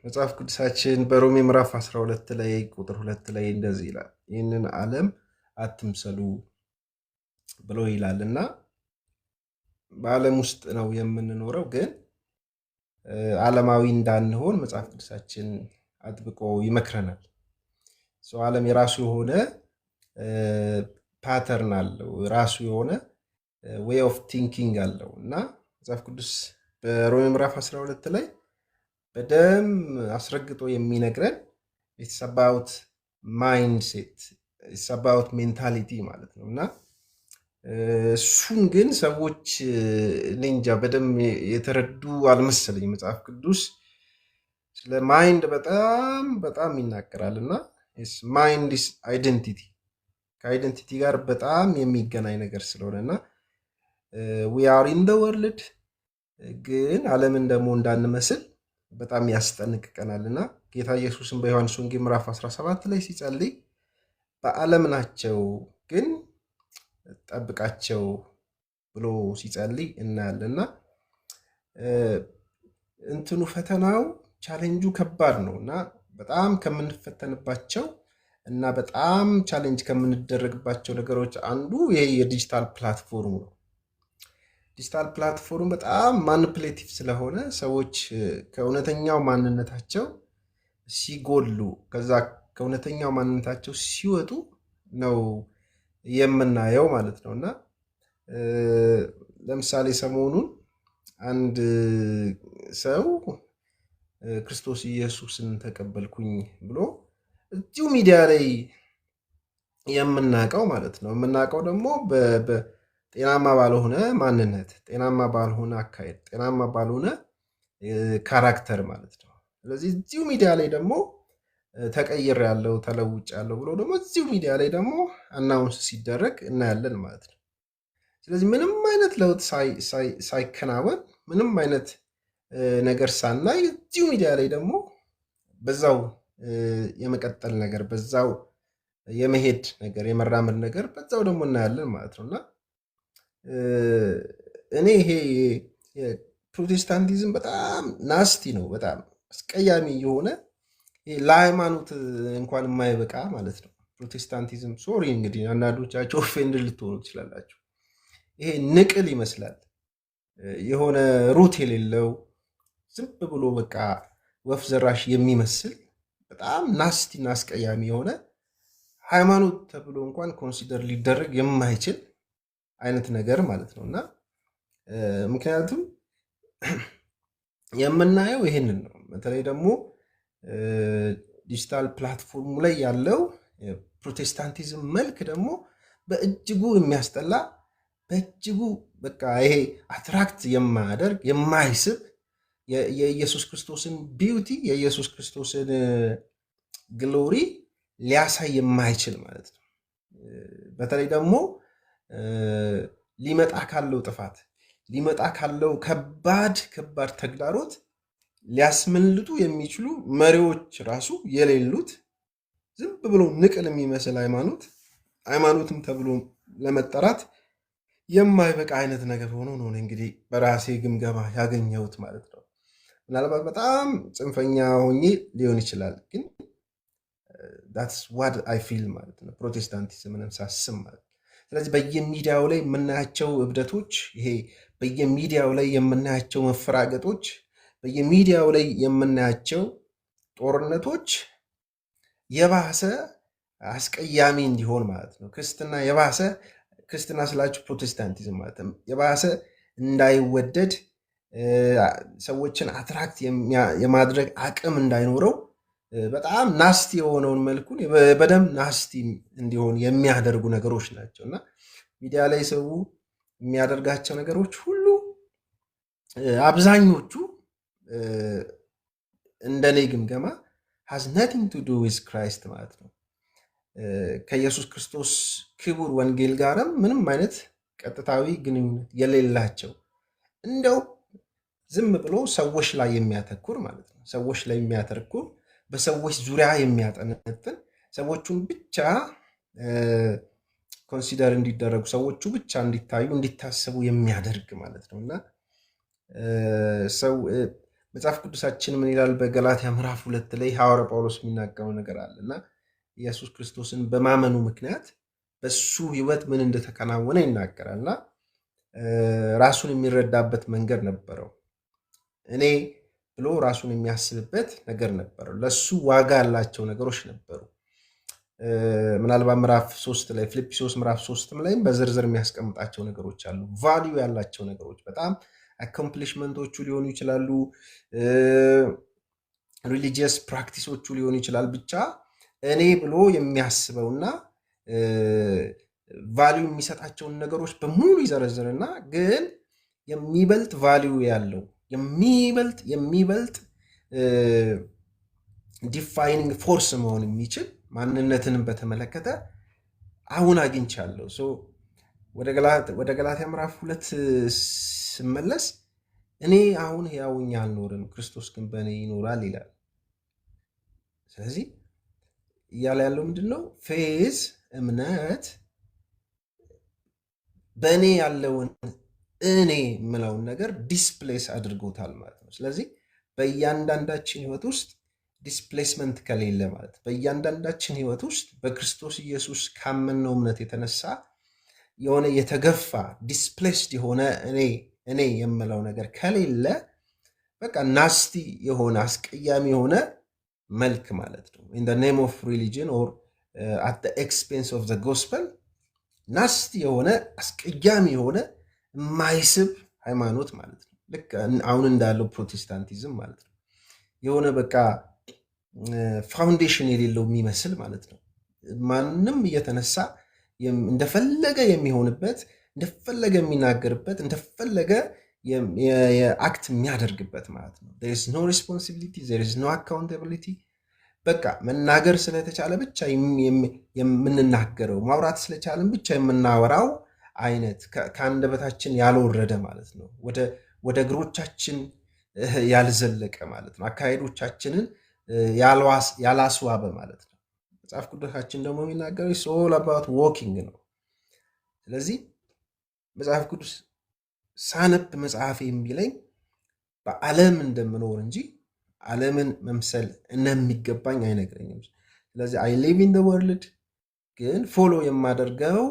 መጽሐፍ ቅዱሳችን በሮሜ ምዕራፍ 12 ላይ ቁጥር 2 ላይ እንደዚህ ይላል፣ ይህንን ዓለም አትምሰሉ ብሎ ይላል እና በዓለም ውስጥ ነው የምንኖረው፣ ግን ዓለማዊ እንዳንሆን መጽሐፍ ቅዱሳችን አጥብቆ ይመክረናል። ዓለም የራሱ የሆነ ፓተርን አለው፣ የራሱ የሆነ ዌይ ኦፍ ቲንኪንግ አለው እና መጽሐፍ ቅዱስ በሮሜ ምዕራፍ 12 ላይ በደም አስረግጦ የሚነግረን ኢትስ አባውት ማይንድሴት ኢትስ አባውት ሜንታሊቲ ማለት ነው እና እሱን ግን ሰዎች እንጃ በደም የተረዱ አልመሰለኝ። መጽሐፍ ቅዱስ ስለ ማይንድ በጣም በጣም ይናገራል እና ማይንድ ኢስ አይደንቲቲ ከአይደንቲቲ ጋር በጣም የሚገናኝ ነገር ስለሆነ እና ዊ አር ኢን ደ ወርልድ ግን ዓለምን ደግሞ እንዳንመስል በጣም ያስጠነቅቀናል እና ጌታ ኢየሱስን በዮሐንስ ወንጌል ምዕራፍ 17 ላይ ሲጸልይ በዓለም ናቸው ግን ጠብቃቸው ብሎ ሲጸልይ እናያለን እና እንትኑ ፈተናው ቻሌንጁ ከባድ ነው እና በጣም ከምንፈተንባቸው እና በጣም ቻሌንጅ ከምንደረግባቸው ነገሮች አንዱ ይሄ የዲጂታል ፕላትፎርም ነው። ዲጂታል ፕላትፎርም በጣም ማኒፕሌቲቭ ስለሆነ ሰዎች ከእውነተኛው ማንነታቸው ሲጎሉ ከዛ ከእውነተኛው ማንነታቸው ሲወጡ ነው የምናየው ማለት ነው እና ለምሳሌ ሰሞኑን አንድ ሰው ክርስቶስ ኢየሱስን ተቀበልኩኝ ብሎ እዚሁ ሚዲያ ላይ የምናውቀው ማለት ነው የምናውቀው ደግሞ ጤናማ ባልሆነ ማንነት፣ ጤናማ ባልሆነ አካሄድ፣ ጤናማ ባልሆነ ካራክተር ማለት ነው። ስለዚህ እዚሁ ሚዲያ ላይ ደግሞ ተቀይር ያለው ተለውጭ ያለው ብሎ ደግሞ እዚሁ ሚዲያ ላይ ደግሞ አናውንስ ሲደረግ እናያለን ማለት ነው። ስለዚህ ምንም አይነት ለውጥ ሳይከናወን ምንም አይነት ነገር ሳናይ እዚሁ ሚዲያ ላይ ደግሞ በዛው የመቀጠል ነገር፣ በዛው የመሄድ ነገር፣ የመራመድ ነገር በዛው ደግሞ እናያለን ማለት ነው እና እኔ ይሄ ፕሮቴስታንቲዝም በጣም ናስቲ ነው፣ በጣም አስቀያሚ የሆነ ለሃይማኖት እንኳን የማይበቃ ማለት ነው ፕሮቴስታንቲዝም። ሶሪ እንግዲህ አንዳንዶቻቸው ኦፌንድ ልትሆኑ ትችላላችሁ። ይሄ ንቅል ይመስላል፣ የሆነ ሩት የሌለው ዝም ብሎ በቃ ወፍ ዘራሽ የሚመስል በጣም ናስቲ እና አስቀያሚ የሆነ ሃይማኖት ተብሎ እንኳን ኮንሲደር ሊደረግ የማይችል አይነት ነገር ማለት ነው እና ምክንያቱም የምናየው ይሄንን ነው። በተለይ ደግሞ ዲጂታል ፕላትፎርሙ ላይ ያለው ፕሮቴስታንቲዝም መልክ ደግሞ በእጅጉ የሚያስጠላ፣ በእጅጉ በቃ ይሄ አትራክት የማያደርግ የማይስብ፣ የኢየሱስ ክርስቶስን ቢዩቲ የኢየሱስ ክርስቶስን ግሎሪ ሊያሳይ የማይችል ማለት ነው። በተለይ ደግሞ ሊመጣ ካለው ጥፋት ሊመጣ ካለው ከባድ ከባድ ተግዳሮት ሊያስመልጡ የሚችሉ መሪዎች ራሱ የሌሉት ዝም ብሎ ንቅል የሚመስል ሃይማኖትም ተብሎ ለመጠራት የማይበቃ አይነት ነገር ሆኖ ነው እንግዲህ በራሴ ግምገማ ያገኘሁት ማለት ነው። ምናልባት በጣም ጽንፈኛ ሆኜ ሊሆን ይችላል፣ ግን that's what I feel ማለት ነው ፕሮቴስታንቲዝምንም ሳስብ ማለት ነው። ስለዚህ በየሚዲያው ላይ የምናያቸው እብደቶች፣ ይሄ በየሚዲያው ላይ የምናያቸው መፈራገጦች፣ በየሚዲያው ላይ የምናያቸው ጦርነቶች የባሰ አስቀያሚ እንዲሆን ማለት ነው ክርስትና ስላችሁ ፕሮቴስታንቲዝም ማለት ነው የባሰ እንዳይወደድ፣ ሰዎችን አትራክት የማድረግ አቅም እንዳይኖረው በጣም ናስቲ የሆነውን መልኩን በደንብ ናስቲ እንዲሆን የሚያደርጉ ነገሮች ናቸው እና ሚዲያ ላይ ሰው የሚያደርጋቸው ነገሮች ሁሉ አብዛኞቹ እንደኔ ግምገማ has nothing to do with Christ ማለት ነው። ከኢየሱስ ክርስቶስ ክቡር ወንጌል ጋርም ምንም አይነት ቀጥታዊ ግንኙነት የሌላቸው፣ እንደው ዝም ብሎ ሰዎች ላይ የሚያተኩር ማለት ነው ሰዎች ላይ የሚያተኩር በሰዎች ዙሪያ የሚያጠነጥን፣ ሰዎቹን ብቻ ኮንሲደር እንዲደረጉ፣ ሰዎቹ ብቻ እንዲታዩ እንዲታሰቡ የሚያደርግ ማለት ነው እና ሰው መጽሐፍ ቅዱሳችን ምን ይላል? በገላትያ ምዕራፍ 2 ላይ ሐዋርያ ጳውሎስ የሚናገረው ነገር አለ እና ኢየሱስ ክርስቶስን በማመኑ ምክንያት በሱ ሕይወት ምን እንደተከናወነ ይናገራል እና ራሱን የሚረዳበት መንገድ ነበረው። እኔ ብሎ ራሱን የሚያስብበት ነገር ነበረው። ለሱ ዋጋ ያላቸው ነገሮች ነበሩ። ምናልባት ምዕራፍ 3 ላይ ፊልጵስዩስ ምዕራፍ 3 ላይም በዝርዝር የሚያስቀምጣቸው ነገሮች አሉ። ቫሊዩ ያላቸው ነገሮች በጣም አኮምፕሊሽመንቶቹ ሊሆኑ ይችላሉ፣ ሪሊጂየስ ፕራክቲሶቹ ሊሆኑ ይችላል። ብቻ እኔ ብሎ የሚያስበውና ቫሊዩ የሚሰጣቸውን ነገሮች በሙሉ ይዘረዝርና ግን የሚበልጥ ቫሊዩ ያለው የሚበልጥ ዲፋይኒንግ ፎርስ መሆን የሚችል ማንነትንም በተመለከተ አሁን አግኝቻለሁ። ወደ ገላትያ ምዕራፍ 2 ስመለስ እኔ አሁን ሕያው ሆኜ አልኖርም፣ ክርስቶስ ግን በእኔ ይኖራል ይላል። ስለዚህ እያለ ያለው ምንድን ነው? ፌዝ እምነት በእኔ ያለውን እኔ የምለውን ነገር ዲስፕሌስ አድርጎታል ማለት ነው። ስለዚህ በእያንዳንዳችን ህይወት ውስጥ ዲስፕሌስመንት ከሌለ ማለት በእያንዳንዳችን ህይወት ውስጥ በክርስቶስ ኢየሱስ ካመንነው እምነት የተነሳ የሆነ የተገፋ ዲስፕሌስድ የሆነ እኔ የምለው ነገር ከሌለ በቃ ናስቲ የሆነ አስቀያሚ የሆነ መልክ ማለት ነው። ኢን ዘ ኔም ኦፍ ሪሊጅን ኦር አት ዘ ኤክስፔንስ ኦፍ ዘ ጎስፐል ናስቲ የሆነ አስቀያሚ የሆነ የማይስብ ሃይማኖት ማለት ነው። ልክ አሁን እንዳለው ፕሮቴስታንቲዝም ማለት ነው። የሆነ በቃ ፋውንዴሽን የሌለው የሚመስል ማለት ነው። ማንም እየተነሳ እንደፈለገ የሚሆንበት፣ እንደፈለገ የሚናገርበት፣ እንደፈለገ የአክት የሚያደርግበት ማለት ነው። there is no responsibility, there is no accountability። በቃ መናገር ስለተቻለ ብቻ የምንናገረው፣ ማውራት ስለቻለን ብቻ የምናወራው አይነት ከአንደበታችን ያልወረደ ማለት ነው። ወደ እግሮቻችን ያልዘለቀ ማለት ነው። አካሄዶቻችንን ያላስዋበ ማለት ነው። መጽሐፍ ቅዱሳችን ደግሞ የሚናገረው it's all about walking ነው። ስለዚህ መጽሐፍ ቅዱስ ሳነብ መጽሐፍ የሚለኝ በዓለም እንደምኖር እንጂ ዓለምን መምሰል እንደሚገባኝ አይነግረኝም። ስለዚህ I live in the world ግን ፎሎ የማደርገው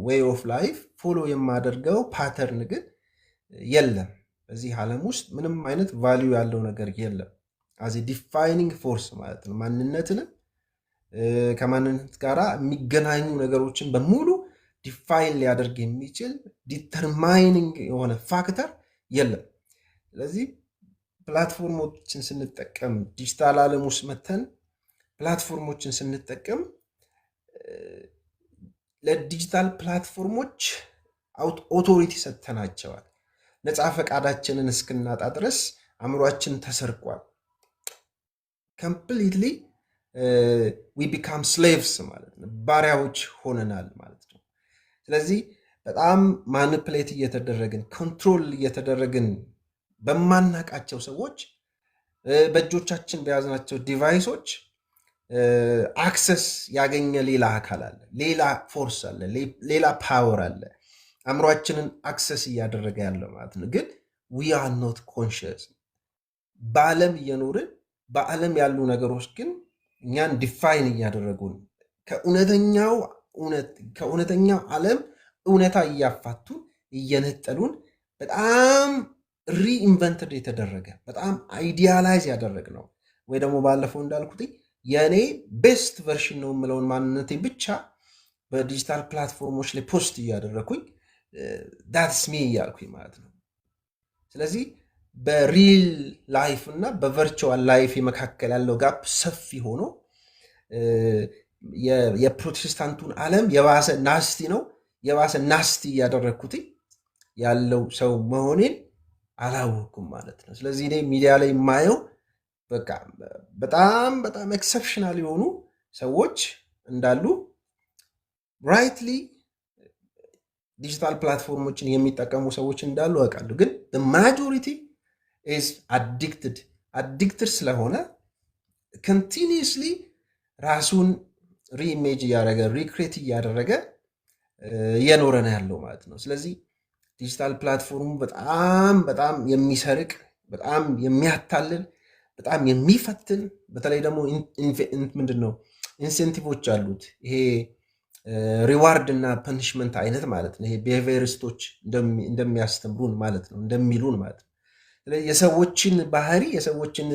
ዌይ ኦፍ ላይፍ ፎሎ የማደርገው ፓተርን ግን የለም። በዚህ ዓለም ውስጥ ምንም አይነት ቫሊዩ ያለው ነገር የለም። አዚ ዲፋይኒንግ ፎርስ ማለት ነው። ማንነትንም ከማንነት ጋር የሚገናኙ ነገሮችን በሙሉ ዲፋይን ሊያደርግ የሚችል ዲተርማይኒንግ የሆነ ፋክተር የለም። ስለዚህ ፕላትፎርሞችን ስንጠቀም፣ ዲጂታል ዓለም ውስጥ መተን ፕላትፎርሞችን ስንጠቀም ለዲጂታል ፕላትፎርሞች ኦቶሪቲ ሰጥተናቸዋል። ነፃ ፈቃዳችንን እስክናጣ ድረስ አእምሯችን ተሰርቋል። ኮምፕሊትሊ ዊ ቢካም ስሌቭስ ማለት ነው። ባሪያዎች ሆነናል ማለት ነው። ስለዚህ በጣም ማኒፕሌት እየተደረግን ኮንትሮል እየተደረግን በማናቃቸው ሰዎች በእጆቻችን በያዝናቸው ዲቫይሶች አክሰስ ያገኘ ሌላ አካል አለ፣ ሌላ ፎርስ አለ፣ ሌላ ፓወር አለ አእምሯችንን አክሰስ እያደረገ ያለው ማለት ነው። ግን ዊ አር ኖት ኮንሽስ። በዓለም እየኖርን በዓለም ያሉ ነገሮች ግን እኛን ዲፋይን እያደረጉን ከእውነተኛው ዓለም እውነታ እያፋቱን እየነጠሉን በጣም ሪኢንቨንትድ የተደረገ በጣም አይዲያላይዝ ያደረግ ነው። ወይ ደግሞ ባለፈው እንዳልኩት የእኔ ቤስት ቨርሽን ነው የምለውን ማንነቴ ብቻ በዲጂታል ፕላትፎርሞች ላይ ፖስት እያደረግኩኝ ዳትስ ሚ እያልኩኝ ማለት ነው። ስለዚህ በሪል ላይፍ እና በቨርቹዋል ላይፍ መካከል ያለው ጋፕ ሰፊ ሆኖ የፕሮቴስታንቱን ዓለም የባሰ ናስቲ ነው የባሰ ናስቲ እያደረግኩት ያለው ሰው መሆኔን አላወኩም ማለት ነው። ስለዚህ እኔ ሚዲያ ላይ የማየው በቃ በጣም በጣም ኤክሰፕሽናል የሆኑ ሰዎች እንዳሉ ራይትሊ ዲጂታል ፕላትፎርሞችን የሚጠቀሙ ሰዎች እንዳሉ አውቃለሁ። ግን ማጆሪቲ ኢዝ አዲክትድ ስለሆነ ኮንቲኒየስሊ ራሱን ሪኢሜጅ እያደረገ ሪክሬት እያደረገ እየኖረ ነው ያለው ማለት ነው። ስለዚህ ዲጂታል ፕላትፎርሙ በጣም በጣም የሚሰርቅ በጣም የሚያታልል በጣም የሚፈትን በተለይ ደግሞ ምንድነው ኢንሴንቲቮች አሉት። ይሄ ሪዋርድ እና ፐኒሽመንት አይነት ማለት ነው። ይሄ ቢሄቪየሪስቶች እንደሚያስተምሩን ማለት ነው፣ እንደሚሉን ማለት ነው። ስለዚህ የሰዎችን ባህሪ፣ የሰዎችን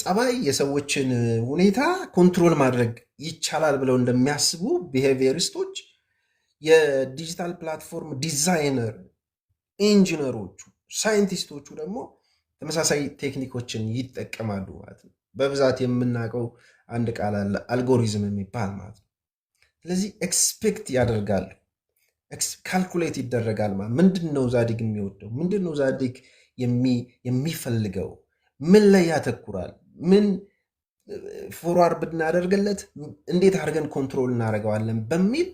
ጸባይ፣ የሰዎችን ሁኔታ ኮንትሮል ማድረግ ይቻላል ብለው እንደሚያስቡ ቢሄቪየሪስቶች የዲጂታል ፕላትፎርም ዲዛይነር ኢንጂነሮቹ፣ ሳይንቲስቶቹ ደግሞ ተመሳሳይ ቴክኒኮችን ይጠቀማሉ ማለት ነው። በብዛት የምናውቀው አንድ ቃል አለ፣ አልጎሪዝም የሚባል ማለት ነው። ስለዚህ ኤክስፔክት ያደርጋሉ፣ ካልኩሌት ይደረጋል ማለት ምንድን ነው ዛዲግ የሚወደው፣ ምንድን ነው ዛዲግ የሚፈልገው፣ ምን ላይ ያተኩራል፣ ምን ፎርዋርድ ብናደርግለት እንዴት አድርገን ኮንትሮል እናደርገዋለን በሚል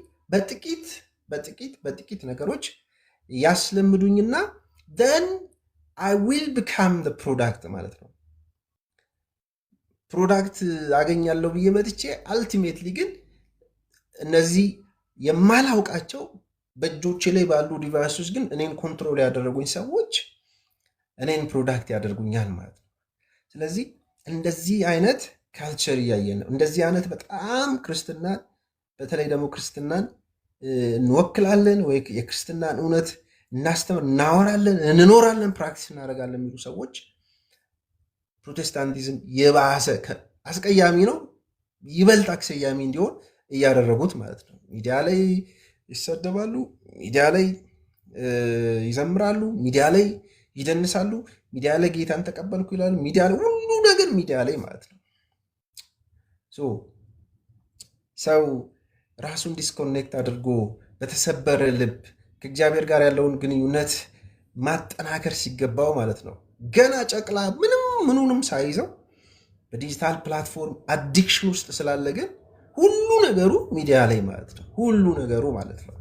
በጥቂት ነገሮች ያስለምዱኝና ደን አይ ዊል ቢካም ፕሮዳክት ማለት ነው። ፕሮዳክት አገኛለሁ ብዬ መጥቼ አልቲሜትሊ ግን እነዚህ የማላውቃቸው በእጆቼ ላይ ባሉ ዲቫይሶች ግን እኔን ኮንትሮል ያደረጉኝ ሰዎች እኔን ፕሮዳክት ያደርጉኛል ማለት ነው። ስለዚህ እንደዚህ አይነት ካልቸር እያየን ነው። እንደዚህ አይነት በጣም ክርስትናን በተለይ ደግሞ ክርስትናን እንወክላለን ወይ የክርስትናን እውነት እናስተምር፣ እናወራለን፣ እንኖራለን፣ ፕራክቲስ እናደርጋለን የሚሉ ሰዎች ፕሮቴስታንቲዝም የባሰ አስቀያሚ ነው፣ ይበልጥ አስቀያሚ እንዲሆን እያደረጉት ማለት ነው። ሚዲያ ላይ ይሰደባሉ፣ ሚዲያ ላይ ይዘምራሉ፣ ሚዲያ ላይ ይደንሳሉ፣ ሚዲያ ላይ ጌታን ተቀበልኩ ይላሉ፣ ሚዲያ ላይ ሁሉ ነገር ሚዲያ ላይ ማለት ነው። ሰው ራሱን ዲስኮኔክት አድርጎ በተሰበረ ልብ ከእግዚአብሔር ጋር ያለውን ግንኙነት ማጠናከር ሲገባው ማለት ነው ገና ጨቅላ ምኑንም ሳይዘው በዲጂታል ፕላትፎርም አዲክሽን ውስጥ ስላለ ግን ሁሉ ነገሩ ሚዲያ ላይ ማለት ነው። ሁሉ ነገሩ ማለት ነው።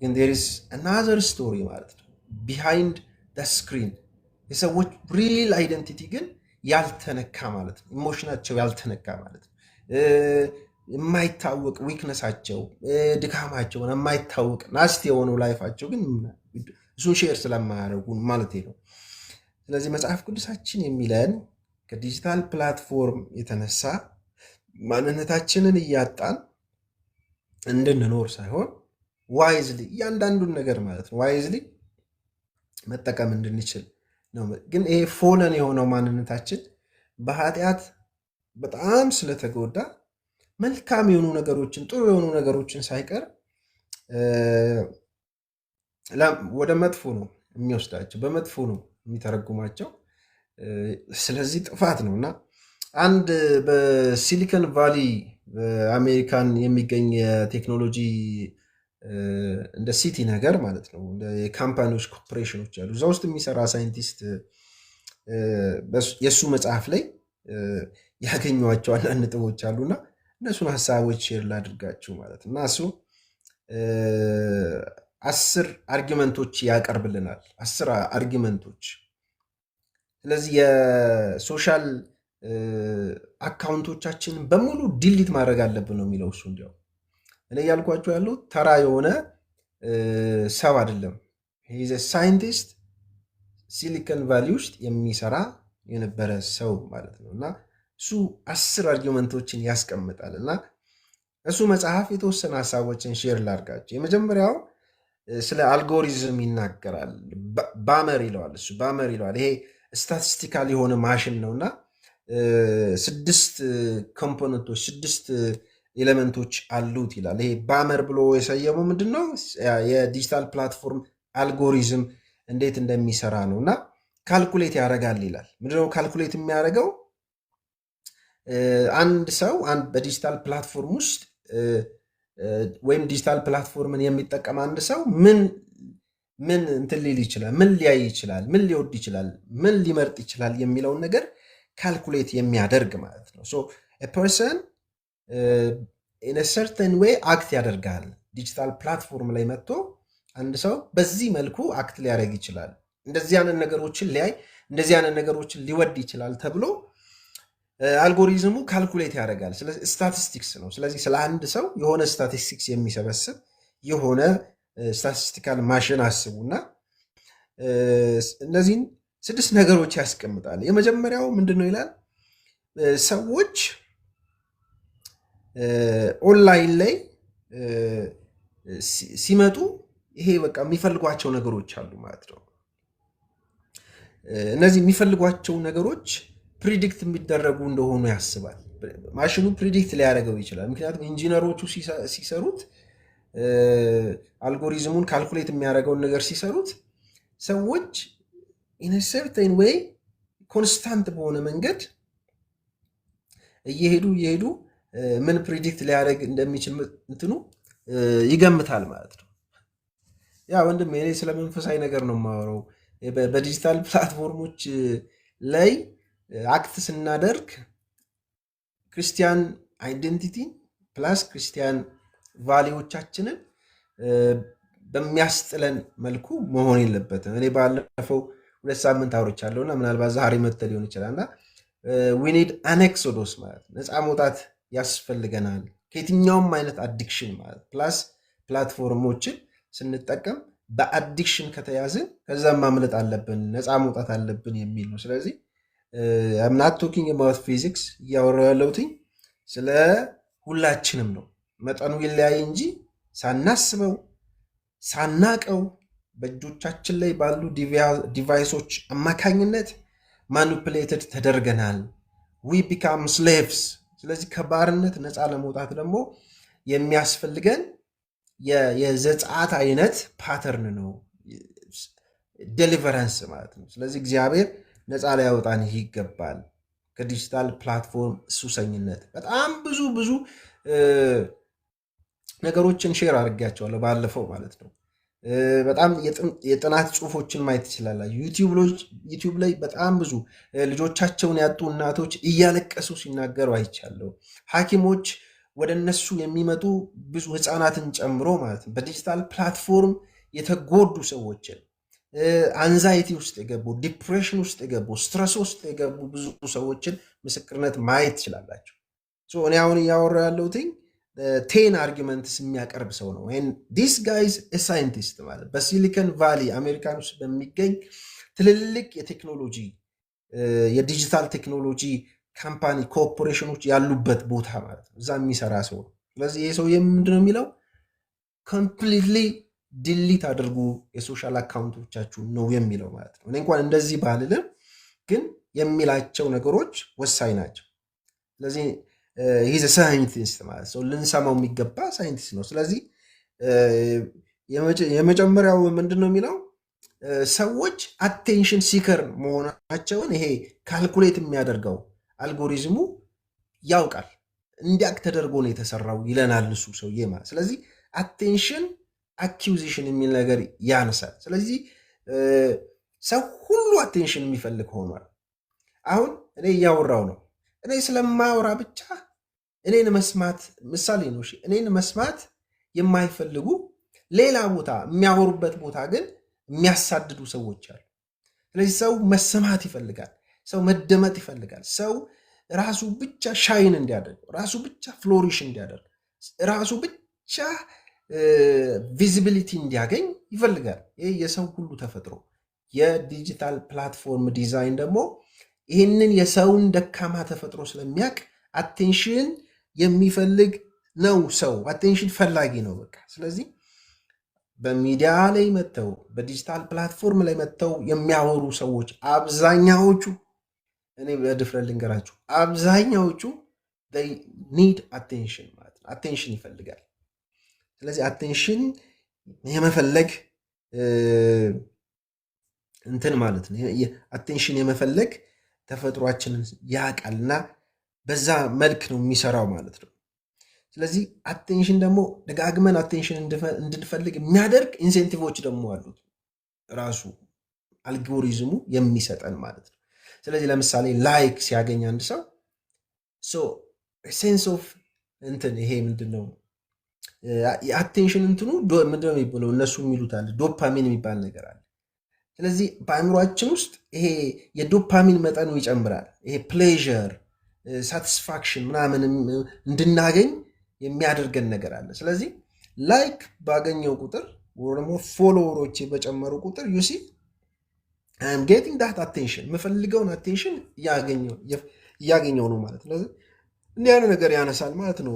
ግን there is another story ማለት ነው behind the screen የሰዎች ሪል አይደንቲቲ ግን ያልተነካ ማለት ነው። ኢሞሽናቸው ያልተነካ ማለት ነው። የማይታወቅ ዊክነሳቸው፣ ድካማቸው የማይታወቅ ናስቲ የሆነው ላይፋቸው ግን እሱን ሼር ስለማያደርጉ ማለት ነው። ስለዚህ መጽሐፍ ቅዱሳችን የሚለን ከዲጂታል ፕላትፎርም የተነሳ ማንነታችንን እያጣን እንድንኖር ሳይሆን ዋይዝሊ እያንዳንዱን ነገር ማለት ነው ዋይዝሊ መጠቀም እንድንችል ነው። ግን ይሄ ፎለን የሆነው ማንነታችን በኃጢአት በጣም ስለተጎዳ መልካም የሆኑ ነገሮችን ጥሩ የሆኑ ነገሮችን ሳይቀር ወደ መጥፎ ነው የሚወስዳቸው፣ በመጥፎ ነው የሚተረጉማቸው። ስለዚህ ጥፋት ነው እና አንድ በሲሊኮን ቫሊ በአሜሪካን የሚገኝ የቴክኖሎጂ እንደ ሲቲ ነገር ማለት ነው የካምፓኒዎች ኮርፖሬሽኖች አሉ። እዛ ውስጥ የሚሰራ ሳይንቲስት የእሱ መጽሐፍ ላይ ያገኟቸው አንዳንድ ነጥቦች አሉና እነሱን ሀሳቦች ሼር ላድርጋችሁ ማለት እና እሱ 10 አርጊመንቶች ያቀርብልናል። 10 አርጊመንቶች። ስለዚህ የሶሻል አካውንቶቻችንን በሙሉ ዲሊት ማድረግ አለብን ነው የሚለው እሱ። እንዲያው እኔ ያልኳቸው ያለው ተራ የሆነ ሰው አይደለም። ሂዝ ሳይንቲስት ሲሊኮን ቫሊ ውስጥ የሚሰራ የነበረ ሰው ማለት ነው እና እሱ 10 አርጊመንቶችን ያስቀምጣል እና እሱ መጽሐፍ የተወሰነ ሀሳቦችን ሼር ላድርጋቸው። የመጀመሪያው ስለ አልጎሪዝም ይናገራል። ባመር ይለዋል እሱ ባመር ይለዋል። ይሄ ስታቲስቲካል የሆነ ማሽን ነውና 6 ኮምፖነንቶች 6 ኤሌመንቶች አሉት ይላል። ይሄ ባመር ብሎ የሰየመው ምንድነው የዲጂታል ፕላትፎርም አልጎሪዝም እንዴት እንደሚሰራ ነው እና ካልኩሌት ያደርጋል ይላል። ምንድነው ካልኩሌት የሚያደርገው? አንድ ሰው በዲጂታል ፕላትፎርም ውስጥ ወይም ዲጂታል ፕላትፎርምን የሚጠቀም አንድ ሰው ምን እንትን ሊል ይችላል፣ ምን ሊያይ ይችላል፣ ምን ሊወድ ይችላል፣ ምን ሊመርጥ ይችላል የሚለውን ነገር ካልኩሌት የሚያደርግ ማለት ነው። ሶ ፐርሰን ኢን ሰርተን ዌይ አክት ያደርጋል። ዲጂታል ፕላትፎርም ላይ መጥቶ አንድ ሰው በዚህ መልኩ አክት ሊያደርግ ይችላል፣ እንደዚህ አይነት ነገሮችን ሊያይ፣ እንደዚህ አይነት ነገሮችን ሊወድ ይችላል ተብሎ አልጎሪዝሙ ካልኩሌት ያደርጋል። ስለዚህ ስታቲስቲክስ ነው። ስለዚህ ስለ አንድ ሰው የሆነ ስታቲስቲክስ የሚሰበስብ የሆነ ስታቲስቲካል ማሽን አስቡና እነዚህን 6 ነገሮች ያስቀምጣል። የመጀመሪያው ምንድነው ይላል? ሰዎች ኦንላይን ላይ ሲመጡ ይሄ በቃ የሚፈልጓቸው ነገሮች አሉ ማለት ነው። እነዚህ የሚፈልጓቸው ነገሮች ፕሪዲክት የሚደረጉ እንደሆኑ ያስባል። ማሽኑ ፕሪዲክት ሊያደርገው ይችላል። ምክንያቱም ኢንጂነሮቹ ሲሰሩት አልጎሪዝሙን ካልኩሌት የሚያደርገውን ነገር ሲሰሩት ሰዎች ኢን ሰርተን ዌይ ኮንስታንት በሆነ መንገድ እየሄዱ ምን ፕሪዲክት ሊያደርግ እንደሚችል እንትኑ ይገምታል ማለት ነው። ያ ወንድም እኔ ስለ መንፈሳዊ ነገር ነው የማወራው። በዲጂታል ፕላትፎርሞች ላይ አክት ስናደርግ ክርስቲያን አይደንቲቲ ፕላስ ክርስቲያን ቫሊዎቻችንን በሚያስጥለን መልኩ መሆን የለበትም። እኔ ባለፈው 2 ሳምንት አውርቻለሁ እና ምናልባት ዛሬ መጥቶ ሊሆን ይችላል እና ዊ ኒድ አን ኤክሶዶስ ማለት ነፃ መውጣት ያስፈልገናል ከየትኛውም አይነት አዲክሽን ማለት ፕላስ ፕላትፎርሞችን ስንጠቀም በአዲክሽን ከተያዝን ከዛም ማምለጥ አለብን፣ ነፃ መውጣት አለብን የሚል ነው። ስለዚህ አም ናት ቶኪንግ አባውት ፊዚክስ እያወራሁ ያለሁት ስለ ሁላችንም ነው። መጠኑ ይለያይ እንጂ ሳናስበው ሳናቀው በእጆቻችን ላይ ባሉ ዲቫይሶች አማካኝነት ማኒፕሌትድ ተደርገናል። ዊ ቢካም ስሌቭስ። ስለዚህ ከባርነት ነፃ ለመውጣት ደግሞ የሚያስፈልገን የዘጸአት አይነት ፓተርን ነው፣ ዴሊቨረንስ ማለት ነው። ስለዚህ እግዚአብሔር ነፃ ሊያወጣን ይገባል ከዲጂታል ፕላትፎርም ሱሰኝነት። በጣም ብዙ ነገሮችን ሼር አድርጌያቸዋለሁ ባለፈው ማለት ነው። በጣም የጥናት ጽሁፎችን ማየት ትችላላችሁ። ዩቲዩብ ላይ በጣም ብዙ ልጆቻቸውን ያጡ እናቶች እያለቀሱ ሲናገሩ አይቻለሁ። ሐኪሞች ወደ እነሱ የሚመጡ ብዙ ህፃናትን ጨምሮ ማለት ነው በዲጂታል ፕላትፎርም የተጎዱ ሰዎችን አንዛይቲ ውስጥ የገቡ ዲፕሬሽን ውስጥ የገቡ ስትረስ ውስጥ የገቡ ብዙ ሰዎችን ምስክርነት ማየት ትችላላቸው። እኔ አሁን እያወራሁ ያለሁት 10 አርጊመንትስ የሚያቀርብ ሰው ነው። ዲስ ጋይዝ ሳይንቲስት ማለት በሲሊከን ቫሊ አሜሪካን ውስጥ በሚገኝ ትልልቅ የቴክኖሎጂ የዲጂታል ቴክኖሎጂ ካምፓኒ ኮርፖሬሽኖች ያሉበት ቦታ ማለት ነው። እዛ የሚሰራ ሰው ነው። ስለዚህ ይህ ሰው ምንድነው የሚለው? ኮምፕሊትሊ ዲሊት አድርጉ የሶሻል አካውንቶቻችሁ ነው የሚለው ማለት ነው። እኔ እንኳን እንደዚህ ባልልም ግን የሚላቸው ነገሮች ወሳኝ ናቸው። ስለዚህ ይህ ሳይንቲስት ማለት ሰው ልንሰማው የሚገባ ሳይንቲስት ነው። ስለዚህ የመጀመሪያው ምንድን ነው የሚለው? ሰዎች አቴንሽን ሲከር መሆናቸውን ይሄ ካልኩሌት የሚያደርገው አልጎሪዝሙ ያውቃል። እንዲያቅ ተደርጎ ነው የተሰራው ይለናል እሱ ሰውዬ ማለት። ስለዚህ አቴንሽን አኪውዚሽን የሚል ነገር ያነሳል። ስለዚህ ሰው ሁሉ አቴንሽን የሚፈልግ ሆኗል። አሁን እኔ እያወራው ነው። እኔ ስለማወራ ብቻ እኔን መስማት ምሳሌ ነው። እኔን መስማት የማይፈልጉ ሌላ ቦታ የሚያወሩበት ቦታ ግን የሚያሳድዱ ሰዎች አሉ። ስለዚህ ሰው መሰማት ይፈልጋል። ሰው መደመጥ ይፈልጋል። ሰው ራሱ ብቻ ሻይን እንዲያደርግ፣ ራሱ ብቻ ፍሎሪሽ እንዲያደርግ፣ ራሱ ብቻ ቪዚቢሊቲ እንዲያገኝ ይፈልጋል። ይህ የሰው ሁሉ ተፈጥሮ። የዲጂታል ፕላትፎርም ዲዛይን ደግሞ ይህንን የሰውን ደካማ ተፈጥሮ ስለሚያውቅ አቴንሽን የሚፈልግ ነው። ሰው አቴንሽን ፈላጊ ነው በቃ። ስለዚህ በሚዲያ ላይ መጥተው በዲጂታል ፕላትፎርም ላይ መጥተው የሚያወሩ ሰዎች አብዛኛዎቹ፣ እኔ በድፍረት ልንገራችሁ፣ አብዛኛዎቹ ኒድ አቴንሽን ማለት ነው። አቴንሽን ይፈልጋል። ስለዚህ አቴንሽን የመፈለግ እንትን ማለት ነው። አቴንሽን የመፈለግ ተፈጥሯችንን ያውቃልና በዛ መልክ ነው የሚሰራው ማለት ነው። ስለዚህ አቴንሽን ደግሞ ደጋግመን አቴንሽን እንድንፈልግ የሚያደርግ ኢንሴንቲቮች ደግሞ አሉት ራሱ አልጎሪዝሙ የሚሰጠን ማለት ነው። ስለዚህ ለምሳሌ ላይክ ሲያገኝ አንድ ሰው ሴንስ ኦፍ እንትን ይሄ ምንድነው የአቴንሽን እንትኑ ምንድነው የሚባለው እነሱ የሚሉታል ዶፓሚን የሚባል ነገር አለ። ስለዚህ በአእምሯችን ውስጥ ይሄ የዶፓሚን መጠኑ ይጨምራል። ይሄ ፕሌዥር ሳቲስፋክሽን ምናምን እንድናገኝ የሚያደርገን ነገር አለ። ስለዚህ ላይክ ባገኘው ቁጥር ወይ ደግሞ ፎሎወሮቼ በጨመሩ ቁጥር ዩሲ አም ጌቲንግ ዳት አቴንሽን፣ የምፈልገውን አቴንሽን እያገኘው ነው ማለት ነው። እንዲህ አይነት ነገር ያነሳል ማለት ነው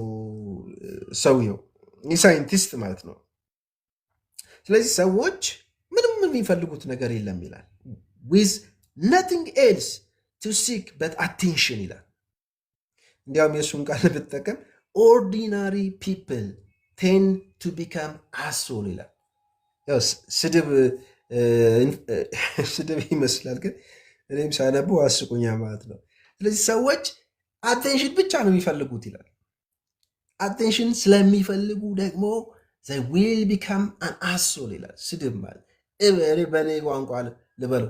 ሰውየው፣ ሳይንቲስት ማለት ነው። ስለዚህ ሰዎች ምንም የሚፈልጉት ነገር የለም ይላል። ዊዝ ነቲንግ ኤልስ ቱ ሲክ በት አቴንሽን ይላል። እንዲያውም የእሱን ቃል ብጠቀም ኦርዲናሪ ፒፕል ቴን ቱ ቢካም አሶል ይላል። ያው ስድብ ይመስላል፣ ግን እኔም ሳነበው አስቁኛ ማለት ነው። ስለዚህ ሰዎች አቴንሽን ብቻ ነው የሚፈልጉት ይላል። አቴንሽን ስለሚፈልጉ ደግሞ ዘይ ዊል ቢካም አን አሶል ይላል። ስድብ ማለት በእኔ ቋንቋ ልበለው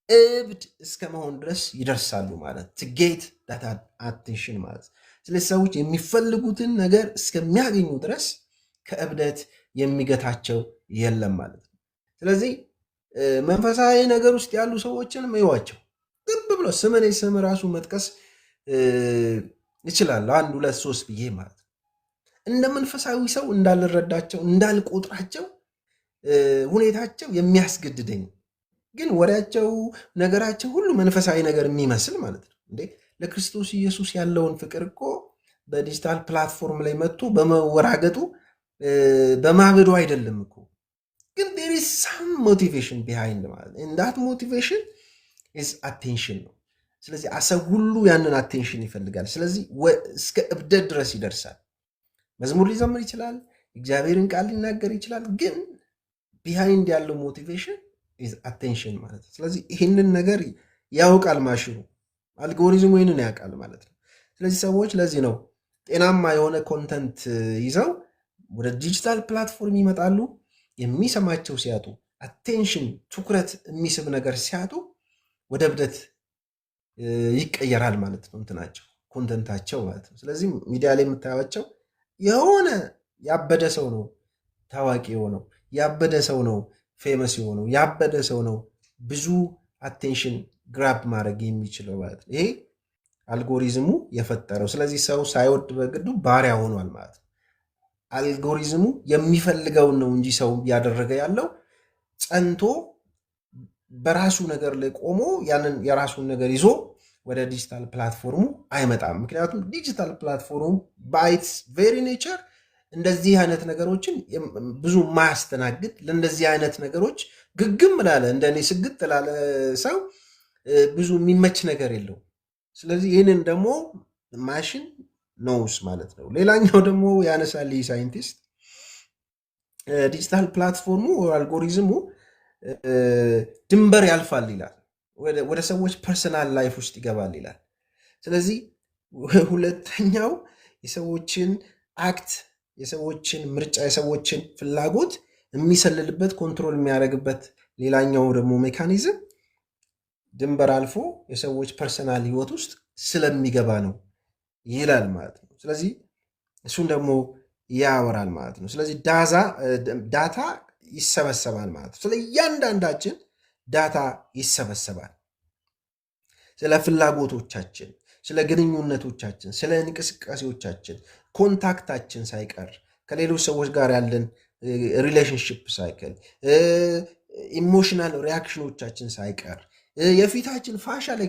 እብድ እስከ መሆን ድረስ ይደርሳሉ ማለት ትጌት ዳት አቴንሽን ማለት። ስለዚህ ሰዎች የሚፈልጉትን ነገር እስከሚያገኙ ድረስ ከእብደት የሚገታቸው የለም ማለት ነው። ስለዚህ መንፈሳዊ ነገር ውስጥ ያሉ ሰዎችንም እዩዋቸው። ግብ ብሎ ስም ራሱ መጥቀስ ይችላለሁ፣ 1 2 3 ብዬ ማለት ነው። እንደ መንፈሳዊ ሰው እንዳልረዳቸው እንዳልቆጥራቸው ሁኔታቸው የሚያስገድደኝ፣ ግን ወሬያቸው ነገራቸው ሁሉ መንፈሳዊ ነገር የሚመስል ማለት ነው። እንዴ ለክርስቶስ ኢየሱስ ያለውን ፍቅር እኮ በዲጂታል ፕላትፎርም ላይ መጥቶ በመወራገጡ በማበዱ አይደለም እኮ፣ ግን there is some motivation behind ማለት ነው። that motivation is attention ነው። ስለዚህ ሰው ሁሉ ያንን አቴንሽን ይፈልጋል። ስለዚህ እስከ እብደት ድረስ ይደርሳል። መዝሙር ሊዘምር ይችላል፣ እግዚአብሔርን ቃል ሊናገር ይችላል፣ ግን ቢሃይንድ ያለው ሞቲቬሽን ኢዝ አቴንሽን ማለት ነው። ስለዚህ ይህንን ነገር ያውቃል ማሽኑ፣ አልጎሪዝሙ ይህንን ያውቃል ማለት ነው። ስለዚህ ሰዎች ለዚህ ነው ጤናማ የሆነ ኮንተንት ይዘው ወደ ዲጂታል ፕላትፎርም ይመጣሉ። የሚሰማቸው ሲያጡ፣ አቴንሽን ትኩረት የሚስብ ነገር ሲያጡ ወደ እብደት ይቀየራል ማለት ነው እንትናቸው ኮንተንታቸው ማለት ነው። ስለዚህ ሚዲያ ላይ የምታያቸው የሆነ ያበደ ሰው ነው ታዋቂ የሆነው፣ ያበደ ሰው ነው ፌመስ የሆነው፣ ያበደ ሰው ነው ብዙ አቴንሽን ግራብ ማድረግ የሚችለው ማለት ነው። ይሄ አልጎሪዝሙ የፈጠረው። ስለዚህ ሰው ሳይወድ በግዱ ባሪያ ሆኗል ማለት ነው። አልጎሪዝሙ የሚፈልገውን ነው እንጂ ሰው እያደረገ ያለው ጸንቶ በራሱ ነገር ላይ ቆሞ ያንን የራሱን ነገር ይዞ ወደ ዲጂታል ፕላትፎርሙ አይመጣም። ምክንያቱም ዲጂታል ፕላትፎርሙ ባይትስ ቬሪ ኔቸር እንደዚህ አይነት ነገሮችን ብዙ ማያስተናግድ፣ ለእንደዚህ አይነት ነገሮች ግግም ላለ እንደኔ ስግጥ ላለ ሰው ብዙ የሚመች ነገር የለው። ስለዚህ ይህንን ደግሞ ማሽን ነውስ ማለት ነው። ሌላኛው ደግሞ ያነሳል ይህ ሳይንቲስት ዲጂታል ፕላትፎርሙ አልጎሪዝሙ ድንበር ያልፋል ይላል፣ ወደ ሰዎች ፐርሰናል ላይፍ ውስጥ ይገባል ይላል። ስለዚህ ሁለተኛው የሰዎችን አክት፣ የሰዎችን ምርጫ፣ የሰዎችን ፍላጎት የሚሰልልበት ኮንትሮል የሚያደርግበት ሌላኛው ደግሞ ሜካኒዝም ድንበር አልፎ የሰዎች ፐርሰናል ህይወት ውስጥ ስለሚገባ ነው ይላል ማለት ነው። ስለዚህ እሱን ደግሞ ያወራል ማለት ነው። ስለዚህ ዳታ ይሰበሰባል ማለት ነው። ስለ እያንዳንዳችን ዳታ ይሰበሰባል። ስለ ፍላጎቶቻችን፣ ስለ ግንኙነቶቻችን፣ ስለ እንቅስቃሴዎቻችን፣ ኮንታክታችን ሳይቀር ከሌሎች ሰዎች ጋር ያለን ሪሌሽንሽፕ ሳይቀር፣ ኢሞሽናል ሪያክሽኖቻችን ሳይቀር፣ የፊታችን ፋሻል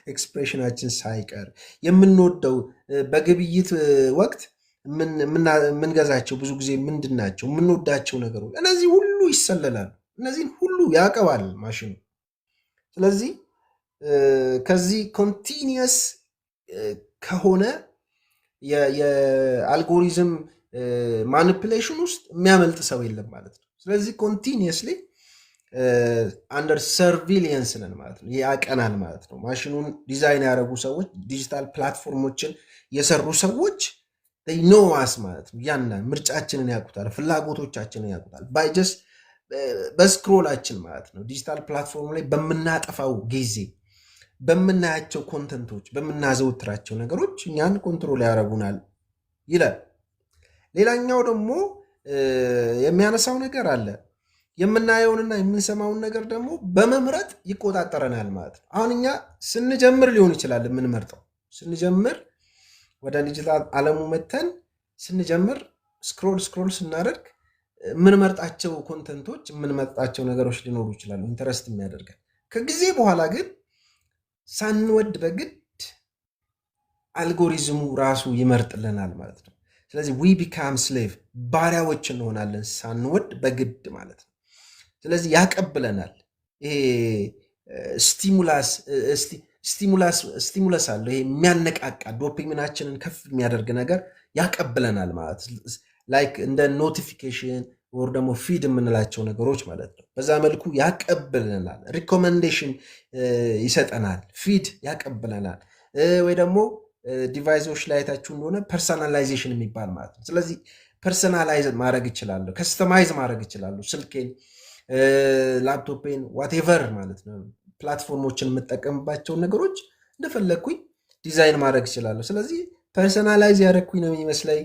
ኤክስፕሬሽናችን ሳይቀር፣ የምንወደው በግብይት ወቅት የምንገዛቸው ብዙ ጊዜ ምንድን ናቸው የምንወዳቸው ነገሮች፣ እነዚህ ሁሉ ይሰለላሉ። እነዚህን ሁሉ ያቀባል ማሽኑ። ስለዚህ ከዚህ ኮንቲኒየስ ከሆነ የአልጎሪዝም ማኒፕሌሽን ውስጥ የሚያመልጥ ሰው የለም ማለት ነው። ስለዚህ ኮንቲኒየስሊ አንደር ሰርቪሊየንስ ነን ማለት ነው። ያቀናል ማለት ነው። ማሽኑን ዲዛይን ያደረጉ ሰዎች፣ ዲጂታል ፕላትፎርሞችን የሰሩ ሰዎች ኖዋስ ማለት ነው። ያና ምርጫችንን ያውቁታል፣ ፍላጎቶቻችንን ያውቁታል። ባይጀስ በስክሮላችን ማለት ነው። ዲጂታል ፕላትፎርም ላይ በምናጠፋው ጊዜ፣ በምናያቸው ኮንተንቶች፣ በምናዘውትራቸው ነገሮች እኛን ኮንትሮል ያደርጉናል ይላል። ሌላኛው ደግሞ የሚያነሳው ነገር አለ። የምናየውንና የምንሰማውን ነገር ደግሞ በመምረጥ ይቆጣጠረናል ማለት ነው። አሁን እኛ ስንጀምር ሊሆን ይችላል የምንመርጠው። ስንጀምር ወደ ዲጂታል ዓለሙ መተን ስንጀምር ስክሮል ስናደርግ የምንመርጣቸው ኮንተንቶች፣ የምንመርጣቸው ነገሮች ሊኖሩ ይችላሉ ኢንተረስት የሚያደርገን። ከጊዜ በኋላ ግን ሳንወድ በግድ አልጎሪዝሙ ራሱ ይመርጥልናል ማለት ነው። ስለዚህ ዊ ቢካም ስሌቭ ባሪያዎች እንሆናለን ሳንወድ በግድ ማለት ነው። ስለዚህ ያቀብለናል። ይሄ ስቲሙለስ አለው። ይሄ የሚያነቃቃ ዶፓሚናችንን ከፍ የሚያደርግ ነገር ያቀብለናል ማለት ላይክ እንደ ኖቲፊኬሽን ወር ደግሞ ፊድ የምንላቸው ነገሮች ማለት ነው። በዛ መልኩ ያቀብለናል። ሪኮመንዴሽን ይሰጠናል፣ ፊድ ያቀብለናል። ወይ ደግሞ ዲቫይሶች ላይ አይታችሁ እንደሆነ ፐርሰናላይዜሽን የሚባል ማለት ነው። ስለዚህ ፐርሰናላይዝ ማድረግ እችላለሁ፣ ከስተማይዝ ማድረግ እችላለሁ፣ ስልኬን፣ ላፕቶፔን፣ ዋቴቨር ማለት ነው። ፕላትፎርሞችን የምጠቀምባቸውን ነገሮች እንደፈለግኩኝ ዲዛይን ማድረግ እችላለሁ። ስለዚህ ፐርሰናላይዝ ያደረግኩኝ ነው የሚመስለኝ።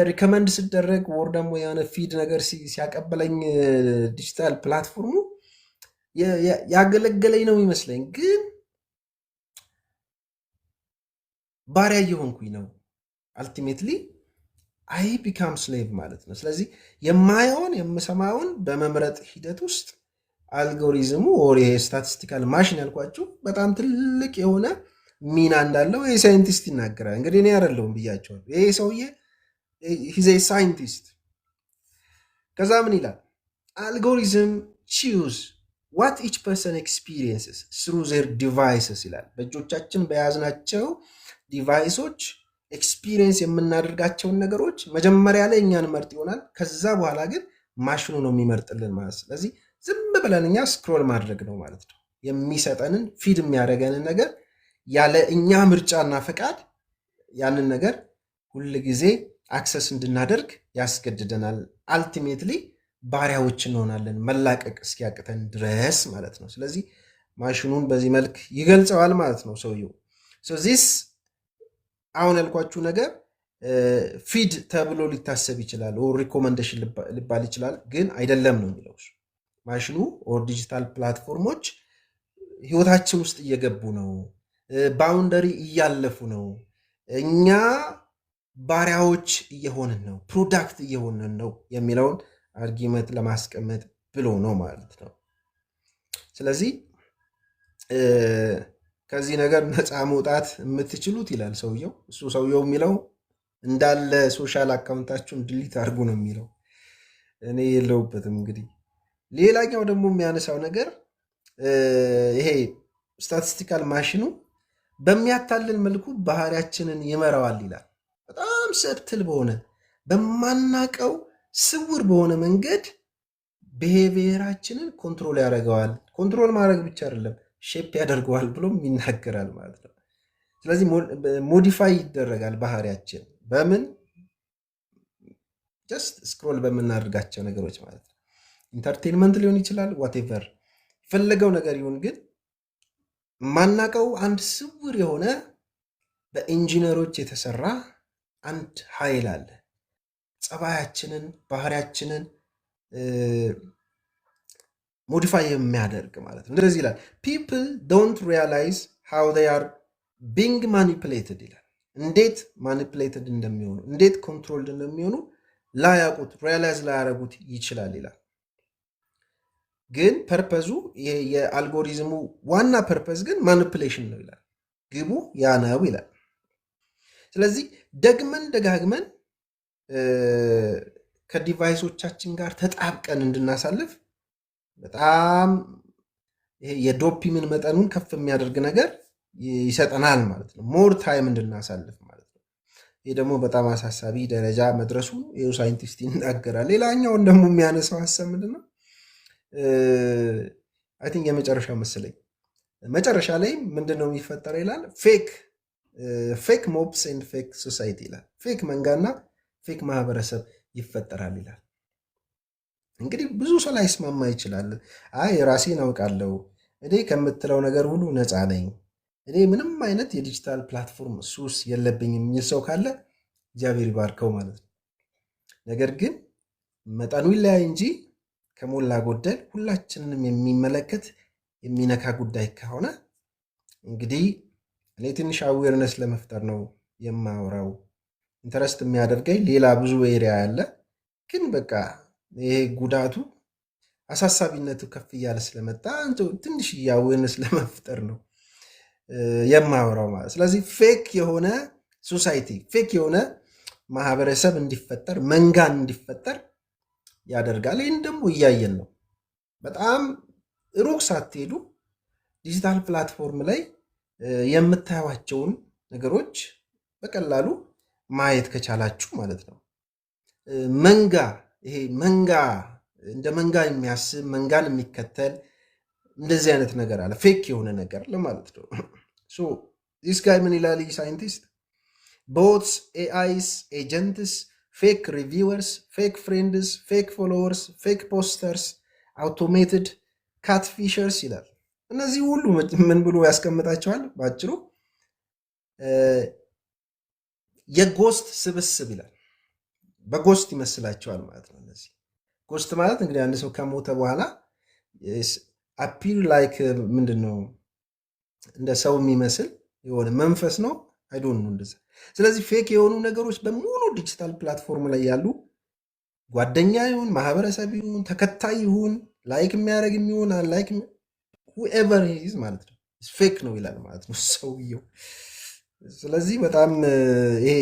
ሪከመንድ ስደረግ ወር ደግሞ የሆነ ፊድ ነገር ሲያቀበለኝ ዲጂታል ፕላትፎርሙ ያገለገለኝ ነው የሚመስለኝ፣ ግን ባሪያ እየሆንኩኝ ነው። አልቲሜትሊ አይ ቢካም ስሌቭ ማለት ነው። ስለዚህ የማየውን የምሰማውን በመምረጥ ሂደት ውስጥ አልጎሪዝሙ ኦር ይሄ ስታቲስቲካል ማሽን ያልኳችሁ በጣም ትልቅ የሆነ ሚና እንዳለው ይሄ ሳይንቲስት ይናገራል። እንግዲህ እኔ አይደለሁም ብያቸዋለሁ። ይሄ ሰውዬ ሂዝ ኤ ሳይንቲስት። ከዛ ምን ይላል? አልጎሪዝም ቺውዝ ዋት ኢች ፐርሰን ኤክስፒሪየንስስ ስሩ ዜር ዲቫይስስ ይላል። በእጆቻችን በያዝናቸው ዲቫይሶች ኤክስፒሪየንስ የምናደርጋቸውን ነገሮች መጀመሪያ ላይ እኛን መርጥ ይሆናል። ከዛ በኋላ ግን ማሽኑ ነው የሚመርጥልን ማለት። ስለዚህ ዝም ብለን እኛ ስክሮል ማድረግ ነው ማለት ነው። የሚሰጠንን ፊድ የሚያደርገንን ነገር ያለ እኛ ምርጫና ፈቃድ ያንን ነገር ሁል ጊዜ አክሰስ እንድናደርግ ያስገድደናል። አልቲሜትሊ ባሪያዎች እንሆናለን መላቀቅ እስኪያቅተን ድረስ ማለት ነው። ስለዚህ ማሽኑን በዚህ መልክ ይገልጸዋል ማለት ነው ሰውየው። ዚስ አሁን ያልኳችሁ ነገር ፊድ ተብሎ ሊታሰብ ይችላል፣ ሪኮመንዴሽን ሊባል ይችላል፣ ግን አይደለም ነው የሚለው ማሽኑ ኦር ዲጂታል ፕላትፎርሞች ህይወታችን ውስጥ እየገቡ ነው፣ ባውንደሪ እያለፉ ነው፣ እኛ ባሪያዎች እየሆንን ነው፣ ፕሮዳክት እየሆንን ነው የሚለውን አርጊመንት ለማስቀመጥ ብሎ ነው ማለት ነው። ስለዚህ ከዚህ ነገር ነፃ መውጣት የምትችሉት ይላል ሰውየው። ሰውየው የሚለው እንዳለ ሶሻል አካውንታችሁን ድሊት አድርጉ ነው የሚለው። እኔ የለውበትም። እንግዲህ ሌላኛው ደግሞ የሚያነሳው ነገር ይሄ ስታቲስቲካል ማሽኑ በሚያታልል መልኩ ባህሪያችንን ይመራዋል ይላል። በጣም ሰብትል በሆነ በማናቀው ስውር በሆነ መንገድ ብሄቪየራችንን ኮንትሮል ያደርገዋል። ኮንትሮል ማድረግ ብቻ አይደለም ሼፕ ያደርገዋል ብሎም ይናገራል ማለት ነው። ስለዚህ ሞዲፋይ ይደረጋል ባህሪያችን በምን ጀስት ስክሮል በምናደርጋቸው ነገሮች ማለት ነው። ኢንተርቴንመንት ሊሆን ይችላል፣ ዋቴቨር የፈለገው ነገር ይሁን፣ ግን ማናቀው አንድ ስውር የሆነ በኢንጂነሮች የተሰራ አንድ ኃይል አለ ጸባያችንን ባህሪያችንን ሞዲፋይ የሚያደርግ ማለት ነው። እንደዚህ ይላል ፒፕል ዶንት ሪያላይዝ ሃው ዜይ አር ቢንግ ማኒፕሌትድ ይላል። እንዴት ማኒፕሌትድ እንደሚሆኑ እንዴት ኮንትሮልድ እንደሚሆኑ ላያውቁት ሪያላይዝ ላያደርጉት ይችላል ይላል። ግን ፐርፐዙ የአልጎሪዝሙ ዋና ፐርፐዝ ግን ማኒፕሌሽን ነው ይላል። ግቡ ያ ነው ይላል። ስለዚህ ደግመን ደጋግመን ከዲቫይሶቻችን ጋር ተጣብቀን እንድናሳልፍ በጣም የዶፓሚን መጠኑን ከፍ የሚያደርግ ነገር ይሰጠናል ማለት ነው። ሞር ታይም እንድናሳልፍ ማለት ነው። ይህ ደግሞ በጣም አሳሳቢ ደረጃ መድረሱ ይኸው ሳይንቲስት ይናገራል። ሌላኛውን ደግሞ የሚያነሳው ሀሳብ ምንድን ነው? አይ ቲንክ የመጨረሻ መሰለኝ መጨረሻ ላይ ምንድን ነው የሚፈጠር ይላል። ፌክ ሞብስ ኤንድ ፌክ ሶሳይቲ ይላል። ፌክ መንጋና ፌክ ማህበረሰብ ይፈጠራል ይላል። እንግዲህ ብዙ ሰው ላይስማማ ይችላል። አይ ራሴን አውቃለሁ፣ እኔ ከምትለው ነገር ሁሉ ነፃ ነኝ፣ እኔ ምንም አይነት የዲጂታል ፕላትፎርም ሱስ የለብኝም የሚል ሰው ካለ እግዚአብሔር ይባርከው ማለት ነው። ነገር ግን መጠኑ ይለያይ እንጂ ከሞላ ጎደል ሁላችንንም የሚመለከት የሚነካ ጉዳይ ከሆነ እንግዲህ እኔ ትንሽ አዌርነስ ለመፍጠር ነው የማወራው። ኢንተረስት የሚያደርገኝ ሌላ ብዙ ኤሪያ ያለ ግን በቃ ይሄ ጉዳቱ አሳሳቢነቱ ከፍ እያለ ስለመጣ ትንሽ አዌርነስ ለመፍጠር ነው የማወራው ማለት። ስለዚህ ፌክ የሆነ ሶሳይቲ፣ ፌክ የሆነ ማህበረሰብ እንዲፈጠር፣ መንጋን እንዲፈጠር ያደርጋል። ይህን ደግሞ እያየን ነው። በጣም ሩቅ ሳትሄዱ ዲጂታል ፕላትፎርም ላይ የምታዩቸውን ነገሮች በቀላሉ ማየት ከቻላችሁ ማለት ነው። መንጋ፣ ይሄ መንጋ እንደ መንጋ የሚያስብ መንጋን የሚከተል እንደዚህ አይነት ነገር አለ፣ ፌክ የሆነ ነገር ለማለት ነው። ዲስ ጋይ ምን ይላል ይህ ሳይንቲስት? ቦትስ፣ ኤአይስ፣ ኤጀንትስ፣ ፌክ ሪቪወርስ፣ ፌክ ፍሬንድስ፣ ፌክ ፎሎወርስ፣ ፌክ ፖስተርስ፣ አውቶሜትድ ካትፊሸርስ ይላል። እነዚህ ሁሉ ምን ብሎ ያስቀምጣቸዋል? በአጭሩ የጎስት ስብስብ ይላል። በጎስት ይመስላቸዋል ማለት ነው። እነዚህ ጎስት ማለት እንግዲህ አንድ ሰው ከሞተ በኋላ አፒር ላይክ ምንድን ነው እንደ ሰው የሚመስል የሆነ መንፈስ ነው። አይዶን ነው እንደዛ። ስለዚህ ፌክ የሆኑ ነገሮች በሙሉ ዲጂታል ፕላትፎርም ላይ ያሉ ጓደኛ ይሁን ማህበረሰብ ይሁን ተከታይ ይሁን ላይክ የሚያደርግ የሚሆን ላይክ ሁኤቨር ሂዝ ማለት ነው ፌክ ነው ይላል ማለት ነው ሰውየው። ስለዚህ በጣም ይሄ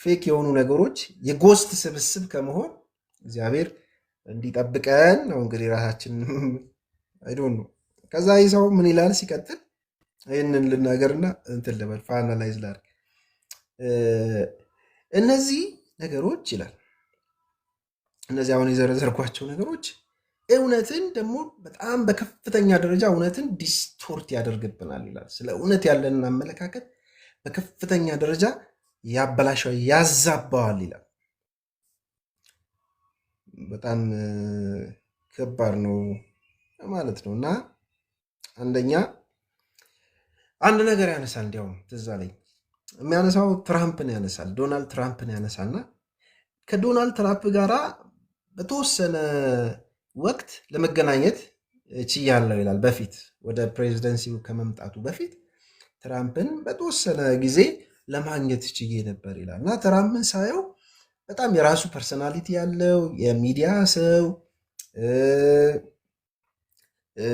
ፌክ የሆኑ ነገሮች የጎስት ስብስብ ከመሆን እግዚአብሔር እንዲጠብቀን ነው እንግዲህ ራሳችን አይዶን ነው። ከዛ ይህ ሰው ምን ይላል ሲቀጥል? ይህንን ልናገርና እንትን ልበል ፋናላይዝ ላድርግ። እነዚህ ነገሮች ይላል እነዚህ አሁን የዘረዘርኳቸው ነገሮች እውነትን ደግሞ በጣም በከፍተኛ ደረጃ እውነትን ዲስቶርት ያደርግብናል ይላል። ስለ እውነት ያለንን አመለካከት በከፍተኛ ደረጃ ያበላሸዋል፣ ያዛባዋል ይላል። በጣም ከባድ ነው ማለት ነው። እና አንደኛ አንድ ነገር ያነሳል። እንዲያውም ትዝ አለኝ የሚያነሳው ትራምፕን ያነሳል፣ ዶናልድ ትራምፕን ያነሳልና ከዶናልድ ትራምፕ ጋራ በተወሰነ ወቅት ለመገናኘት ችያለሁ ይላል። በፊት ወደ ፕሬዚደንሲው ከመምጣቱ በፊት ትራምፕን በተወሰነ ጊዜ ለማግኘት ችዬ ነበር ይላል። እና ትራምፕን ሳየው በጣም የራሱ ፐርሰናሊቲ ያለው የሚዲያ ሰው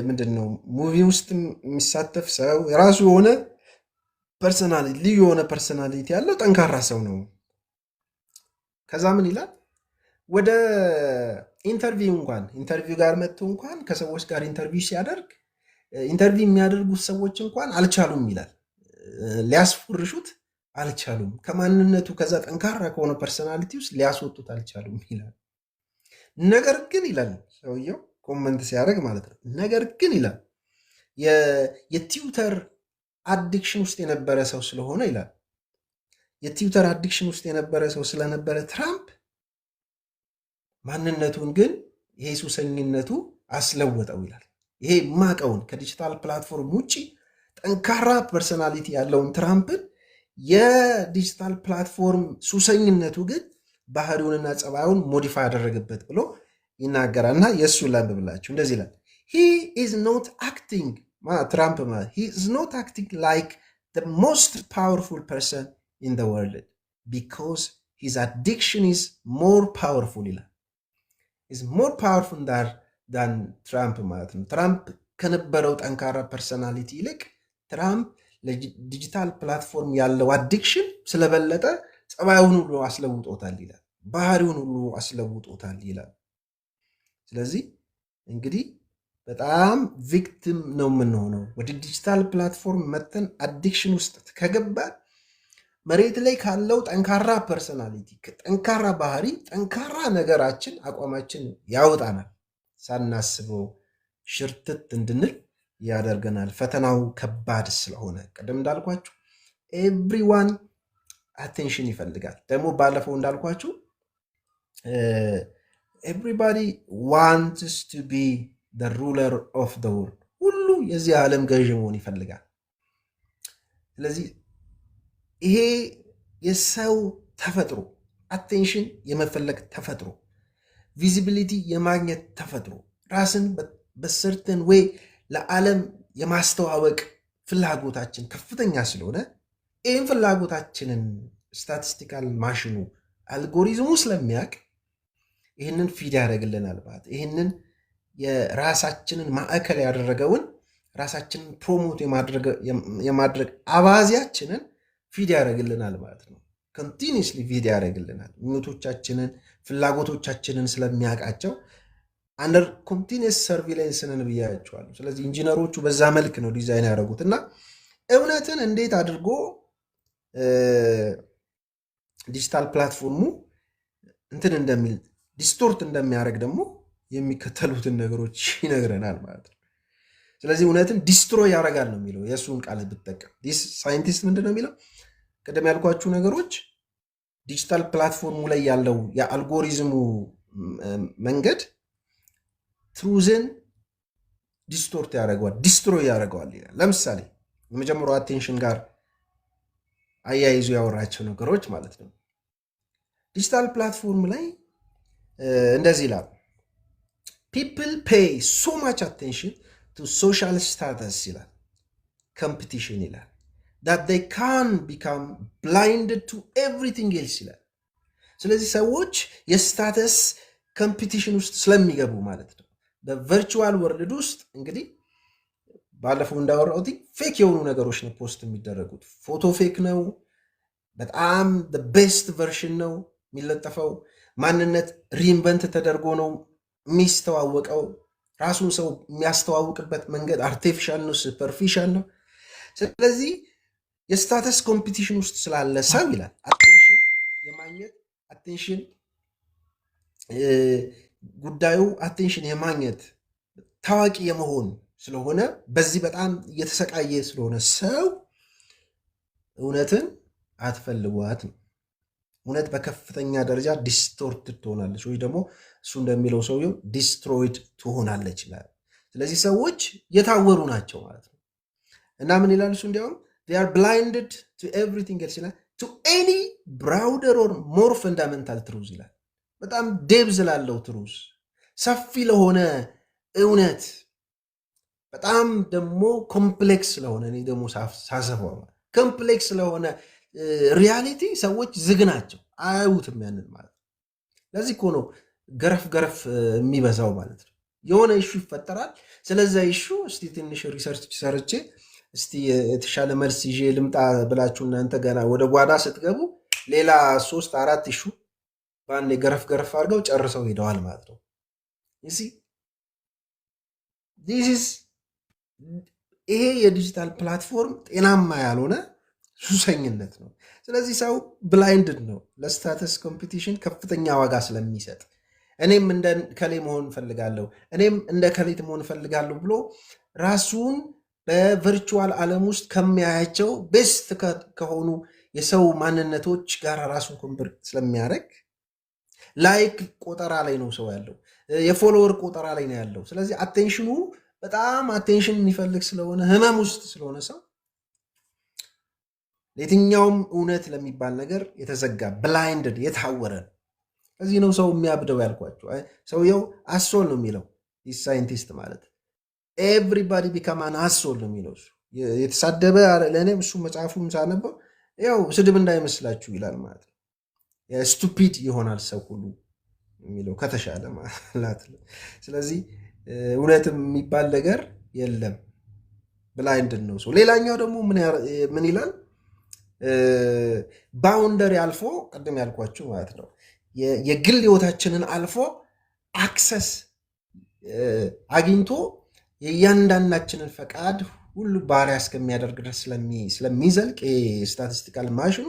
ምንድን ነው ሙቪ ውስጥ የሚሳተፍ ሰው የራሱ የሆነ ፐርሰናሊቲ ልዩ የሆነ ፐርሰናሊቲ ያለው ጠንካራ ሰው ነው። ከዛ ምን ይላል ወደ ኢንተርቪው ጋር መጥቶ እንኳን ከሰዎች ጋር ኢንተርቪው ሲያደርግ ኢንተርቪው የሚያደርጉት ሰዎች እንኳን አልቻሉም ይላል። ሊያስፎርሹት አልቻሉም። ከማንነቱ ከዛ ጠንካራ ከሆነ ፐርሰናሊቲ ውስጥ ሊያስወጡት አልቻሉም ይላል። ነገር ግን ይላል ሰውየው ኮመንት ሲያደርግ ማለት ነው። ነገር ግን ይላል የትዊተር አዲክሽን ውስጥ የነበረ ሰው ስለሆነ ይላል የትዊተር አዲክሽን ውስጥ የነበረ ሰው ስለነበረ ትራምፕ ማንነቱን ግን ይሄ ሱሰኝነቱ አስለወጠው ይላል። ይሄ ማቀውን ከዲጂታል ፕላትፎርም ውጭ ጠንካራ ፐርሰናሊቲ ያለውን ትራምፕን የዲጂታል ፕላትፎርም ሱሰኝነቱ ግን ባህሪውንና ጸባዩን ሞዲፋይ ያደረገበት ብሎ ይናገራል። እና የእሱን ላንብብላችሁ። እንደዚህ ይላል he is not acting ትራምፕ he is not acting like the most powerful person in the world because his addiction is more powerful ይላል is more powerful than ትራምፕ ማለት ነው። ትራምፕ ከነበረው ጠንካራ ፐርሰናሊቲ ይልቅ ትራምፕ ለዲጂታል ፕላትፎርም ያለው አዲክሽን ስለበለጠ ጸባዩን ሁሉ አስለውጦታል ይላል። ባህሪውን ሁሉ አስለውጦታል ይላል። ስለዚህ እንግዲህ በጣም ቪክቲም ነው የምንሆነው። ወደ ዲጂታል ፕላትፎርም መተን አዲክሽን ውስጥ ከገባ መሬት ላይ ካለው ጠንካራ ፐርሰናሊቲ፣ ጠንካራ ባህሪ፣ ጠንካራ ነገራችን አቋማችን ያወጣናል። ሳናስበው ሽርትት እንድንል ያደርገናል። ፈተናው ከባድ ስለሆነ ቅድም እንዳልኳችሁ ኤቭሪዋን አቴንሽን ይፈልጋል። ደግሞ ባለፈው እንዳልኳችሁ ኤቭሪባዲ ዋንትስ ቱ ቢ the ruler of the world ሁሉ የዚህ ዓለም ገዥ መሆን ይፈልጋል። ስለዚህ ይሄ የሰው ተፈጥሮ አቴንሽን የመፈለግ ተፈጥሮ፣ ቪዚቢሊቲ የማግኘት ተፈጥሮ፣ ራስን በሰርተን ወይ ለዓለም የማስተዋወቅ ፍላጎታችን ከፍተኛ ስለሆነ ይህን ፍላጎታችንን ስታቲስቲካል ማሽኑ አልጎሪዝሙ ስለሚያውቅ ይህንን ፊድ ያደርግልናል ማለት ይህንን የራሳችንን ማዕከል ያደረገውን ራሳችንን ፕሮሞት የማድረግ አባዚያችንን ፊድ ያደርግልናል ማለት ነው። ኮንቲኒስሊ ፊድ ያደርግልናል። ምኞቶቻችንን፣ ፍላጎቶቻችንን ስለሚያውቃቸው አንደር ኮንቲኒስ ሰርቪላንስንን ብያቸዋለሁ። ስለዚህ ኢንጂነሮቹ በዛ መልክ ነው ዲዛይን ያደረጉት እና እውነትን እንዴት አድርጎ ዲጂታል ፕላትፎርሙ እንትን እንደሚል ዲስቶርት እንደሚያደርግ ደግሞ የሚከተሉትን ነገሮች ይነግረናል ማለት ነው። ስለዚህ እውነትን ዲስትሮይ ያደርጋል ነው የሚለው የእሱን ቃል ብጠቀም። ሳይንቲስት ምንድን ነው የሚለው? ቅድም ያልኳችሁ ነገሮች ዲጂታል ፕላትፎርሙ ላይ ያለው የአልጎሪዝሙ መንገድ ትሩዝን ዲስቶርት ያደርገዋል፣ ዲስትሮይ ያደርገዋል ይላል። ለምሳሌ የመጀመሪያው አቴንሽን ጋር አያይዞ ያወራቸው ነገሮች ማለት ነው። ዲጂታል ፕላትፎርም ላይ እንደዚህ ይላል፣ ፒፕል ፔይ ሶ ማች አቴንሽን ቱ ሶሻል ስታተስ ይላል፣ ኮምፒቲሽን ይላል፣ that they can become blinded to everything else ይላል። ስለዚህ ሰዎች የስታተስ ኮምፒቲሽን ውስጥ ስለሚገቡ ማለት ነው። በቨርቹዋል ወርልድ ውስጥ እንግዲህ ባለፈው እንዳወራሁት ፌክ የሆኑ ነገሮች ነው ፖስት የሚደረጉት። ፎቶ ፌክ ነው፣ በጣም ቤስት ቨርሽን ነው የሚለጠፈው። ማንነት ሪኢንቨንት ተደርጎ ነው የሚስተዋወቀው። ራሱን ሰው የሚያስተዋውቅበት መንገድ አርቲፊሻል ነው፣ ሱፐርፊሻል ነው። ስለዚህ የስታተስ ኮምፒቲሽን ውስጥ ስላለ ሰው ይላል አቴንሽን የማግኘት አቴንሽን ጉዳዩ አቴንሽን የማግኘት ታዋቂ የመሆን ስለሆነ በዚህ በጣም እየተሰቃየ ስለሆነ ሰው እውነትን አትፈልጓት ነው። እውነት በከፍተኛ ደረጃ ዲስቶርትድ ትሆናለች ወይ ደግሞ እሱ እንደሚለው ሰውየው ዲስትሮይድ ትሆናለች ይላል። ስለዚህ ሰዎች የታወሩ ናቸው ማለት ነው። እና ምን ይላል እሱ? እንዲያውም they are blinded to everything else ይላል to any broader or more fundamental truth ይላል። በጣም ዴብዝ ላለው ትሩዝ፣ ሰፊ ለሆነ እውነት፣ በጣም ደግሞ ኮምፕሌክስ ስለሆነ እኔ ደግሞ ሳሰፋው ኮምፕሌክስ ስለሆነ ሪያሊቲ ሰዎች ዝግ ናቸው፣ አያዩትም ያንን ማለት ነው። ለዚህ እኮ ነው ገረፍ ገረፍ የሚበዛው ማለት ነው። የሆነ ኢሹ ይፈጠራል። ስለዛ ኢሹ እስቲ ትንሽ ሪሰርች ሰርቼ እስቲ የተሻለ መልስ ይዤ ልምጣ ብላችሁ እናንተ ገና ወደ ጓዳ ስትገቡ ሌላ 3-4 ኢሹ በአንድ ገረፍ ገረፍ አድርገው ጨርሰው ሄደዋል ማለት ነው። ይሄ የዲጂታል ፕላትፎርም ጤናማ ያልሆነ ሱሰኝነት ነው። ስለዚህ ሰው ብላይንድድ ነው ለስታተስ ኮምፒቲሽን ከፍተኛ ዋጋ ስለሚሰጥ እኔም እንደ ከሌ መሆን እፈልጋለሁ፣ እኔም እንደ ከሌት መሆን እፈልጋለሁ ብሎ ራሱን በቨርቹዋል ዓለም ውስጥ ከሚያያቸው ቤስት ከሆኑ የሰው ማንነቶች ጋር ራሱን ኮምፕር ስለሚያደርግ ላይክ ቆጠራ ላይ ነው ሰው ያለው፣ የፎሎወር ቆጠራ ላይ ነው ያለው። ስለዚህ አቴንሽኑ በጣም አቴንሽን የሚፈልግ ስለሆነ ህመም ውስጥ ስለሆነ ሰው ለየትኛውም እውነት ለሚባል ነገር የተዘጋ ብላይንድድ የታወረ ነው። ከዚህ ነው ሰው የሚያብደው ያልኳቸው። ሰውየው አሶል ነው የሚለው ሳይንቲስት ማለት ኤቭሪባዲ ቢካም አን አሶል ነው የሚለው እሱ የተሳደበ ለእኔም እሱ መጽሐፉም ሳነበው ያው ስድብ እንዳይመስላችሁ ይላል ማለት ነው። ስቱፒድ ይሆናል ሰው ሁሉ የሚለው ከተሻለ ማለት ነው። ስለዚህ እውነትም የሚባል ነገር የለም፣ ብላይንድድ ነው ሰው። ሌላኛው ደግሞ ምን ይላል? ባውንደሪ አልፎ ቅድም ያልኳችሁ ማለት ነው የግል ህይወታችንን አልፎ አክሰስ አግኝቶ የእያንዳንዳችንን ፈቃድ ሁሉ ባሪያ እስከሚያደርግ ድረስ ስለሚዘልቅ ስታቲስቲካል ማሽኑ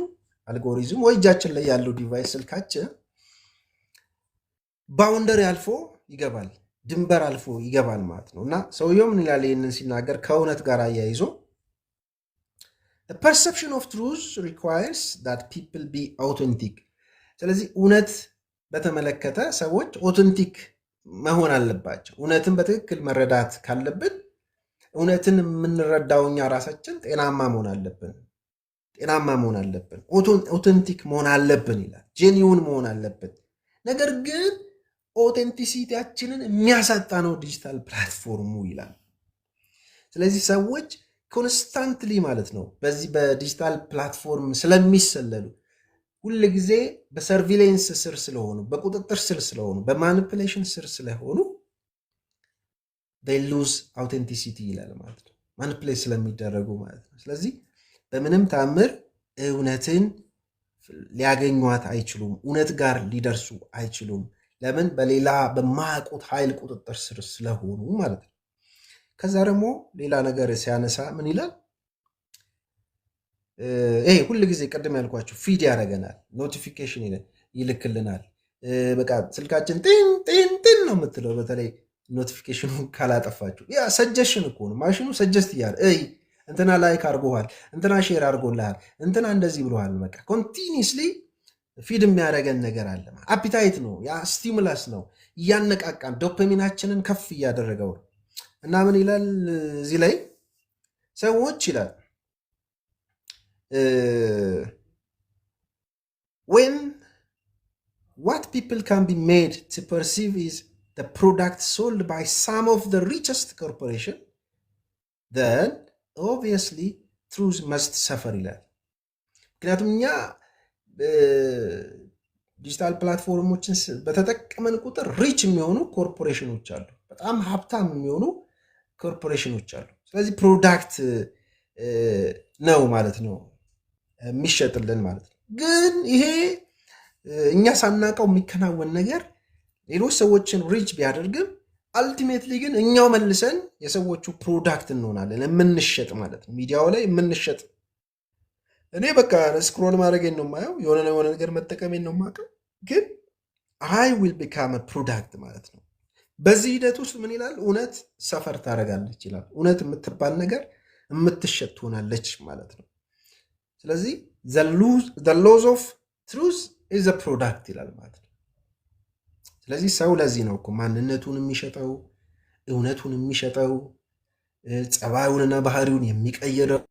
አልጎሪዝም ወይ እጃችን ላይ ያለው ዲቫይስ ስልካችን ባውንደሪ አልፎ ይገባል፣ ድንበር አልፎ ይገባል ማለት ነው። እና ሰውየው ምን ይላል ይህንን ሲናገር ከእውነት ጋር አያይዞ The perception of truth requires that people be authentic። ስለዚህ እውነት በተመለከተ ሰዎች ኦተንቲክ መሆን አለባቸው። እውነትን በትክክል መረዳት ካለብን እውነትን የምንረዳው እኛ ራሳችን ጤናማ መሆን አለብን፣ ኦተንቲክ መሆን አለብን ይላል። ጄኒውን መሆን አለብን። ነገር ግን ኦቴንቲሲቲያችንን የሚያሳጣ ነው ዲጂታል ፕላትፎርሙ ይላል። ስለዚህ ሰዎች ኮንስታንትሊ ማለት ነው በዚህ በዲጂታል ፕላትፎርም ስለሚሰለሉ ሁል ጊዜ በሰርቪሌንስ ስር ስለሆኑ፣ በቁጥጥር ስር ስለሆኑ፣ በማኒፕሌሽን ስር ስለሆኑ ሉዝ አውቴንቲሲቲ ይላል ማለት ነው። ማኒፕሌት ስለሚደረጉ ማለት ነው። ስለዚህ በምንም ታምር እውነትን ሊያገኟት አይችሉም። እውነት ጋር ሊደርሱ አይችሉም። ለምን? በሌላ በማያውቁት ኃይል ቁጥጥር ስር ስለሆኑ ማለት ነው። ከዛ ደግሞ ሌላ ነገር ሲያነሳ ምን ይላል? ይሄ ሁል ጊዜ ቅድም ያልኳቸው ፊድ ያደርገናል፣ ኖቲፊኬሽን ይልክልናል። በቃ ስልካችን ጤን ጤን ጤን ነው የምትለው። በተለይ ኖቲፊኬሽኑ ካላጠፋችሁ ያ ሰጀሽን እኮ ነው። ማሽኑ ሰጀስት እያለ እንትና ላይክ አድርጎሃል፣ እንትና ሼር አድርጎልሃል፣ እንትና እንደዚህ ብለሃል። በቃ ኮንቲኒስሊ ፊድ የሚያደርገን ነገር አለ። አፒታይት ነው፣ ያ ስቲሙላስ ነው፣ እያነቃቃን ዶፓሚናችንን ከፍ እያደረገው ነው። እና ምን ይላል እዚህ ላይ ሰዎች ይላል when what people can be made to perceive is the product sold by some of the richest corporation, then obviously truth must suffer ይላል። ምክንያቱም እኛ ዲጂታል ፕላትፎርሞችን በተጠቀመን ቁጥር ሪች የሚሆኑ ኮርፖሬሽኖች አሉ፣ በጣም ሀብታም የሚሆኑ ኮርፖሬሽኖች አሉ። ስለዚህ ፕሮዳክት ነው ማለት ነው የሚሸጥልን ማለት ነው። ግን ይሄ እኛ ሳናውቀው የሚከናወን ነገር ሌሎች ሰዎችን ሪች ቢያደርግም አልቲሜትሊ ግን እኛው መልሰን የሰዎቹ ፕሮዳክት እንሆናለን፣ የምንሸጥ ማለት ነው። ሚዲያው ላይ የምንሸጥ እኔ በቃ ስክሮል ማድረጌን ነው የማየው፣ የሆነ ነገር መጠቀሜን ነው የማውቀው፣ ግን አይ ዊል ቢካም ፕሮዳክት ማለት ነው። በዚህ ሂደት ውስጥ ምን ይላል? እውነት ሰፈር ታደርጋለች ይላል። እውነት የምትባል ነገር የምትሸጥ ትሆናለች ማለት ነው። ስለዚህ the laws of truth is a product ይላል ማለት ነው። ስለዚህ ሰው ለዚህ ነው እኮ ማንነቱን የሚሸጠው፣ እውነቱን የሚሸጠው፣ ጸባዩንና ባህሪውን የሚቀይረው፣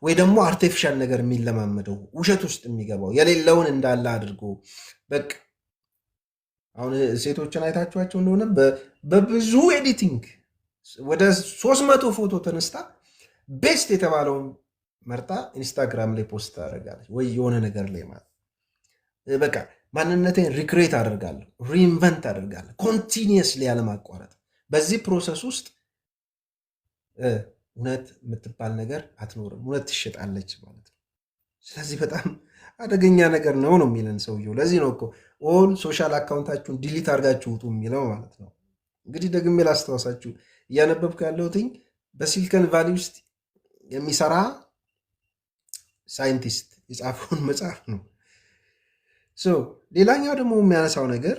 ወይ ደግሞ አርቲፊሻል ነገር የሚለማመደው፣ ውሸት ውስጥ የሚገባው፣ የሌለውን እንዳለ አድርጎ በቃ አሁን ሴቶችን አይታችኋቸው እንደሆነ በብዙ ኤዲቲንግ ወደ 300 ፎቶ ተነስታ ቤስት የተባለውን መርጣ ኢንስታግራም ላይ ፖስት ታደርጋለች፣ ወይ የሆነ ነገር ላይ ማለት በቃ ማንነቴን ሪክሬት አደርጋለሁ፣ ሪኢንቨንት አደርጋለሁ ኮንቲኒየስሊ ያለማቋረጥ። በዚህ ፕሮሰስ ውስጥ እውነት የምትባል ነገር አትኖርም፣ እውነት ትሸጣለች ማለት ነው። ስለዚህ በጣም አደገኛ ነገር ነው የሚለን ሰውየው። ለዚህ ነው እኮ ኦል ሶሻል አካውንታችሁን ዲሊት አድርጋችሁ ውጡ የሚለው ማለት ነው። እንግዲህ ደግሜ ላስታወሳችሁ እያነበብኩ ያለሁትኝ በሲሊከን ቫሊ ውስጥ የሚሰራ ሳይንቲስት የጻፈውን መጽሐፍ ነው። ሌላኛው ደግሞ የሚያነሳው ነገር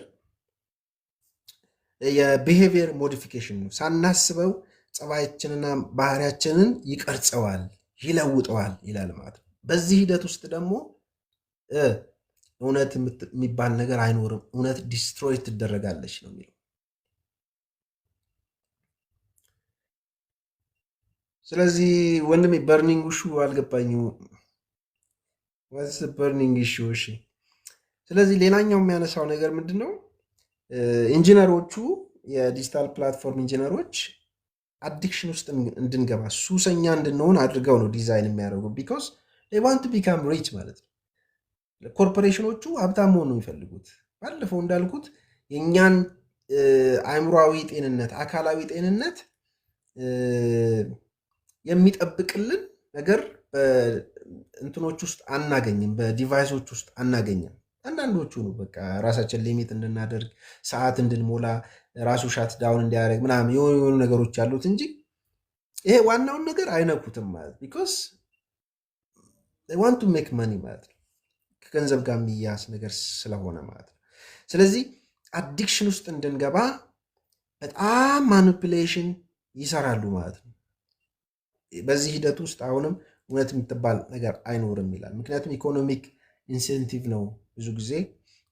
የቢሄቪየር ሞዲፊኬሽን ነው። ሳናስበው ጸባያችንና ባህሪያችንን ይቀርጸዋል፣ ይለውጠዋል ይላል ማለት ነው። በዚህ ሂደት ውስጥ ደግሞ እውነት የሚባል ነገር አይኖርም፣ እውነት ዲስትሮይ ትደረጋለች ነው የሚለው። ስለዚህ ወንድሜ በርኒንግ ኢሹ አልገባኝም። ዋትስ በርኒንግ ኢሹ? እሺ፣ ስለዚህ ሌላኛው የሚያነሳው ነገር ምንድን ነው? ኢንጂነሮቹ የዲጂታል ፕላትፎርም ኢንጂነሮች አዲክሽን ውስጥ እንድንገባ ሱሰኛ እንድንሆን አድርገው ነው ዲዛይን የሚያደርጉ። ቢኮዝ ዋንት ቢካም ሪች ማለት ነው። ኮርፖሬሽኖቹ ሀብታም መሆን ነው የሚፈልጉት። ባለፈው እንዳልኩት የእኛን አእምሯዊ ጤንነት፣ አካላዊ ጤንነት የሚጠብቅልን ነገር በእንትኖች ውስጥ አናገኝም፣ በዲቫይሶች ውስጥ አናገኝም። አንዳንዶቹ ነው በቃ ራሳችን ሊሚት እንድናደርግ፣ ሰዓት እንድንሞላ፣ ራሱ ሻት ዳውን እንዲያደርግ ምናምን የሆኑ ነገሮች ያሉት እንጂ ይሄ ዋናውን ነገር አይነኩትም ማለት ቢኮዝ ዋንት ቱ ሜክ መኒ ማለት ነው። ከገንዘብ ጋር የሚያስ ነገር ስለሆነ ማለት ነው። ስለዚህ አዲክሽን ውስጥ እንድንገባ በጣም ማኒፕሌሽን ይሰራሉ ማለት ነው። በዚህ ሂደት ውስጥ አሁንም እውነት የምትባል ነገር አይኖርም ይላል። ምክንያቱም ኢኮኖሚክ ኢንሴንቲቭ ነው ብዙ ጊዜ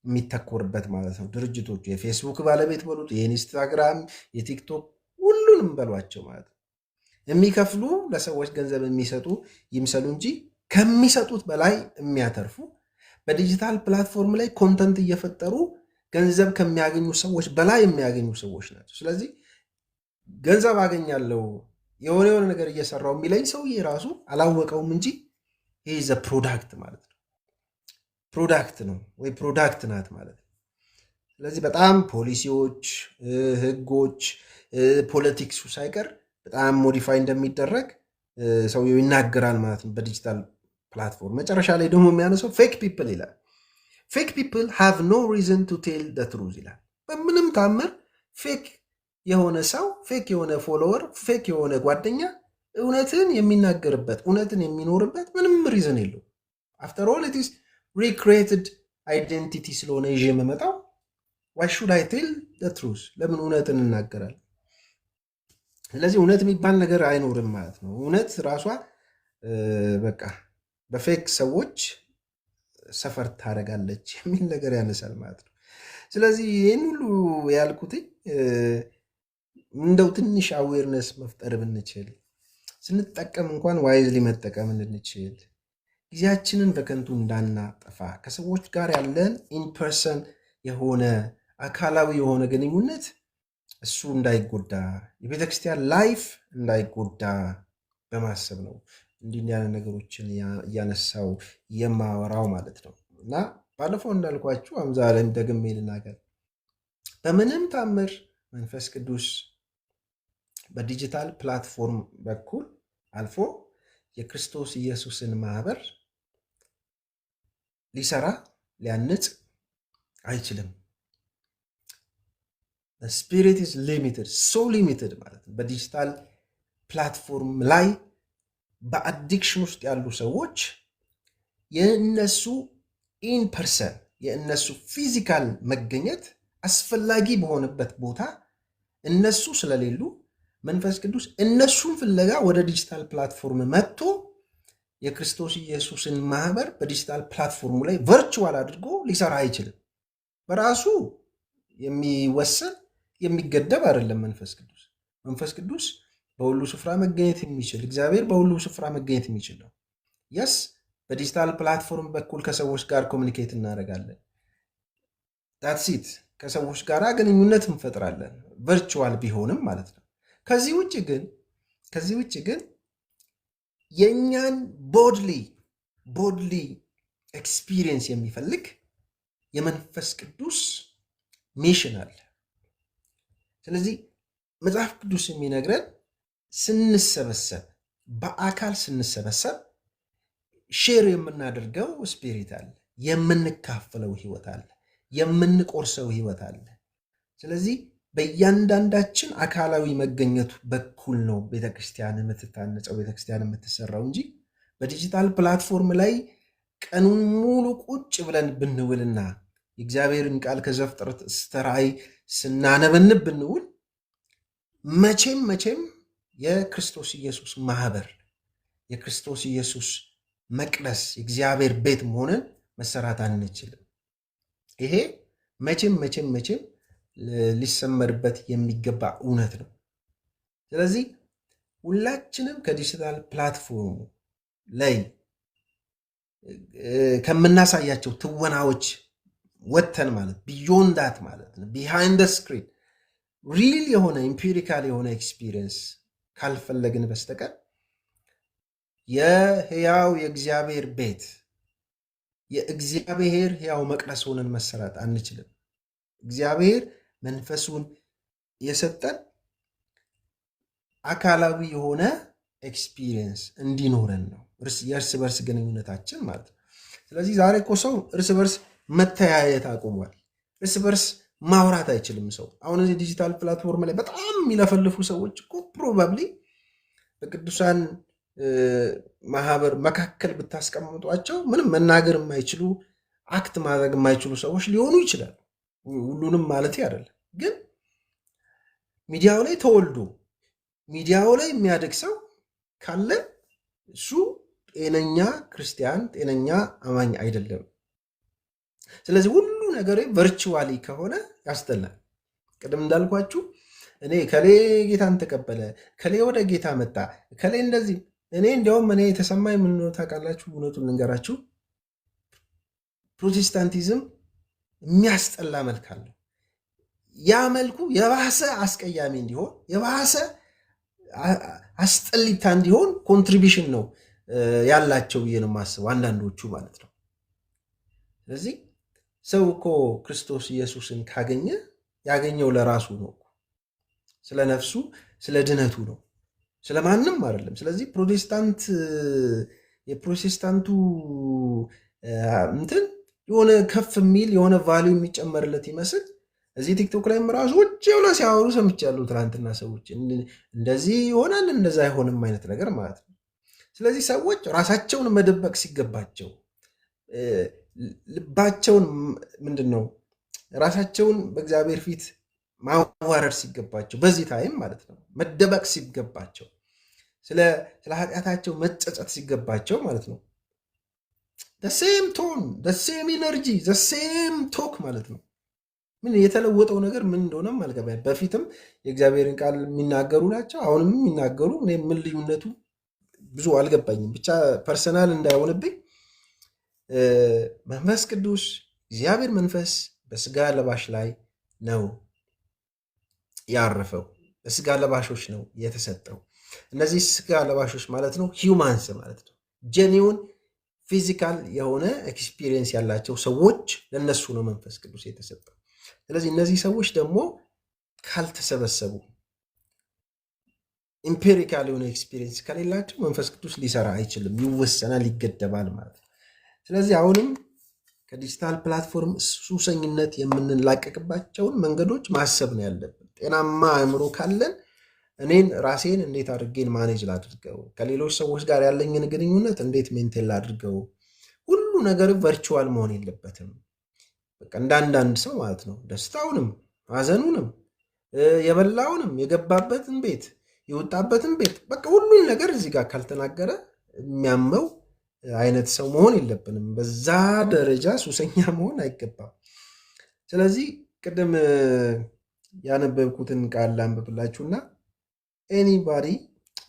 የሚተኮርበት ማለት ነው። ድርጅቶቹ የፌስቡክ ባለቤት በሉት፣ የኢንስታግራም፣ የቲክቶክ ሁሉንም በሏቸው ማለት ነው። የሚከፍሉ ለሰዎች ገንዘብ የሚሰጡ ይምሰሉ እንጂ ከሚሰጡት በላይ የሚያተርፉ በዲጂታል ፕላትፎርም ላይ ኮንተንት እየፈጠሩ ገንዘብ ከሚያገኙ ሰዎች በላይ የሚያገኙ ሰዎች ናቸው። ስለዚህ ገንዘብ አገኛለሁ የሆነ ነገር እየሰራው የሚለኝ ሰውዬ ራሱ አላወቀውም እንጂ ይህ ዘ ፕሮዳክት ማለት ነው። ፕሮዳክት ነው ወይ ፕሮዳክት ናት ማለት ነው። ስለዚህ በጣም ፖሊሲዎች፣ ህጎች፣ ፖለቲክሱ ሳይቀር በጣም ሞዲፋይ እንደሚደረግ ሰውየው ይናገራል ማለት ነው በዲጂታል ፕላትፎርም። መጨረሻ ላይ ደግሞ የሚያነሳው ፌክ ፒፕል ይላል። ፌክ ፒፕል ሃቭ ኖ ሪዝን ቱ ቴል ደ ትሩዝ ይላል። በምንም ታምር ፌክ የሆነ ሰው፣ ፌክ የሆነ ፎሎወር፣ ፌክ የሆነ ጓደኛ እውነትን የሚናገርበት እውነትን የሚኖርበት ምንም ሪዝን የለው። አፍተር ኦል ኢት ኢዝ ሪክሬትድ አይደንቲቲ ስለሆነ ይዤ የምመጣው ዋይ ሹድ አይ ቴል ደ ትሩዝ? ለምን እውነትን እናገራለን? ስለዚህ እውነት የሚባል ነገር አይኖርም ማለት ነው። እውነት ራሷ በቃ በፌክ ሰዎች ሰፈር ታደርጋለች የሚል ነገር ያነሳል ማለት ነው። ስለዚህ ይህን ሁሉ ያልኩት እንደው ትንሽ አዌርነስ መፍጠር ብንችል፣ ስንጠቀም እንኳን ዋይዝሊ መጠቀም እንድንችል፣ ጊዜያችንን በከንቱ እንዳናጠፋ፣ ከሰዎች ጋር ያለን ኢንፐርሰን የሆነ አካላዊ የሆነ ግንኙነት እሱ እንዳይጎዳ፣ የቤተክርስቲያን ላይፍ እንዳይጎዳ በማሰብ ነው እንዲህ ያለ ነገሮችን እያነሳው የማወራው ማለት ነው። እና ባለፈው እንዳልኳችሁ አምዛለን ደግሜ ልናገር፣ በምንም ታምር መንፈስ ቅዱስ በዲጂታል ፕላትፎርም በኩል አልፎ የክርስቶስ ኢየሱስን ማህበር ሊሰራ ሊያንጽ አይችልም። ስፒሪት ኢዝ ሊሚትድ፣ ሶ ሊሚትድ ማለት ነው። በዲጂታል ፕላትፎርም ላይ በአዲክሽን ውስጥ ያሉ ሰዎች የእነሱ ኢንፐርሰን የእነሱ ፊዚካል መገኘት አስፈላጊ በሆነበት ቦታ እነሱ ስለሌሉ መንፈስ ቅዱስ እነሱን ፍለጋ ወደ ዲጂታል ፕላትፎርም መጥቶ የክርስቶስ ኢየሱስን ማህበር በዲጂታል ፕላትፎርሙ ላይ ቨርቹዋል አድርጎ ሊሰራ አይችልም። በራሱ የሚወሰን የሚገደብ አይደለም። መንፈስ ቅዱስ በሁሉ ስፍራ መገኘት የሚችል እግዚአብሔር በሁሉ ስፍራ መገኘት የሚችል ነው። የስ በዲጂታል ፕላትፎርም በኩል ከሰዎች ጋር ኮሚኒኬት እናደርጋለን። ዳትሲት ከሰዎች ጋር ግንኙነት እንፈጥራለን፣ ቨርቹዋል ቢሆንም ማለት ነው። ከዚህ ውጭ ግን የእኛን ቦድሊ ኤክስፒሪየንስ የሚፈልግ የመንፈስ ቅዱስ ሚሽን አለ። ስለዚህ መጽሐፍ ቅዱስ የሚነግረን ስንሰበሰብ፣ በአካል ስንሰበሰብ ሼር የምናደርገው ስፒሪት አለ፣ የምንካፈለው ህይወት አለ፣ የምንቆርሰው ህይወት አለ። ስለዚህ በእያንዳንዳችን አካላዊ መገኘቱ በኩል ነው ቤተክርስቲያን የምትታነጸው፣ ቤተክርስቲያን የምትሰራው እንጂ በዲጂታል ፕላትፎርም ላይ ቀኑን ሙሉ ቁጭ ብለን ብንውልና የእግዚአብሔርን ቃል ከዘፍጥረት እስከ ራዕይ ስናነበንብ ብንውል መቼም የክርስቶስ ኢየሱስ ማህበር፣ የክርስቶስ ኢየሱስ መቅደስ፣ የእግዚአብሔር ቤት መሆንን መሰራት አንችልም። ይሄ መቼም ሊሰመርበት የሚገባ እውነት ነው። ስለዚህ ሁላችንም ከዲጂታል ፕላትፎርሙ ላይ ከምናሳያቸው ትወናዎች ወተን ማለት ቢዮንድ ዳት ማለት ነው ቢሃይንድ ስክሪን ሪል የሆነ ኢምፒሪካል የሆነ ኤክስፒሪየንስ ካልፈለግን በስተቀር የህያው የእግዚአብሔር ቤት የእግዚአብሔር ህያው መቅደስ ሆነን መሰራት አንችልም። እግዚአብሔር መንፈሱን የሰጠን አካላዊ የሆነ ኤክስፒሪየንስ እንዲኖረን ነው፣ የእርስ በርስ ግንኙነታችን ማለት ነው። ስለዚህ ዛሬ እኮ ሰው እርስ በርስ መተያየት አቁሟል። እርስ በርስ ማውራት አይችልም ሰው። አሁን እዚህ ዲጂታል ፕላትፎርም ላይ በጣም የሚለፈልፉ ሰዎች እኮ ፕሮባብሊ በቅዱሳን ማህበር መካከል ብታስቀምጧቸው ምንም መናገር የማይችሉ አክት ማድረግ የማይችሉ ሰዎች ሊሆኑ ይችላሉ። ሁሉንም ማለት አይደለም፣ ግን ሚዲያው ላይ ተወልዶ ሚዲያው ላይ የሚያድግ ሰው ካለ እሱ ጤነኛ ክርስቲያን፣ ጤነኛ አማኝ አይደለም። ስለዚህ ሁሉ ነገር ቨርቹዋሊ ከሆነ ያስጠላል። ቅድም እንዳልኳችሁ እኔ ከሌ ጌታን ተቀበለ፣ ከሌ ወደ ጌታ መጣ፣ ከሌ እንደዚህ እኔ እንዲያውም እኔ የተሰማኝ ምን ታውቃላችሁ? እውነቱን ልንገራችሁ፣ ፕሮቴስታንቲዝም የሚያስጠላ መልክ አለው። ያ መልኩ የባሰ አስቀያሚ እንዲሆን የባሰ አስጠሊታ እንዲሆን ኮንትሪቢሽን ነው ያላቸው ብዬ ነው የማስበው፣ አንዳንዶቹ ማለት ነው። ስለዚህ ሰው እኮ ክርስቶስ ኢየሱስን ካገኘ ያገኘው ለራሱ ነው፣ ስለ ነፍሱ ስለ ድነቱ ነው፣ ስለማንም አይደለም። ስለዚህ የፕሮቴስታንቱ እንትን የሆነ ከፍ የሚል የሆነ ቫሊዩ የሚጨመርለት ይመስል እዚህ ቲክቶክ ላይም ራሱ ውጭ ብሎ ሲያወሩ ሰምቻለሁ ትናንትና። ሰዎች እንደዚህ ይሆናል እንደዛ አይሆንም አይነት ነገር ማለት ነው። ስለዚህ ሰዎች ራሳቸውን መደበቅ ሲገባቸው ልባቸውን ምንድን ነው ራሳቸውን በእግዚአብሔር ፊት ማዋረድ ሲገባቸው በዚህ ታይም ማለት ነው መደበቅ ሲገባቸው ስለ ኃጢአታቸው መጸጸት ሲገባቸው ማለት ነው ሴም ቶን ሴም ኢነርጂ ሴም ቶክ ማለት ነው። ምን የተለወጠው ነገር ምን እንደሆነም አልገባኝ። በፊትም የእግዚአብሔርን ቃል የሚናገሩ ናቸው፣ አሁንም የሚናገሩ ምን ልዩነቱ ብዙ አልገባኝም። ብቻ ፐርሰናል እንዳይሆንብኝ መንፈስ ቅዱስ እግዚአብሔር መንፈስ በስጋ ለባሽ ላይ ነው ያረፈው፣ በስጋ ለባሾች ነው የተሰጠው። እነዚህ ስጋ ለባሾች ማለት ነው ሂውማንስ ማለት ነው ጀኒውን ፊዚካል የሆነ ኤክስፒሪየንስ ያላቸው ሰዎች ለነሱ ነው መንፈስ ቅዱስ የተሰጠው። ስለዚህ እነዚህ ሰዎች ደግሞ ካልተሰበሰቡ ኢምፔሪካል የሆነ ኤክስፒሪየንስ ከሌላቸው መንፈስ ቅዱስ ሊሰራ አይችልም፣ ይወሰናል፣ ይገደባል ማለት ነው። ስለዚህ አሁንም ከዲጂታል ፕላትፎርም ሱሰኝነት የምንላቀቅባቸውን መንገዶች ማሰብ ነው ያለብን። ጤናማ አእምሮ ካለን እኔን ራሴን እንዴት አድርጌን ማኔጅ ላድርገው፣ ከሌሎች ሰዎች ጋር ያለኝን ግንኙነት እንዴት ሜንቴን ላድርገው። ሁሉ ነገር ቨርቹዋል መሆን የለበትም። በቃ እንዳንዳንድ ሰው ማለት ነው ደስታውንም ሐዘኑንም የበላውንም የገባበትን ቤት የወጣበትን ቤት በቃ ሁሉን ነገር እዚህ ጋር ካልተናገረ የሚያመው አይነት ሰው መሆን የለብንም። በዛ ደረጃ ሱሰኛ መሆን አይገባም። ስለዚህ ቅድም ያነበብኩትን ቃል ላንብብላችሁና ኤኒባዲ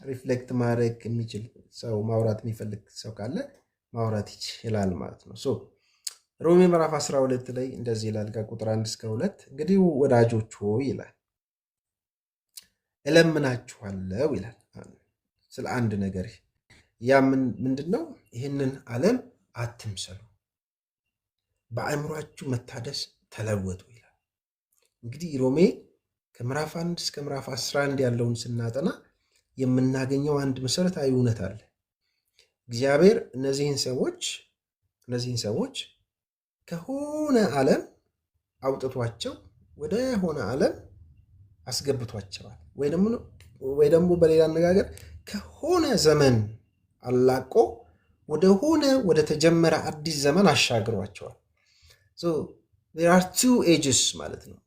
ሪፍሌክት ማድረግ የሚችል ሰው ማውራት የሚፈልግ ሰው ካለ ማውራት ይችላል ማለት ነው። ሮሜ ምዕራፍ 12 ላይ እንደዚህ ይላል ከቁጥር 1 እስከ 2 እንግዲህ ወዳጆች ሆይ ይላል እለምናችኋለሁ ይላል ስለ አንድ ነገር። ያ ምንድን ነው? ይህንን ዓለም አትምሰሉ፣ በአእምሯችሁ መታደስ ተለወጡ ይላል። እንግዲህ ሮሜ ከምዕራፍ 1 እስከ ምዕራፍ 11 ያለውን ስናጠና የምናገኘው አንድ መሰረታዊ እውነት አለ። እግዚአብሔር እነዚህን ሰዎች ከሆነ ዓለም አውጥቷቸው ወደ ሆነ ዓለም አስገብቷቸዋል። ወይ ደግሞ በሌላ አነጋገር ከሆነ ዘመን አላቆ ወደ ተጀመረ አዲስ ዘመን አሻግሯቸዋል። there are two ages ማለት ነው።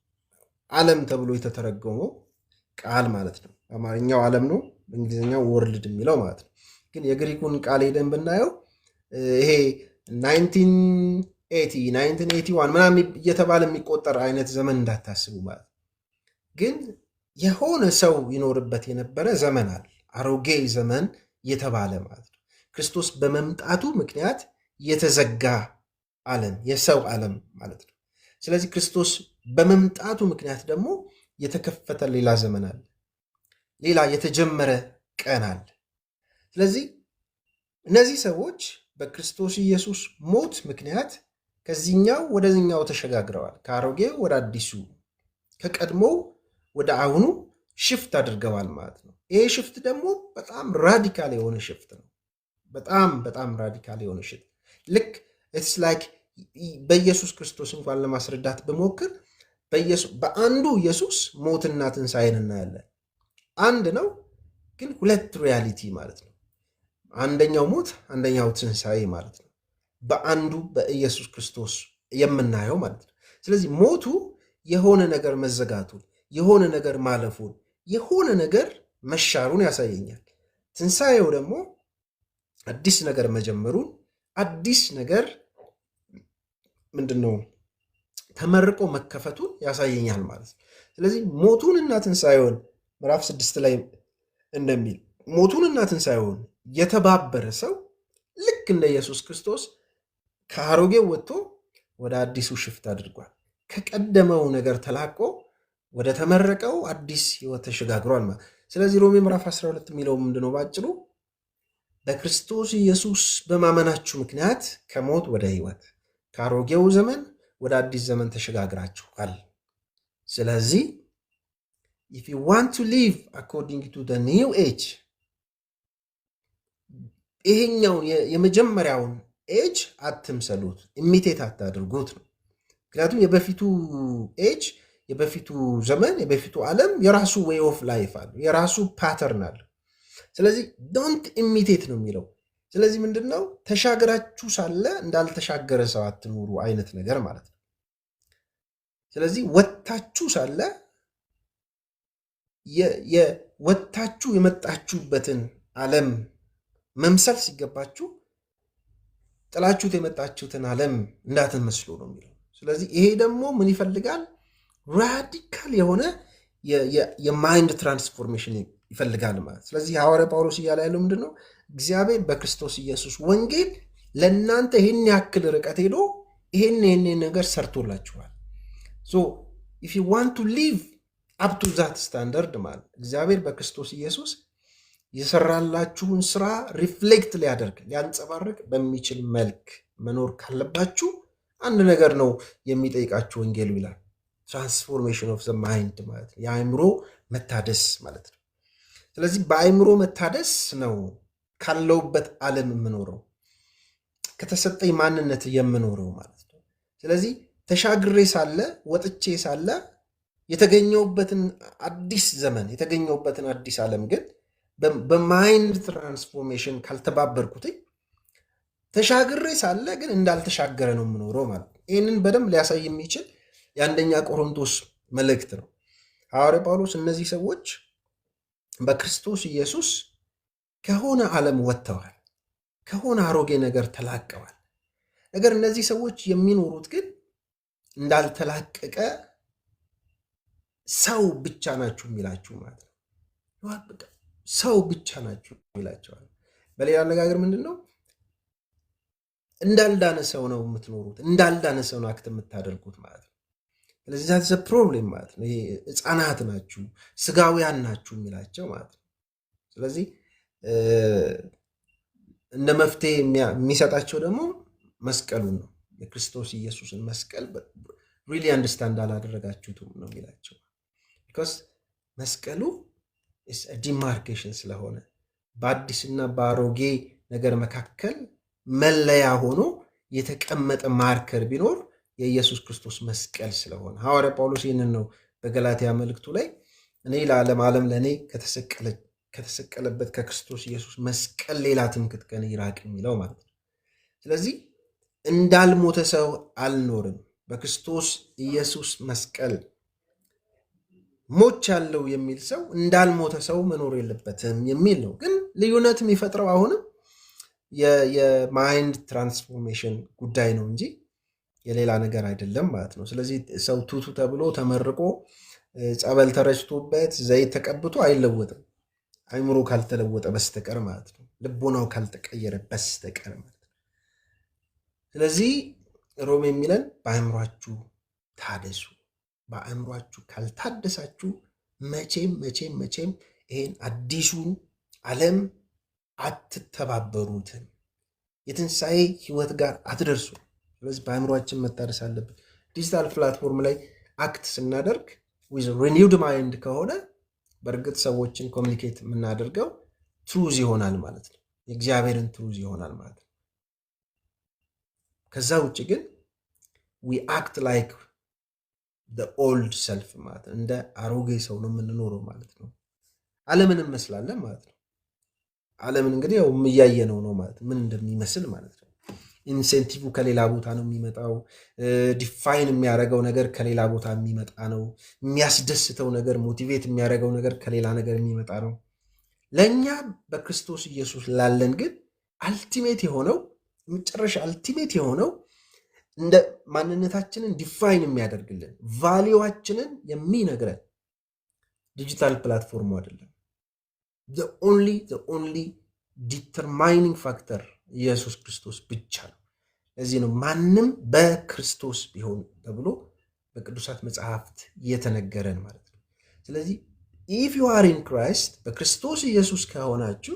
ዓለም ተብሎ የተተረጎመው ቃል ማለት ነው። አማርኛው ዓለም ነው፣ በእንግሊዝኛው ወርልድ የሚለው ማለት ነው። ግን የግሪኩን ቃል ሄደን ብናየው ይሄ 1981 ምናምን እየተባለ የሚቆጠር አይነት ዘመን እንዳታስቡ ማለት ነው። ግን የሆነ ሰው ይኖርበት የነበረ ዘመን አለ፣ አሮጌ ዘመን የተባለ ማለት ነው። ክርስቶስ በመምጣቱ ምክንያት የተዘጋ ዓለም፣ የሰው ዓለም ማለት ነው። ስለዚህ ክርስቶስ በመምጣቱ ምክንያት ደግሞ የተከፈተ ሌላ ዘመን አለ፣ ሌላ የተጀመረ ቀን አለ። ስለዚህ እነዚህ ሰዎች በክርስቶስ ኢየሱስ ሞት ምክንያት ከዚህኛው ወደዚህኛው ተሸጋግረዋል። ከአሮጌው ወደ አዲሱ፣ ከቀድሞው ወደ አሁኑ ሽፍት አድርገዋል ማለት ነው። ይሄ ሽፍት ደግሞ በጣም ራዲካል የሆነ ሽፍት ነው። በጣም ራዲካል የሆነ ሽፍት ልክ ኢትስ ላይክ በኢየሱስ ክርስቶስ እንኳን ለማስረዳት ብሞክር በአንዱ ኢየሱስ ሞትና ትንሣኤን እናያለን። አንድ ነው ግን ሁለት ሪያሊቲ ማለት ነው። አንደኛው ሞት፣ አንደኛው ትንሣኤ ማለት ነው። በአንዱ በኢየሱስ ክርስቶስ የምናየው ማለት ነው። ስለዚህ ሞቱ የሆነ ነገር መዘጋቱን፣ የሆነ ነገር ማለፉን፣ የሆነ ነገር መሻሩን ያሳየኛል። ትንሣኤው ደግሞ አዲስ ነገር መጀመሩን፣ አዲስ ነገር ምንድነው ተመርቆ መከፈቱን ያሳየኛል ማለት ነው። ስለዚህ ሞቱንና ትንሣኤውን ምዕራፍ 6 ላይ እንደሚል ሞቱንና ትንሣኤውን የተባበረ ሰው ልክ እንደ ኢየሱስ ክርስቶስ ከአሮጌው ወጥቶ ወደ አዲሱ ሽፍት አድርጓል። ከቀደመው ነገር ተላቆ ወደ ተመረቀው አዲስ ህይወት ተሸጋግሯል ማለት። ስለዚህ ሮሜ ምዕራፍ 12 የሚለው ምንድነው? ባጭሩ በክርስቶስ ኢየሱስ በማመናችሁ ምክንያት ከሞት ወደ ህይወት፣ ከአሮጌው ዘመን ወደ አዲስ ዘመን ተሸጋግራችኋል። ስለዚህ if you want to live according to the new age ይሄኛውን የመጀመሪያውን ኤጅ አትምሰሉት፣ ኢሚቴት አታድርጉት ነው። ምክንያቱም የበፊቱ ኤጅ፣ የበፊቱ ዘመን፣ የበፊቱ ዓለም የራሱ ዌይ ኦፍ ላይፍ አለ፣ የራሱ ፓተርን አለ። ስለዚህ ዶንት ኢሚቴት ነው የሚለው። ስለዚህ ምንድን ነው ተሻገራችሁ ሳለ እንዳልተሻገረ ሰው አትኑሩ አይነት ነገር ማለት ነው። ስለዚህ ወጥታችሁ ሳለ ወጥታችሁ የመጣችሁበትን ዓለም መምሰል ሲገባችሁ ጥላችሁት የመጣችሁትን ዓለም እንዳትመስሉ ነው የሚለው። ስለዚህ ይሄ ደግሞ ምን ይፈልጋል? ራዲካል የሆነ የማይንድ ትራንስፎርሜሽን ይፈልጋል ማለት። ስለዚህ ሐዋርያ ጳውሎስ እያለ ያለው ምንድን ነው? እግዚአብሔር በክርስቶስ ኢየሱስ ወንጌል ለእናንተ ይህን ያክል ርቀት ሄዶ ይህን ነገር ሰርቶላችኋል። ሶ ኢፍ ዩ ዋንት ቱ ሊቭ አፕ ቱ ዛት ስታንዳርድ ማለት እግዚአብሔር በክርስቶስ ኢየሱስ የሰራላችሁን ስራ ሪፍሌክት ሊያደርግ ሊያንጸባርቅ በሚችል መልክ መኖር ካለባችሁ አንድ ነገር ነው የሚጠይቃችሁ ወንጌሉ ይላል። ትራንስፎርሜሽን ኦፍ ዘ ማይንድ ማለት ነው፣ የአእምሮ መታደስ ማለት ነው። ስለዚህ በአእምሮ መታደስ ነው ካለውበት ዓለም የምኖረው፣ ከተሰጠኝ ማንነት የምኖረው ማለት ነው። ስለዚህ ተሻግሬ ሳለ ወጥቼ ሳለ የተገኘውበትን አዲስ ዘመን የተገኘውበትን አዲስ ዓለም ግን በማይንድ ትራንስፎርሜሽን ካልተባበርኩትኝ ተሻግሬ ሳለ ግን እንዳልተሻገረ ነው የምኖረው ማለት ነው። ይህንን በደንብ ሊያሳይ የሚችል የአንደኛ ቆሮንቶስ መልእክት ነው። ሐዋርያ ጳውሎስ እነዚህ ሰዎች በክርስቶስ ኢየሱስ ከሆነ ዓለም ወጥተዋል፣ ከሆነ አሮጌ ነገር ተላቀዋል። ነገር እነዚህ ሰዎች የሚኖሩት ግን እንዳልተላቀቀ ሰው ብቻ ናችሁ የሚላችሁ ማለት ነው። ሰው ብቻ ናችሁ ይላቸዋል። በሌላ አነጋገር ምንድን ነው? እንዳልዳነ ሰው ነው የምትኖሩት፣ እንዳልዳነ ሰው ነው አክት የምታደርጉት ማለት ነው። ስለዚህ ዛት ዘ ፕሮብሌም ማለት ነው። ይሄ ሕፃናት ናችሁ፣ ስጋውያን ናችሁ የሚላቸው ማለት ነው። ስለዚህ እንደ መፍትሄ የሚሰጣቸው ደግሞ መስቀሉን ነው፣ የክርስቶስ ኢየሱስን መስቀል ሪሊ አንደርስታንድ አላደረጋችሁትም ነው የሚላቸው። ቢኮዝ መስቀሉ ዲማርኬሽን ስለሆነ በአዲስና በአሮጌ ነገር መካከል መለያ ሆኖ የተቀመጠ ማርከር ቢኖር የኢየሱስ ክርስቶስ መስቀል ስለሆነ ሐዋርያ ጳውሎስ ይህንን ነው በገላትያ መልእክቱ ላይ እኔ ለዓለም ዓለም ለእኔ ከተሰቀለበት ከክርስቶስ ኢየሱስ መስቀል ሌላ ትምክህት ከእኔ ይራቅ የሚለው ማለት ነው። ስለዚህ እንዳልሞተ ሰው አልኖርም፣ በክርስቶስ ኢየሱስ መስቀል ሞች ያለው የሚል ሰው እንዳልሞተ ሰው መኖር የለበትም የሚል ነው። ግን ልዩነት የሚፈጥረው አሁንም የማይንድ ትራንስፎርሜሽን ጉዳይ ነው እንጂ የሌላ ነገር አይደለም ማለት ነው። ስለዚህ ሰው ቱቱ ተብሎ ተመርቆ ጸበል ተረጭቶበት ዘይት ተቀብቶ አይለወጥም፣ አይምሮ ካልተለወጠ በስተቀር ማለት ነው፣ ልቦናው ካልተቀየረ በስተቀር ማለት ነው። ስለዚህ ሮም የሚለን በአእምሯችሁ ታደሱ። በአእምሯችሁ ካልታደሳችሁ መቼም ይሄን አዲሱን ዓለም አትተባበሩትም፣ የትንሣኤ ህይወት ጋር አትደርሱ። ስለዚህ በአእምሯችን መታደስ አለብን። ዲጂታል ፕላትፎርም ላይ አክት ስናደርግ ዊዝ ሪኒውድ ማይንድ ከሆነ በእርግጥ ሰዎችን ኮሚኒኬት የምናደርገው ትሩዝ ይሆናል ማለት ነው፣ የእግዚአብሔርን ትሩዝ ይሆናል ማለት ነው። ከዛ ውጭ ግን ዊ አክት ላይክ ኦልድ ሰልፍ ማለት እንደ አሮጌ ሰው ነው የምንኖረው ማለት ነው። ዓለምን እንመስላለን ማለት ነው። ዓለምን እንግዲህ ያው እያየነው ነው ማለት ምን እንደሚመስል ማለት ነው። ኢንሴንቲቭ ከሌላ ቦታ ነው የሚመጣው። ዲፋይን የሚያደርገው ነገር ከሌላ ቦታ የሚመጣ ነው። የሚያስደስተው ነገር ሞቲቬት የሚያደርገው ነገር ከሌላ ነገር የሚመጣ ነው። ለእኛ በክርስቶስ ኢየሱስ ላለን ግን አልቲሜት የሆነው መጨረሻ አልቲሜት የሆነው እንደ ማንነታችንን ዲፋይን የሚያደርግልን ቫሊዋችንን የሚነግረን ዲጂታል ፕላትፎርሙ አይደለም። ኦንሊ ዲተርማይኒንግ ፋክተር ኢየሱስ ክርስቶስ ብቻ ነው። ለዚህ ነው ማንም በክርስቶስ ቢሆን ተብሎ በቅዱሳት መጽሐፍት የተነገረን ማለት ነው። ስለዚህ ኢፍ ዩ አር ኢን ክራይስት በክርስቶስ ኢየሱስ ከሆናችሁ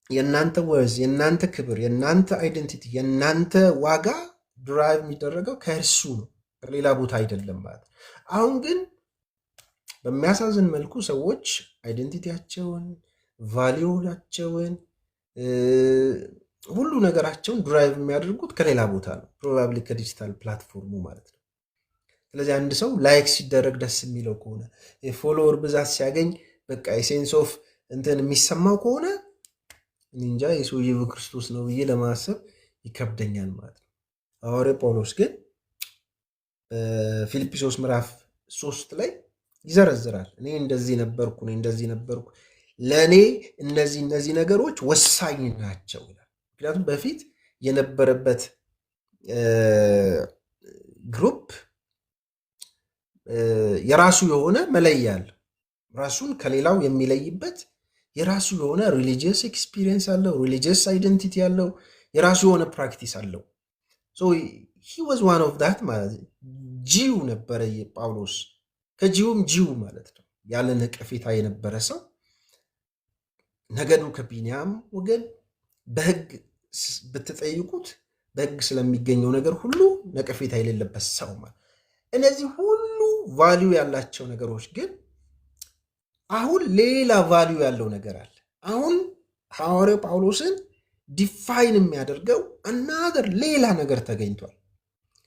የእናንተ ወዝ፣ የእናንተ ክብር፣ የእናንተ አይደንቲቲ፣ የእናንተ ዋጋ ድራይቭ የሚደረገው ከእርሱ ነው፣ ከሌላ ቦታ አይደለም ማለት። አሁን ግን በሚያሳዝን መልኩ ሰዎች አይደንቲቲያቸውን፣ ቫሊዩያቸውን፣ ሁሉ ነገራቸውን ድራይቭ የሚያደርጉት ከሌላ ቦታ ነው፣ ፕሮባብሊ ከዲጂታል ፕላትፎርሙ ማለት ነው። ስለዚህ አንድ ሰው ላይክ ሲደረግ ደስ የሚለው ከሆነ የፎሎወር ብዛት ሲያገኝ በቃ የሴንስ ኦፍ እንትን የሚሰማው ከሆነ እንጃ የሰውዬ በክርስቶስ ነው ብዬ ለማሰብ ይከብደኛል ማለት ነው። ሐዋርያ ጳውሎስ ግን ፊልጵስዩስ ምዕራፍ 3 ላይ ይዘረዝራል። እኔ እንደዚህ ነበርኩ፣ ለእኔ እነዚህ ነገሮች ወሳኝ ናቸው ይላል። ምክንያቱም በፊት የነበረበት ግሩፕ የራሱ የሆነ መለያ አለው። ራሱን ከሌላው የሚለይበት የራሱ የሆነ ሪሊጂየስ ኤክስፒሪየንስ አለው፣ ሪሊጂየስ አይደንቲቲ አለው፣ የራሱ የሆነ ፕራክቲስ አለው። ሂ ዋዝ ዋን ኦፍ ዳት ማለት ጂው ነበረ ጳውሎስ። ከጂውም ጂው ማለት ነው፣ ያለ ነቀፌታ የነበረ ሰው፣ ነገዱ ከቢንያም ወገን፣ በሕግ ብትጠይቁት በሕግ ስለሚገኘው ነገር ሁሉ ነቀፌታ የሌለበት ሰው ማለት። እነዚህ ሁሉ ቫሊዩ ያላቸው ነገሮች ግን አሁን ሌላ ቫሊዩ ያለው ነገር አለ። አሁን ሐዋርያው ጳውሎስን ዲፋይን የሚያደርገው አናገር ሌላ ነገር ተገኝቷል።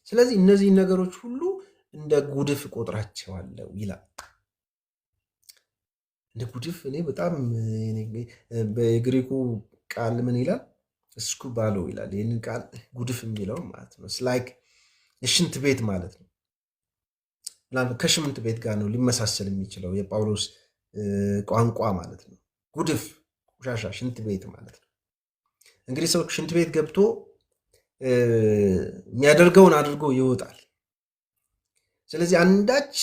ስለዚህ እነዚህ ነገሮች ሁሉ እንደ ጉድፍ ቆጥራቸዋለሁ ይላል። እንደ ጉድፍ እኔ በጣም በግሪኩ ቃል ምን ይላል? ስኩባሎ ይላል። ይህንን ቃል ጉድፍ የሚለው ማለት ነው ላይክ የሽንት ቤት ማለት ነው። ከሽንት ቤት ጋር ነው ሊመሳሰል የሚችለው የጳውሎስ ቋንቋ ማለት ነው። ጉድፍ፣ ቆሻሻ፣ ሽንት ቤት ማለት ነው። እንግዲህ ሰው ሽንት ቤት ገብቶ የሚያደርገውን አድርጎ ይወጣል። ስለዚህ አንዳች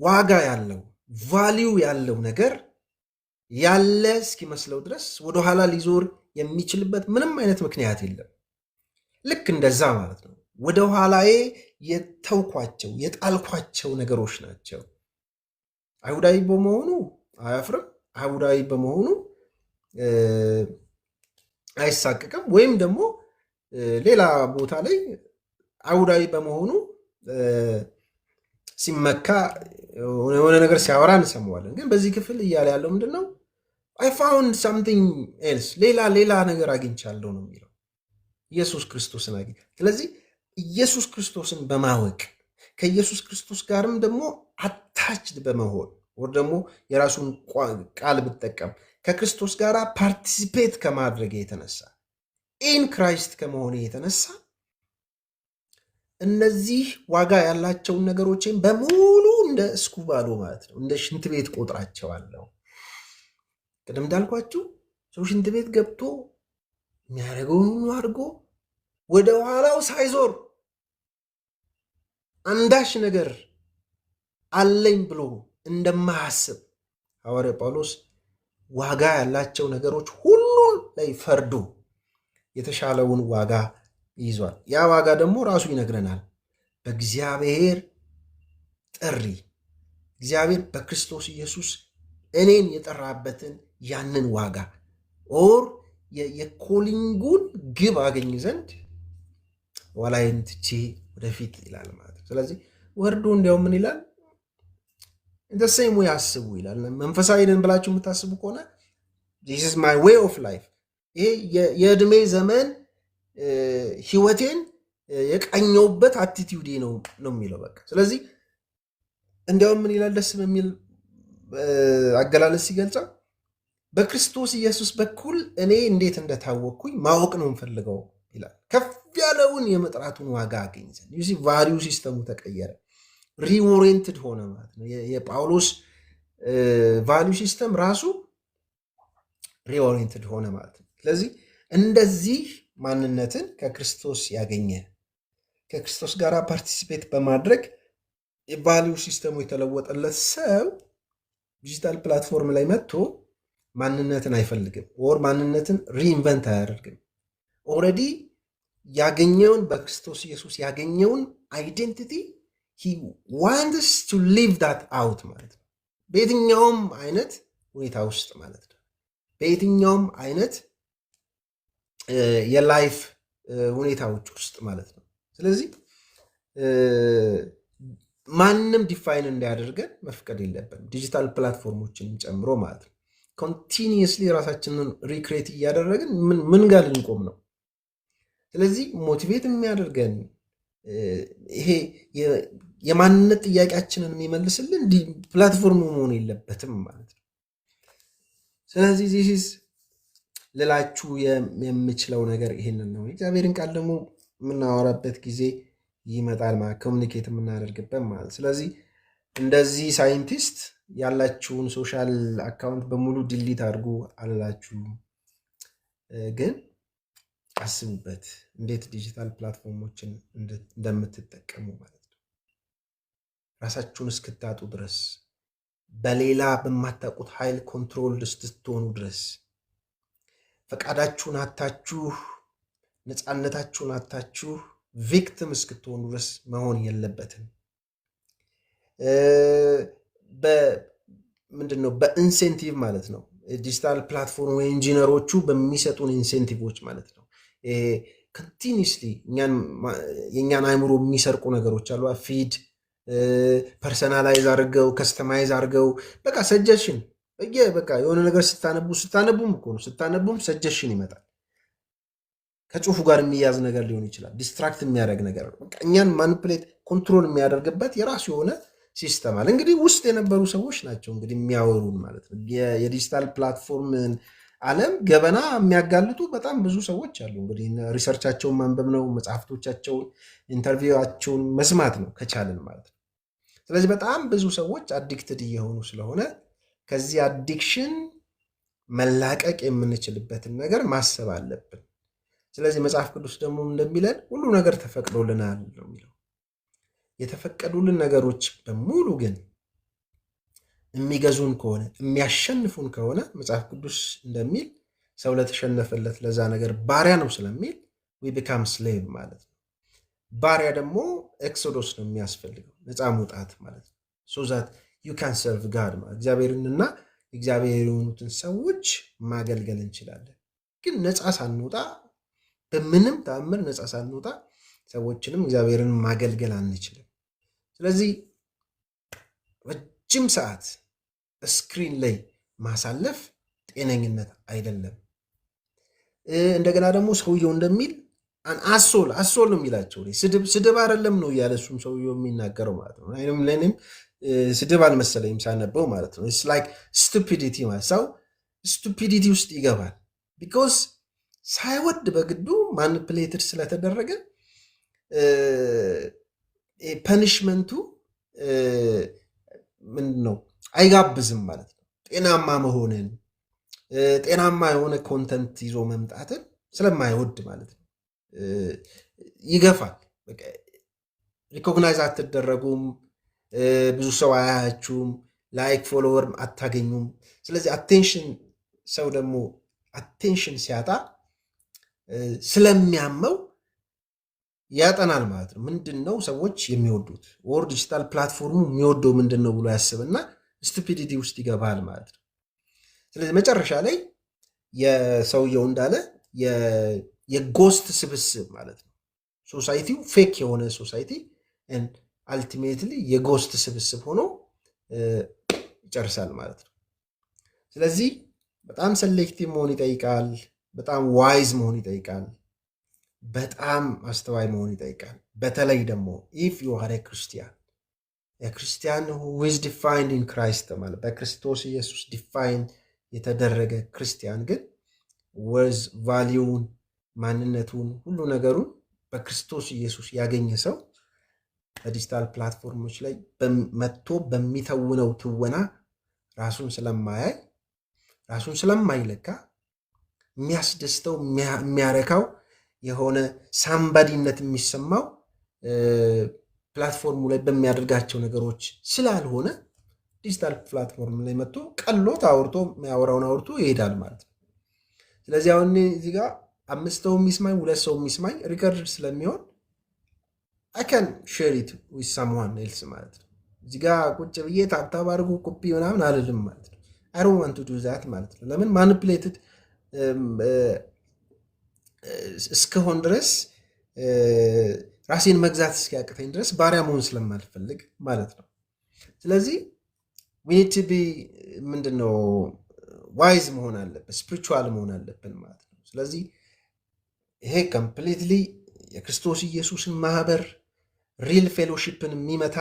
ዋጋ ያለው ቫሊዩ ያለው ነገር ያለ እስኪመስለው ድረስ ወደኋላ ሊዞር የሚችልበት ምንም አይነት ምክንያት የለም። ልክ እንደዛ ማለት ነው። ወደ ኋላዬ የተውኳቸው የጣልኳቸው ነገሮች ናቸው። አይሁዳዊ በመሆኑ አያፍርም። አይሁዳዊ በመሆኑ አይሳቅቅም። ወይም ደግሞ ሌላ ቦታ ላይ አይሁዳዊ በመሆኑ ሲመካ የሆነ ነገር ሲያወራ እንሰማዋለን። ግን በዚህ ክፍል እያለ ያለው ምንድን ነው? አይ ፋውንድ ሳምቲንግ ኤልስ፣ ሌላ ነገር አግኝቻለሁ ነው የሚለው። ኢየሱስ ክርስቶስን አግኝ። ስለዚህ ኢየሱስ ክርስቶስን በማወቅ ከኢየሱስ ክርስቶስ ጋርም ደግሞ አታችድ በመሆን ወር ደግሞ የራሱን ቃል ብጠቀም ከክርስቶስ ጋር ፓርቲሲፔት ከማድረግ የተነሳ ኢን ክራይስት ከመሆን የተነሳ እነዚህ ዋጋ ያላቸውን ነገሮችን በሙሉ እንደ እስኩባሎ ማለት ነው እንደ ሽንት ቤት ቆጥራቸዋለሁ። ቅድም እንዳልኳችሁ ሰው ሽንት ቤት ገብቶ የሚያደርገውን ሁሉ አድርጎ ወደ ኋላው ሳይዞር አንዳች ነገር አለኝ ብሎ እንደማያስብ ሐዋርያ ጳውሎስ ዋጋ ያላቸው ነገሮች ሁሉ ላይ ፈርዶ የተሻለውን ዋጋ ይዟል። ያ ዋጋ ደግሞ ራሱ ይነግረናል። በእግዚአብሔር ጥሪ እግዚአብሔር በክርስቶስ ኢየሱስ እኔን የጠራበትን ያንን ዋጋ ኦር የኮሊንጉን ግብ አገኝ ዘንድ ኋላዬን ትቼ ወደፊት ይላል ማለት ነው። ስለዚህ ወርዶ እንዲያው ምን ይላል? እንደሰይሙ ያስቡ ይላል። መንፈሳዊ ነን ብላችሁ የምታስቡ ከሆነ this is my way of life፣ ይሄ የእድሜ ዘመን ህይወቴን የቃኘውበት አቲቲዩዴ ነው የሚለው በቃ። ስለዚህ እንዲያውም ምን ይላል? ደስ በሚል አገላለጽ ሲገልጸው በክርስቶስ ኢየሱስ በኩል እኔ እንዴት እንደታወቅኩኝ ማወቅ ነው የምፈልገው ይላል። ከፍ ያለውን የመጥራቱን ዋጋ አገኝ ዘንድ ዩሲ ቫሊዩ ሲስተሙ ተቀየረ፣ ሪኦሪየንትድ ሆነ ማለት ነው። የጳውሎስ ቫሊዩ ሲስተም ራሱ ሪኦሪየንትድ ሆነ ማለት ነው። ስለዚህ እንደዚህ ማንነትን ከክርስቶስ ያገኘ ከክርስቶስ ጋር ፓርቲሲፔት በማድረግ የቫሊዩ ሲስተሙ የተለወጠለት ሰው ዲጂታል ፕላትፎርም ላይ መጥቶ ማንነትን አይፈልግም ወር ማንነትን ሪኢንቨንት አያደርግም። ኦልሬዲ ያገኘውን በክርስቶስ ኢየሱስ ያገኘውን አይዴንቲቲ he wants to live that out ማለት ነው። በየትኛውም አይነት ሁኔታ ውስጥ ማለት ነው። በየትኛውም አይነት የላይፍ ሁኔታዎች ውስጥ ማለት ነው። ስለዚህ ማንም ዲፋይን እንዳያደርገን መፍቀድ የለብንም፣ ዲጂታል ፕላትፎርሞችን ጨምሮ ማለት ነው። ኮንቲኒየስሊ ራሳችንን ሪክሬት እያደረግን ምን ጋር ልንቆም ነው? ስለዚህ ሞቲቬት የሚያደርገን ይሄ የማንነት ጥያቄያችንን የሚመልስልን ፕላትፎርሙ መሆን የለበትም ማለት ነው። ስለዚህ ዚስ ልላችሁ የምችለው ነገር ይሄንን ነው። እግዚአብሔርን ቃል ደግሞ የምናወራበት ጊዜ ይመጣል ማለት ኮሚኒኬት የምናደርግበት ማለት። ስለዚህ እንደዚህ ሳይንቲስት ያላችሁን ሶሻል አካውንት በሙሉ ዲሊት አድርጉ አላችሁ፣ ግን አስቡበት እንዴት ዲጂታል ፕላትፎርሞችን እንደምትጠቀሙ ማለት ነው። ራሳችሁን እስክታጡ ድረስ በሌላ በማታውቁት ኃይል ኮንትሮል ስትሆኑ ድረስ ፈቃዳችሁን አታችሁ ነፃነታችሁን አታችሁ ቪክቲም እስክትሆኑ ድረስ መሆን የለበትም። ምንድነው በኢንሴንቲቭ ማለት ነው። ዲጂታል ፕላትፎርም ወይ ኢንጂነሮቹ በሚሰጡን ኢንሴንቲቮች ማለት ነው። ኮንቲኒስሊ የእኛን አይምሮ የሚሰርቁ ነገሮች አሉ። ፊድ ፐርሰናላይዝ አድርገው ከስተማይዝ አድርገው በቃ ሰጀሽን በቃ የሆነ ነገር ስታነቡም እኮ ነው ስታነቡም ሰጀሽን ይመጣል። ከጽሁፉ ጋር የሚያዝ ነገር ሊሆን ይችላል። ዲስትራክት የሚያደርግ ነገር በቃ እኛን ማኒፕሌት ኮንትሮል የሚያደርግበት የራሱ የሆነ ሲስተም አለ። እንግዲህ ውስጥ የነበሩ ሰዎች ናቸው እንግዲህ የሚያወሩን ማለት ነው። የዲጂታል ፕላትፎርምን ዓለም ገበና የሚያጋልጡ በጣም ብዙ ሰዎች አሉ። እንግዲህ ሪሰርቻቸውን ማንበብ ነው፣ መጽሐፍቶቻቸውን ኢንተርቪዋቸውን መስማት ነው ከቻልን ማለት ነው። ስለዚህ በጣም ብዙ ሰዎች አዲክትድ እየሆኑ ስለሆነ ከዚህ አዲክሽን መላቀቅ የምንችልበትን ነገር ማሰብ አለብን። ስለዚህ መጽሐፍ ቅዱስ ደግሞ እንደሚለን ሁሉ ነገር ተፈቅዶልናል ነው የሚለው። የተፈቀዱልን ነገሮች በሙሉ ግን የሚገዙን ከሆነ የሚያሸንፉን ከሆነ መጽሐፍ ቅዱስ እንደሚል ሰው ለተሸነፈለት ለዛ ነገር ባሪያ ነው ስለሚል we become slave ማለት ነው። ባሪያ ደግሞ ኤክሶዶስ ነው የሚያስፈልገው፣ ነፃ መውጣት ማለት ነው። so that you can serve God ማለት እግዚአብሔርንና እግዚአብሔር የሆኑትን ሰዎች ማገልገል እንችላለን። ግን ነፃ ሳንወጣ በምንም ተአምር ነፃ ሳንወጣ ሰዎችንም እግዚአብሔርን ማገልገል አንችልም። ስለዚህ ረጅም ሰዓት ስክሪን ላይ ማሳለፍ ጤነኝነት አይደለም። እንደገና ደግሞ ሰውየው እንደሚል አሶል ነው የሚላቸው። ስድብ አይደለም ነው እያለ እሱም ሰውየው የሚናገረው ማለት ነው። ለእኔም ስድብ አልመሰለኝም ሳነበው ማለት ነው። ኢትስ ላይክ ስቱፒዲቲ ማለት ሰው ስቱፒዲቲ ውስጥ ይገባል። ቢኮዝ ሳይወድ በግዱ ማኒፕሌትድ ስለተደረገ ፐኒሽመንቱ ምንድን ነው አይጋብዝም ማለት ነው። ጤናማ መሆንን ጤናማ የሆነ ኮንተንት ይዞ መምጣትን ስለማይወድ ማለት ነው ይገፋል። ሪኮግናይዝ አትደረጉም፣ ብዙ ሰው አያያችሁም፣ ላይክ ፎሎወር አታገኙም። ስለዚህ አቴንሽን ሰው ደግሞ አቴንሽን ሲያጣ ስለሚያመው ያጠናል ማለት ነው። ምንድን ነው ሰዎች የሚወዱት ወር ዲጂታል ፕላትፎርሙ የሚወደው ምንድን ነው ብሎ ያስብና ስቱፒዲቲ ውስጥ ይገባል ማለት ነው። ስለዚህ መጨረሻ ላይ የሰውየው እንዳለ የጎስት ስብስብ ማለት ነው። ሶሳይቲው ፌክ የሆነ ሶሳይቲ አልቲሜትሊ የጎስት ስብስብ ሆኖ ይጨርሳል ማለት ነው። ስለዚህ በጣም ሰሌክቲቭ መሆን ይጠይቃል። በጣም ዋይዝ መሆን ይጠይቃል። በጣም አስተዋይ መሆን ይጠይቃል። በተለይ ደግሞ ኢፍ ዩ አር ክርስቲያን ዊዝ ዲፋይንድ ኢን ክራይስት ማለት በክርስቶስ ኢየሱስ ዲፋይን የተደረገ ክርስቲያን ግን ወዝ ቫሊዩን ማንነቱን ሁሉ ነገሩን በክርስቶስ ኢየሱስ ያገኘ ሰው በዲጂታል ፕላትፎርሞች ላይ መጥቶ በሚተውነው ትወና ራሱን ስለማያይ ራሱን ስለማይለካ የሚያስደስተው የሚያረካው የሆነ ሳምባዲነት የሚሰማው ፕላትፎርሙ ላይ በሚያደርጋቸው ነገሮች ስላልሆነ ዲጂታል ፕላትፎርም ላይ መጥቶ ቀሎት አውርቶ የሚያወራውን አውርቶ ይሄዳል ማለት ነው። ስለዚህ አሁን እዚህ ጋር 5 ሰው የሚስማኝ 2 ሰው የሚስማኝ ሪከርድ ስለሚሆን I can share it with someone else ማለት ነው። እዚህ ጋር ቁጭ ብዬ ታብታብ አድርጉ ኮፒ ምናምን አልልም ማለት ነው። I don't want to do that ማለት ነው። ለምን ማኒፕሌትድ እስከሆን ድረስ ራሴን መግዛት እስኪያቅተኝ ድረስ ባሪያ መሆን ስለማልፈልግ ማለት ነው። ስለዚህ we need to be ምንድነው ዋይዝ መሆን አለብን፣ ስፒሪቹዋል መሆን አለብን ማለት ነው። ስለዚህ ይሄ ኮምፕሊትሊ የክርስቶስ ኢየሱስን ማህበር ሪል ፌሎሺፕን የሚመታ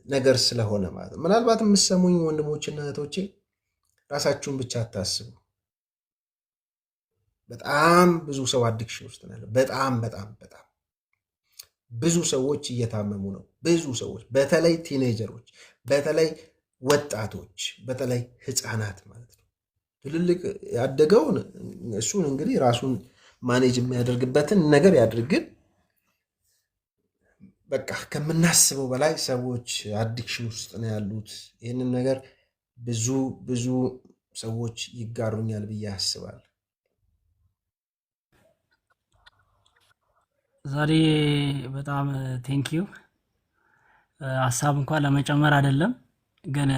ነገር ስለሆነ ማለት ነው። ምናልባት የምሰሙኝ ወንድሞችና እህቶቼ ራሳችሁን ብቻ አታስቡ። በጣም ብዙ ሰው አዲክሽን ውስጥ ነው ያለው። በጣም በጣም በጣም ብዙ ሰዎች እየታመሙ ነው። ብዙ ሰዎች በተለይ ቲኔጀሮች፣ በተለይ ወጣቶች፣ በተለይ ህፃናት ማለት ነው። ትልልቅ ያደገውን እሱን እንግዲህ ራሱን ማኔጅ የሚያደርግበትን ነገር ያድርግን። በቃ ከምናስበው በላይ ሰዎች አዲክሽን ውስጥ ነው ያሉት። ይህንን ነገር ብዙ ብዙ ሰዎች ይጋሩኛል ብዬ አስባለሁ። ዛሬ በጣም ቴንኪዩ። ሀሳብ እንኳን ለመጨመር አይደለም ግን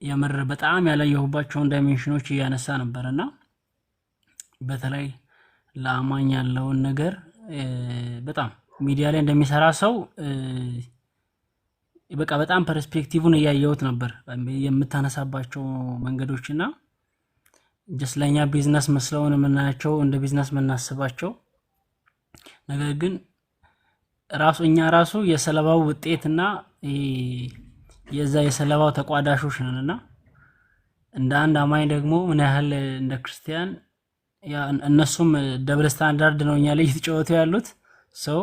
የምር በጣም ያላየሁባቸውን ዳይሜንሽኖች እያነሳ ነበርና በተለይ ለአማኝ ያለውን ነገር በጣም ሚዲያ ላይ እንደሚሰራ ሰው በቃ በጣም ፐርስፔክቲቭን እያየሁት ነበር የምታነሳባቸው መንገዶችና ጀስት ለኛ ቢዝነስ መስለውን የምናያቸው እንደ ቢዝነስ የምናስባቸው ነገር ግን እኛ ራሱ የሰለባው ውጤትና የዛ የሰለባው ተቋዳሾች ነንና እንደ አንድ አማኝ ደግሞ ምን ያህል እንደ ክርስቲያን እነሱም ደብል ስታንዳርድ ነው እኛ ላይ እየተጫወቱ ያሉት ሰው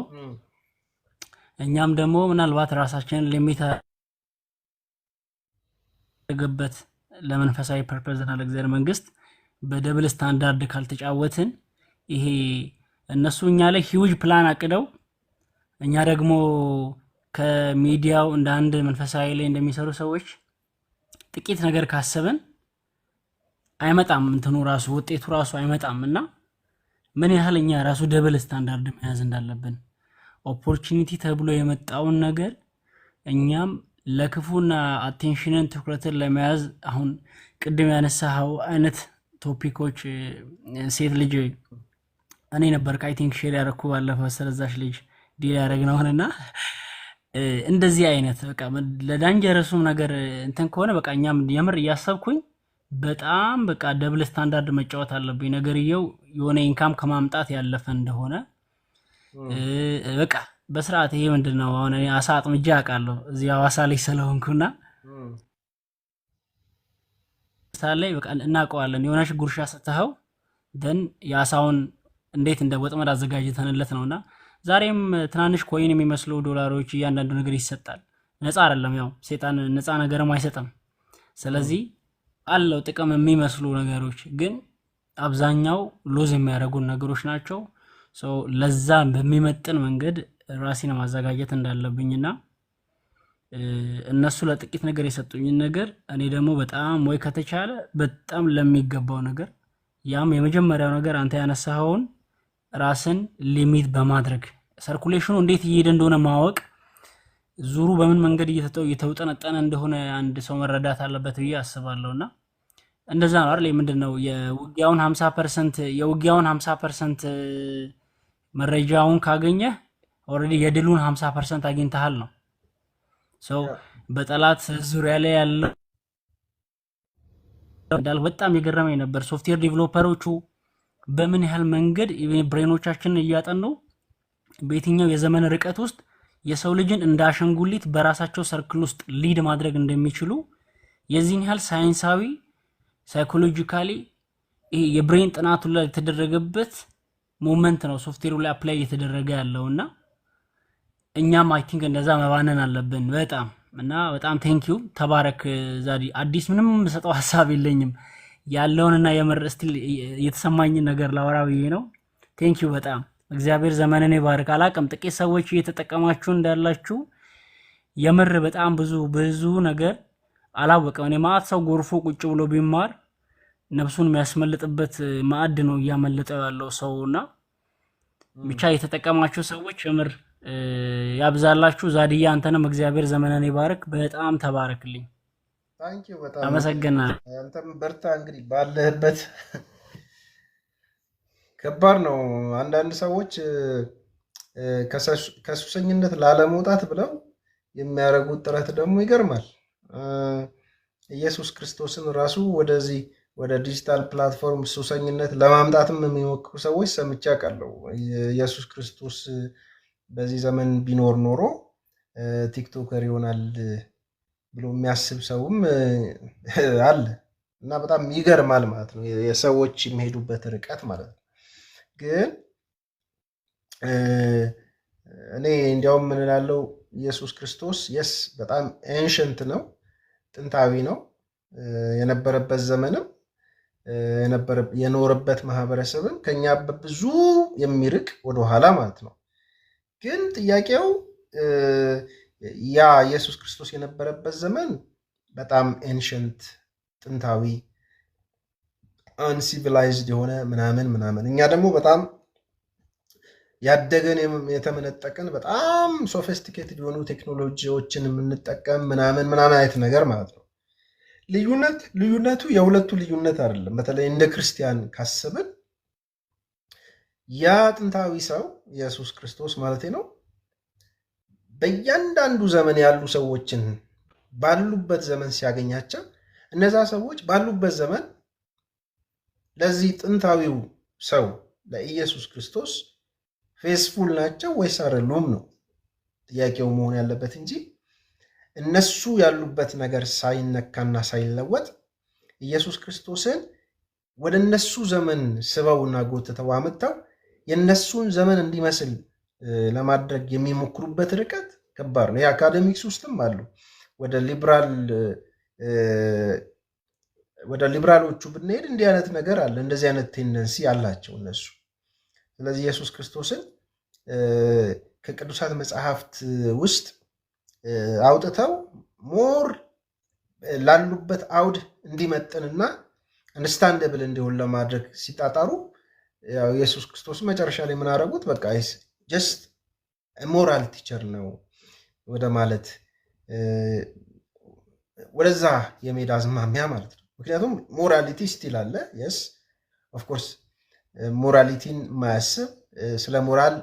እኛም ደግሞ ምናልባት ራሳችንን ሊሚት አድርገበት ለመንፈሳዊ ፐርፐዝ እና ለእግዚአብሔር መንግስት በደብል ስታንዳርድ ካልተጫወትን ይሄ እነሱ እኛ ላይ ሂውጅ ፕላን አቅደው እኛ ደግሞ ከሚዲያው እንደ አንድ መንፈሳዊ ላይ እንደሚሰሩ ሰዎች ጥቂት ነገር ካሰበን አይመጣም፣ እንትኑ ራሱ ውጤቱ ራሱ አይመጣምና ምን ያህል እኛ ራሱ ደብል ስታንዳርድ መያዝ እንዳለብን ኦፖርቹኒቲ ተብሎ የመጣውን ነገር እኛም ለክፉና አቴንሽንን ትኩረትን ለመያዝ አሁን ቅድም ያነሳው አይነት ቶፒኮች ሴት ልጅ እኔ ነበር አይ ቲንክ ሼር ያደረኩ ባለፈው ስለዛሽ ልጅ ዲል ያደረግነውና እንደዚህ አይነት በቃ ለዳንጀረሱም ነገር እንትን ከሆነ በቃ እኛም የምር እያሰብኩኝ በጣም በቃ ደብል ስታንዳርድ መጫወት አለብኝ ነገርየው የሆነ ኢንካም ከማምጣት ያለፈ እንደሆነ በቃ በስርዓት ይሄ ምንድነው አሁን አሳ አጥምጄ አውቃለሁ እዚህ አዋሳ ላይ ስለሆንኩና ሳላይ በቃ እናውቀዋለን የሆነሽ ጉርሻ ሰተኸው ደን ያሳውን እንዴት እንደ ወጥመድ አዘጋጅተንለት ነውና ዛሬም ትናንሽ ኮይን የሚመስሉ ዶላሮች እያንዳንዱ ነገር ይሰጣል። ነፃ አይደለም፣ ያው ሰይጣን ነፃ ነገርም አይሰጥም። ስለዚህ አለው ጥቅም የሚመስሉ ነገሮች ግን አብዛኛው ሎዝ የሚያደርጉን ነገሮች ናቸው። ለዛ በሚመጥን መንገድ ራሴን ማዘጋጀት እንዳለብኝና እነሱ ለጥቂት ነገር የሰጡኝን ነገር እኔ ደግሞ በጣም ወይ ከተቻለ በጣም ለሚገባው ነገር ያም የመጀመሪያው ነገር አንተ ያነሳኸውን ራስን ሊሚት በማድረግ ሰርኩሌሽኑ እንዴት እየሄደ እንደሆነ ማወቅ ዙሩ በምን መንገድ እየተውጠነጠነ እንደሆነ አንድ ሰው መረዳት አለበት ብዬ አስባለሁና እንደዛ ነው አይደል? ምንድነው የውጊያውን 50% መረጃውን ካገኘ ኦሬዲ የድሉን 50% አግኝተሃል ነው። በጠላት ዙሪያ ላይ ያለው በጣም የገረመኝ ነበር ሶፍትዌር ዲቨሎፐሮቹ በምን ያህል መንገድ ብሬኖቻችንን እያጠኑ በየትኛው የዘመን ርቀት ውስጥ የሰው ልጅን እንዳሸንጉሊት በራሳቸው ሰርክል ውስጥ ሊድ ማድረግ እንደሚችሉ የዚህን ያህል ሳይንሳዊ ሳይኮሎጂካሊ የብሬን ጥናቱ ላይ የተደረገበት ሞመንት ነው ሶፍትዌሩ ላይ አፕላይ እየተደረገ ያለውና እኛም አይ ቲንክ እንደዛ መባነን አለብን በጣም እና በጣም ቴንኪዩ ተባረክ ዛዲ። አዲስ ምንም ሰጠው ሐሳብ የለኝም ያለውንና የምር ስቲል የተሰማኝ ነገር ላወራው ነው። ቴንኪዩ በጣም እግዚአብሔር ዘመንን ይባርክ። አላቅም ጥቂት ሰዎች እየተጠቀማችሁ እንዳላችሁ የምር በጣም ብዙ ነገር አላወቀም። እኔ ማአት ሰው ጎርፎ ቁጭ ብሎ ቢማር ነፍሱን የሚያስመልጥበት ማዕድ ነው እያመለጠው ያለው ሰውና ብቻ የተጠቀማችሁ ሰዎች የምር ያብዛላችሁ። ዛዲያ አንተንም እግዚአብሔር ዘመንን ይባርክ። በጣም ተባረክልኝ። ታንኪዩ በጣም አመሰግናለሁ። አንተም በርታ እንግዲህ ባለህበት ከባድ ነው። አንዳንድ ሰዎች ከሱሰኝነት ላለመውጣት ብለው የሚያደርጉት ጥረት ደግሞ ይገርማል። ኢየሱስ ክርስቶስን ራሱ ወደዚህ ወደ ዲጂታል ፕላትፎርም ሱሰኝነት ለማምጣትም የሚሞክሩ ሰዎች ሰምቼ አውቃለሁ። ኢየሱስ ክርስቶስ በዚህ ዘመን ቢኖር ኖሮ ቲክቶከር ይሆናል ብሎ የሚያስብ ሰውም አለ እና በጣም ይገርማል ማለት ነው፣ የሰዎች የሚሄዱበት ርቀት ማለት ነው። ግን እኔ እንዲያውም ምን እላለሁ፣ ኢየሱስ ክርስቶስ የስ በጣም ኤንሸንት ነው፣ ጥንታዊ ነው። የነበረበት ዘመንም የኖረበት ማህበረሰብም ከኛ በብዙ የሚርቅ ወደኋላ ማለት ነው። ግን ጥያቄው ያ ኢየሱስ ክርስቶስ የነበረበት ዘመን በጣም ኤንሸንት ጥንታዊ አንሲቪላይዝድ የሆነ ምናምን፣ እኛ ደግሞ በጣም ያደገን የተመነጠቅን በጣም ሶፊስቲኬትድ የሆኑ ቴክኖሎጂዎችን የምንጠቀም ምናምን አይነት ነገር ማለት ነው። ልዩነቱ የሁለቱ ልዩነት አይደለም። በተለይ እንደ ክርስቲያን ካሰብን ያ ጥንታዊ ሰው ኢየሱስ ክርስቶስ ማለት ነው በእያንዳንዱ ዘመን ያሉ ሰዎችን ባሉበት ዘመን ሲያገኛቸው እነዛ ሰዎች ባሉበት ዘመን ለዚህ ጥንታዊው ሰው ለኢየሱስ ክርስቶስ ፌስፉል ናቸው ወይስ አይደሉም ነው ጥያቄው መሆን ያለበት እንጂ እነሱ ያሉበት ነገር ሳይነካና ሳይለወጥ ኢየሱስ ክርስቶስን ወደ እነሱ ዘመን ስበውና ጎትተው አምጥተው የእነሱን ዘመን እንዲመስል ለማድረግ የሚሞክሩበት ርቀት ከባድ ነው። የአካዴሚክስ ውስጥም አሉ። ወደ ሊብራሎቹ ብንሄድ እንዲህ አይነት ነገር አለ። እንደዚህ አይነት ቴንደንሲ አላቸው እነሱ። ስለዚህ ኢየሱስ ክርስቶስን ከቅዱሳት መጽሐፍት ውስጥ አውጥተው ሞር ላሉበት አውድ እንዲመጥንና አንስታንደብል እንዲሆን ለማድረግ ሲጣጣሩ ኢየሱስ ክርስቶስ መጨረሻ ላይ ምን አደረጉት? በቃ ጀስት ሞራል ቲቸር ነው ወደ ማለት ወደዛ የሜዳ አዝማሚያ ማለት ነው። ምክንያቱም ሞራሊቲ ስቲል አለ። የስ ኦፍኮርስ ሞራሊቲን ማያስብ ስለ ሞራል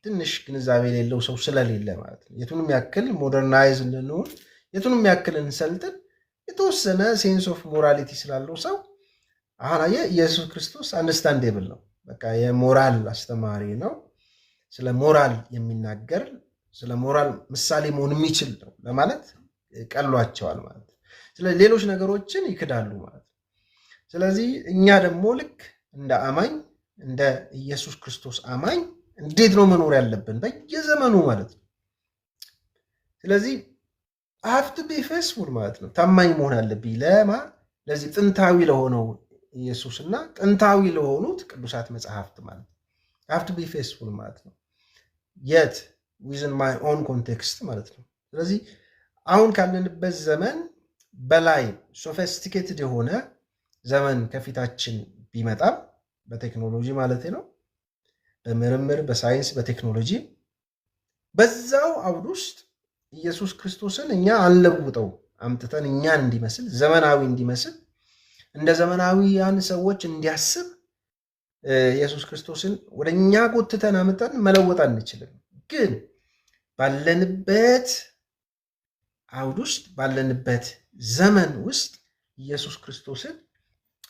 ትንሽ ግንዛቤ የሌለው ሰው ስለሌለ ማለት ነው። የቱንም ያክል ሞደርናይዝ እንድንሆን የቱንም ያክል እንሰልጥን የተወሰነ ሴንስ ኦፍ ሞራሊቲ ስላለው ሰው አሁን አየህ ኢየሱስ ክርስቶስ አንደርስታንዴብል ነው። በቃ የሞራል አስተማሪ ነው። ስለ ሞራል የሚናገር ስለ ሞራል ምሳሌ መሆን የሚችል ነው ለማለት ቀሏቸዋል ማለት ነው። ስለዚህ ሌሎች ነገሮችን ይክዳሉ ማለት ነው። ስለዚህ እኛ ደግሞ ልክ እንደ አማኝ እንደ ኢየሱስ ክርስቶስ አማኝ እንዴት ነው መኖር ያለብን በየዘመኑ ማለት ነው። ስለዚህ ሀፍት ቢ ፌስፉል ማለት ነው። ታማኝ መሆን አለብኝ ለዚህ ጥንታዊ ለሆነው ኢየሱስ እና ጥንታዊ ለሆኑት ቅዱሳት መጽሐፍት ማለት ነው። ሀፍት ቢ ፌስፉል ማለት ነው። የት ዊዝን ማይ ኦን ኮንቴክስት ማለት ነው። ስለዚህ አሁን ካለንበት ዘመን በላይ ሶፊስቲኬትድ የሆነ ዘመን ከፊታችን ቢመጣም በቴክኖሎጂ ማለት ነው፣ በምርምር በሳይንስ በቴክኖሎጂ በዛው አውድ ውስጥ ኢየሱስ ክርስቶስን እኛ አንለውጠው አምጥተን እኛን እንዲመስል ዘመናዊ እንዲመስል እንደ ዘመናዊያን ሰዎች እንዲያስብ ኢየሱስ ክርስቶስን ወደ እኛ ጎትተን አምጠን መለወጥ አንችልም። ግን ባለንበት አውድ ውስጥ ባለንበት ዘመን ውስጥ ኢየሱስ ክርስቶስን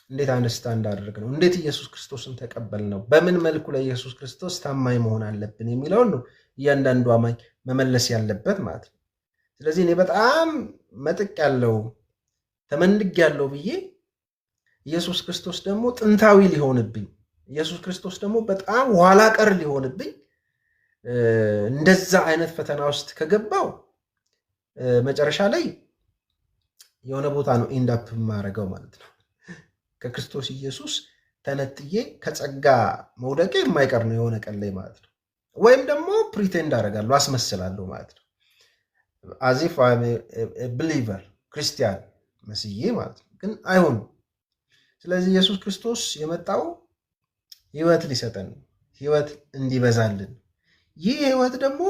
እንዴት አንደርስታንድ አደረግ ነው፣ እንዴት ኢየሱስ ክርስቶስን ተቀበል ነው፣ በምን መልኩ ለኢየሱስ ክርስቶስ ታማኝ መሆን አለብን የሚለውን ነው እያንዳንዱ አማኝ መመለስ ያለበት ማለት ነው። ስለዚህ እኔ በጣም መጥቅ ያለው ተመንድግ ያለው ብዬ ኢየሱስ ክርስቶስ ደግሞ ጥንታዊ ሊሆንብኝ፣ ኢየሱስ ክርስቶስ ደግሞ በጣም ኋላ ቀር ሊሆንብኝ እንደዛ አይነት ፈተና ውስጥ ከገባው መጨረሻ ላይ የሆነ ቦታ ነው ኢንዳፕ የማደርገው ማለት ነው። ከክርስቶስ ኢየሱስ ተነጥዬ ከጸጋ መውደቄ የማይቀር ነው የሆነ ቀን ላይ ማለት ነው። ወይም ደግሞ ፕሪቴንድ አደርጋለሁ አስመስላለሁ ማለት ነው። አዚፍ ብሊቨር ክርስቲያን መስዬ ማለት ነው። ግን አይሆንም። ስለዚህ ኢየሱስ ክርስቶስ የመጣው ህይወት ሊሰጠን፣ ህይወት እንዲበዛልን። ይህ ህይወት ደግሞ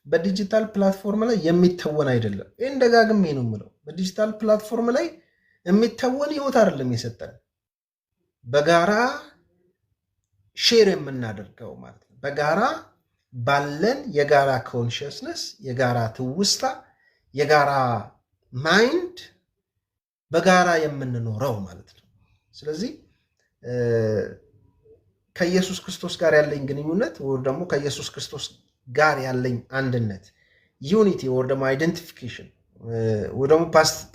በዲጂታል ፕላትፎርም ላይ የሚተወን አይደለም። ይህን ደጋግሜ ነው የምለው። በዲጂታል ፕላትፎርም ላይ የሚተወን ህይወት አይደለም የሰጠን። በጋራ ሼር የምናደርገው ማለት ነው። በጋራ ባለን የጋራ ኮንሽስነስ፣ የጋራ ትውስታ፣ የጋራ ማይንድ በጋራ የምንኖረው ማለት ነው። ስለዚህ ከኢየሱስ ክርስቶስ ጋር ያለኝ ግንኙነት ወይ ደግሞ ከኢየሱስ ክርስቶስ ጋር ያለኝ አንድነት ዩኒቲ ወይ ደግሞ አይደንቲፊኬሽን ወይ ደግሞ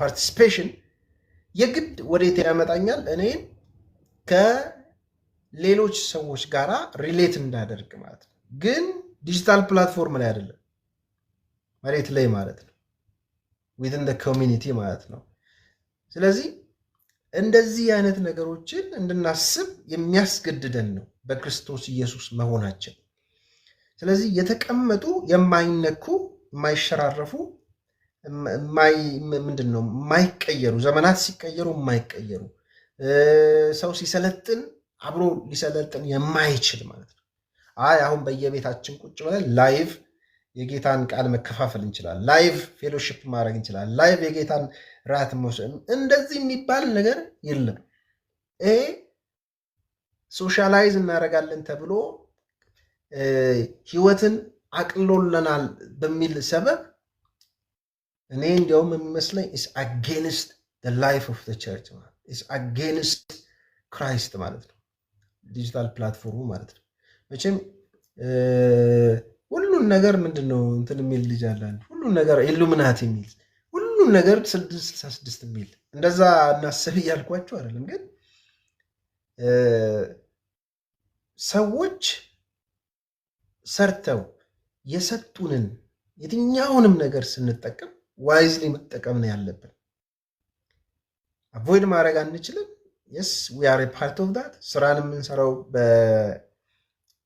ፓርቲሲፔሽን የግድ ወዴት ያመጣኛል? እኔን ከሌሎች ሰዎች ጋር ሪሌት እንዳደርግ ማለት ነው። ግን ዲጂታል ፕላትፎርም ላይ አይደለም፣ መሬት ላይ ማለት ነው፣ ዊዝን ዘ ኮሚኒቲ ማለት ነው። ስለዚህ እንደዚህ አይነት ነገሮችን እንድናስብ የሚያስገድደን ነው በክርስቶስ ኢየሱስ መሆናችን። ስለዚህ የተቀመጡ የማይነኩ የማይሸራረፉ ምንድነው የማይቀየሩ ዘመናት ሲቀየሩ የማይቀየሩ ሰው ሲሰለጥን አብሮ ሊሰለጥን የማይችል ማለት ነው። አሁን በየቤታችን ቁጭ ብለን ላይቭ የጌታን ቃል መከፋፈል እንችላለን። ላይቭ ፌሎሺፕ ማድረግ እንችላለን። ላይቭ የጌታን ራት መውሰድ፣ እንደዚህ የሚባል ነገር የለም። ይሄ ሶሻላይዝ እናደርጋለን ተብሎ ህይወትን አቅሎለናል በሚል ሰበብ እኔ እንዲያውም የሚመስለኝ ኢስ አጌንስት ላይፍ ኦፍ ቸርች ማለት ኢስ አጌንስት ክራይስት ማለት ነው። ዲጂታል ፕላትፎርሙ ማለት ነው። መቼም ሁሉን ነገር ምንድን ነው እንትን የሚል ልጅ አለ፣ ሁሉን ነገር ኢሉሚናት የሚል ሁሉን ነገር 666 የሚል እንደዛ እናስብ እያልኳቸው አይደለም። ግን ሰዎች ሰርተው የሰጡንን የትኛውንም ነገር ስንጠቀም ዋይዝሊ መጠቀም ነው ያለብን። አቮይድ ማድረግ አንችልም። የስ ዊ አር ፓርት ኦፍ ዳት። ስራን የምንሰራው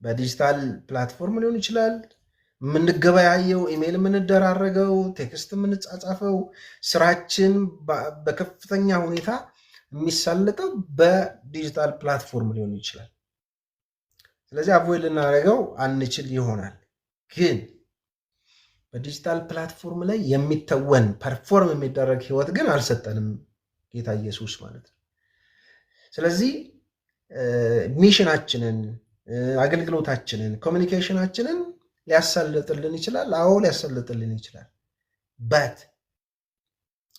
በዲጂታል ፕላትፎርም ሊሆን ይችላል። የምንገበያየው፣ ኢሜይል የምንደራረገው፣ ቴክስት የምንጻጻፈው፣ ስራችን በከፍተኛ ሁኔታ የሚሳለጠው በዲጂታል ፕላትፎርም ሊሆን ይችላል። ስለዚህ አቮይድ ልናደርገው አንችል ይሆናል። ግን በዲጂታል ፕላትፎርም ላይ የሚተወን ፐርፎርም የሚደረግ ህይወት ግን አልሰጠንም ጌታ ኢየሱስ ማለት ነው። ስለዚህ ሚሽናችንን፣ አገልግሎታችንን፣ ኮሚኒኬሽናችንን ሊያሳልጥልን ይችላል። አዎ ሊያሳልጥልን ይችላል። በት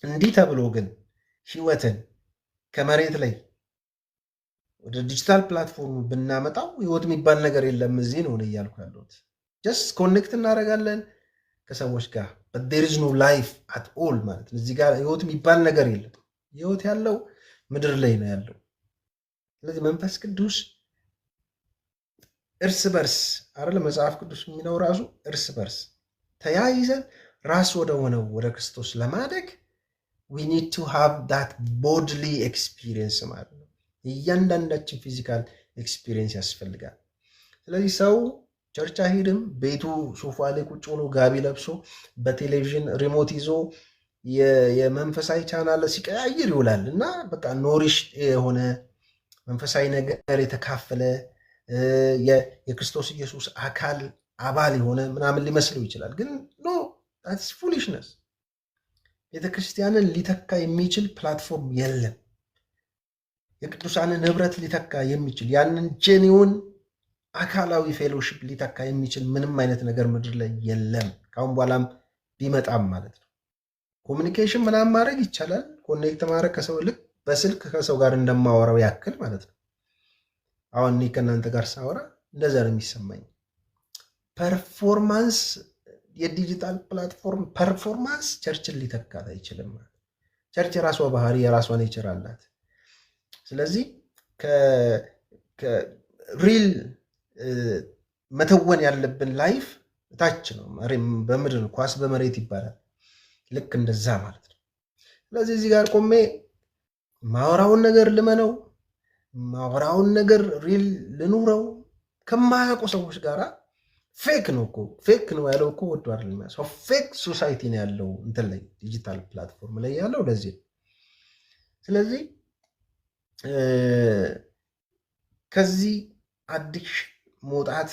እንዲህ ተብሎ ግን ህይወትን ከመሬት ላይ ወደ ዲጂታል ፕላትፎርም ብናመጣው ህይወት የሚባል ነገር የለም። እዚህ ነው እያልኩ ያለሁት። ጀስት ኮኔክት እናደርጋለን ከሰዎች ጋር but there is no life at all ማለት ነው። እዚህ ጋር ህይወት የሚባል ነገር የለም። ህይወት ያለው ምድር ላይ ነው ያለው። ስለዚህ መንፈስ ቅዱስ እርስ በርስ አይደል መጽሐፍ ቅዱስ የሚለው ራሱ እርስ በርስ ተያይዘን ራስ ወደ ሆነው ወደ ክርስቶስ ለማደግ we need to have that bodily experience ማለት ነው። እያንዳንዳችን ፊዚካል ኤክስፒሪየንስ ያስፈልጋል። ስለዚህ ሰው ቸርች አይሄድም፣ ቤቱ ሶፋ ላይ ቁጭ ብሎ ጋቢ ለብሶ በቴሌቪዥን ሪሞት ይዞ የመንፈሳዊ ቻናል ሲቀያይር ይውላል እና በቃ ኖሪሽ የሆነ መንፈሳዊ ነገር የተካፈለ የክርስቶስ ኢየሱስ አካል አባል የሆነ ምናምን ሊመስለው ይችላል። ግን ኖ that's foolishness። ቤተክርስቲያንን ሊተካ የሚችል ፕላትፎርም የለም። የቅዱሳንን ህብረት ሊተካ የሚችል ያንን ጄኒውን አካላዊ ፌሎሺፕ ሊተካ የሚችል ምንም አይነት ነገር ምድር ላይ የለም። ካሁን በኋላም ቢመጣም ማለት ነው። ኮሚኒኬሽን ምናምን ማድረግ ይቻላል። ኮኔክት ማድረግ ከሰው ልክ በስልክ ከሰው ጋር እንደማወራው ያክል ማለት ነው። አሁን እኔ ከእናንተ ጋር ሳወራ እንደዛ ነው የሚሰማኝ። ፐርፎርማንስ፣ የዲጂታል ፕላትፎርም ፐርፎርማንስ ቸርችን ሊተካት አይችልም። ቸርች የራሷ ባህሪ የራሷ ኔቸር አላት። ስለዚህ ከሪል መተወን ያለብን ላይፍ ታች ነው፣ በምድር ኳስ በመሬት ይባላል። ልክ እንደዛ ማለት ነው። ስለዚህ እዚህ ጋር ቆሜ ማወራውን ነገር ልመነው፣ ማወራውን ነገር ሪል ልኑረው ከማያውቁ ሰዎች ጋር ፌክ ነው እኮ ፌክ ነው ያለው እኮ ወዶ አይደለም ያለው ፌክ ሶሳይቲ ነው ያለው እንትን ላይ ዲጂታል ፕላትፎርም ላይ ያለው ለዚህ። ስለዚህ ከዚህ አዲክሽን መውጣት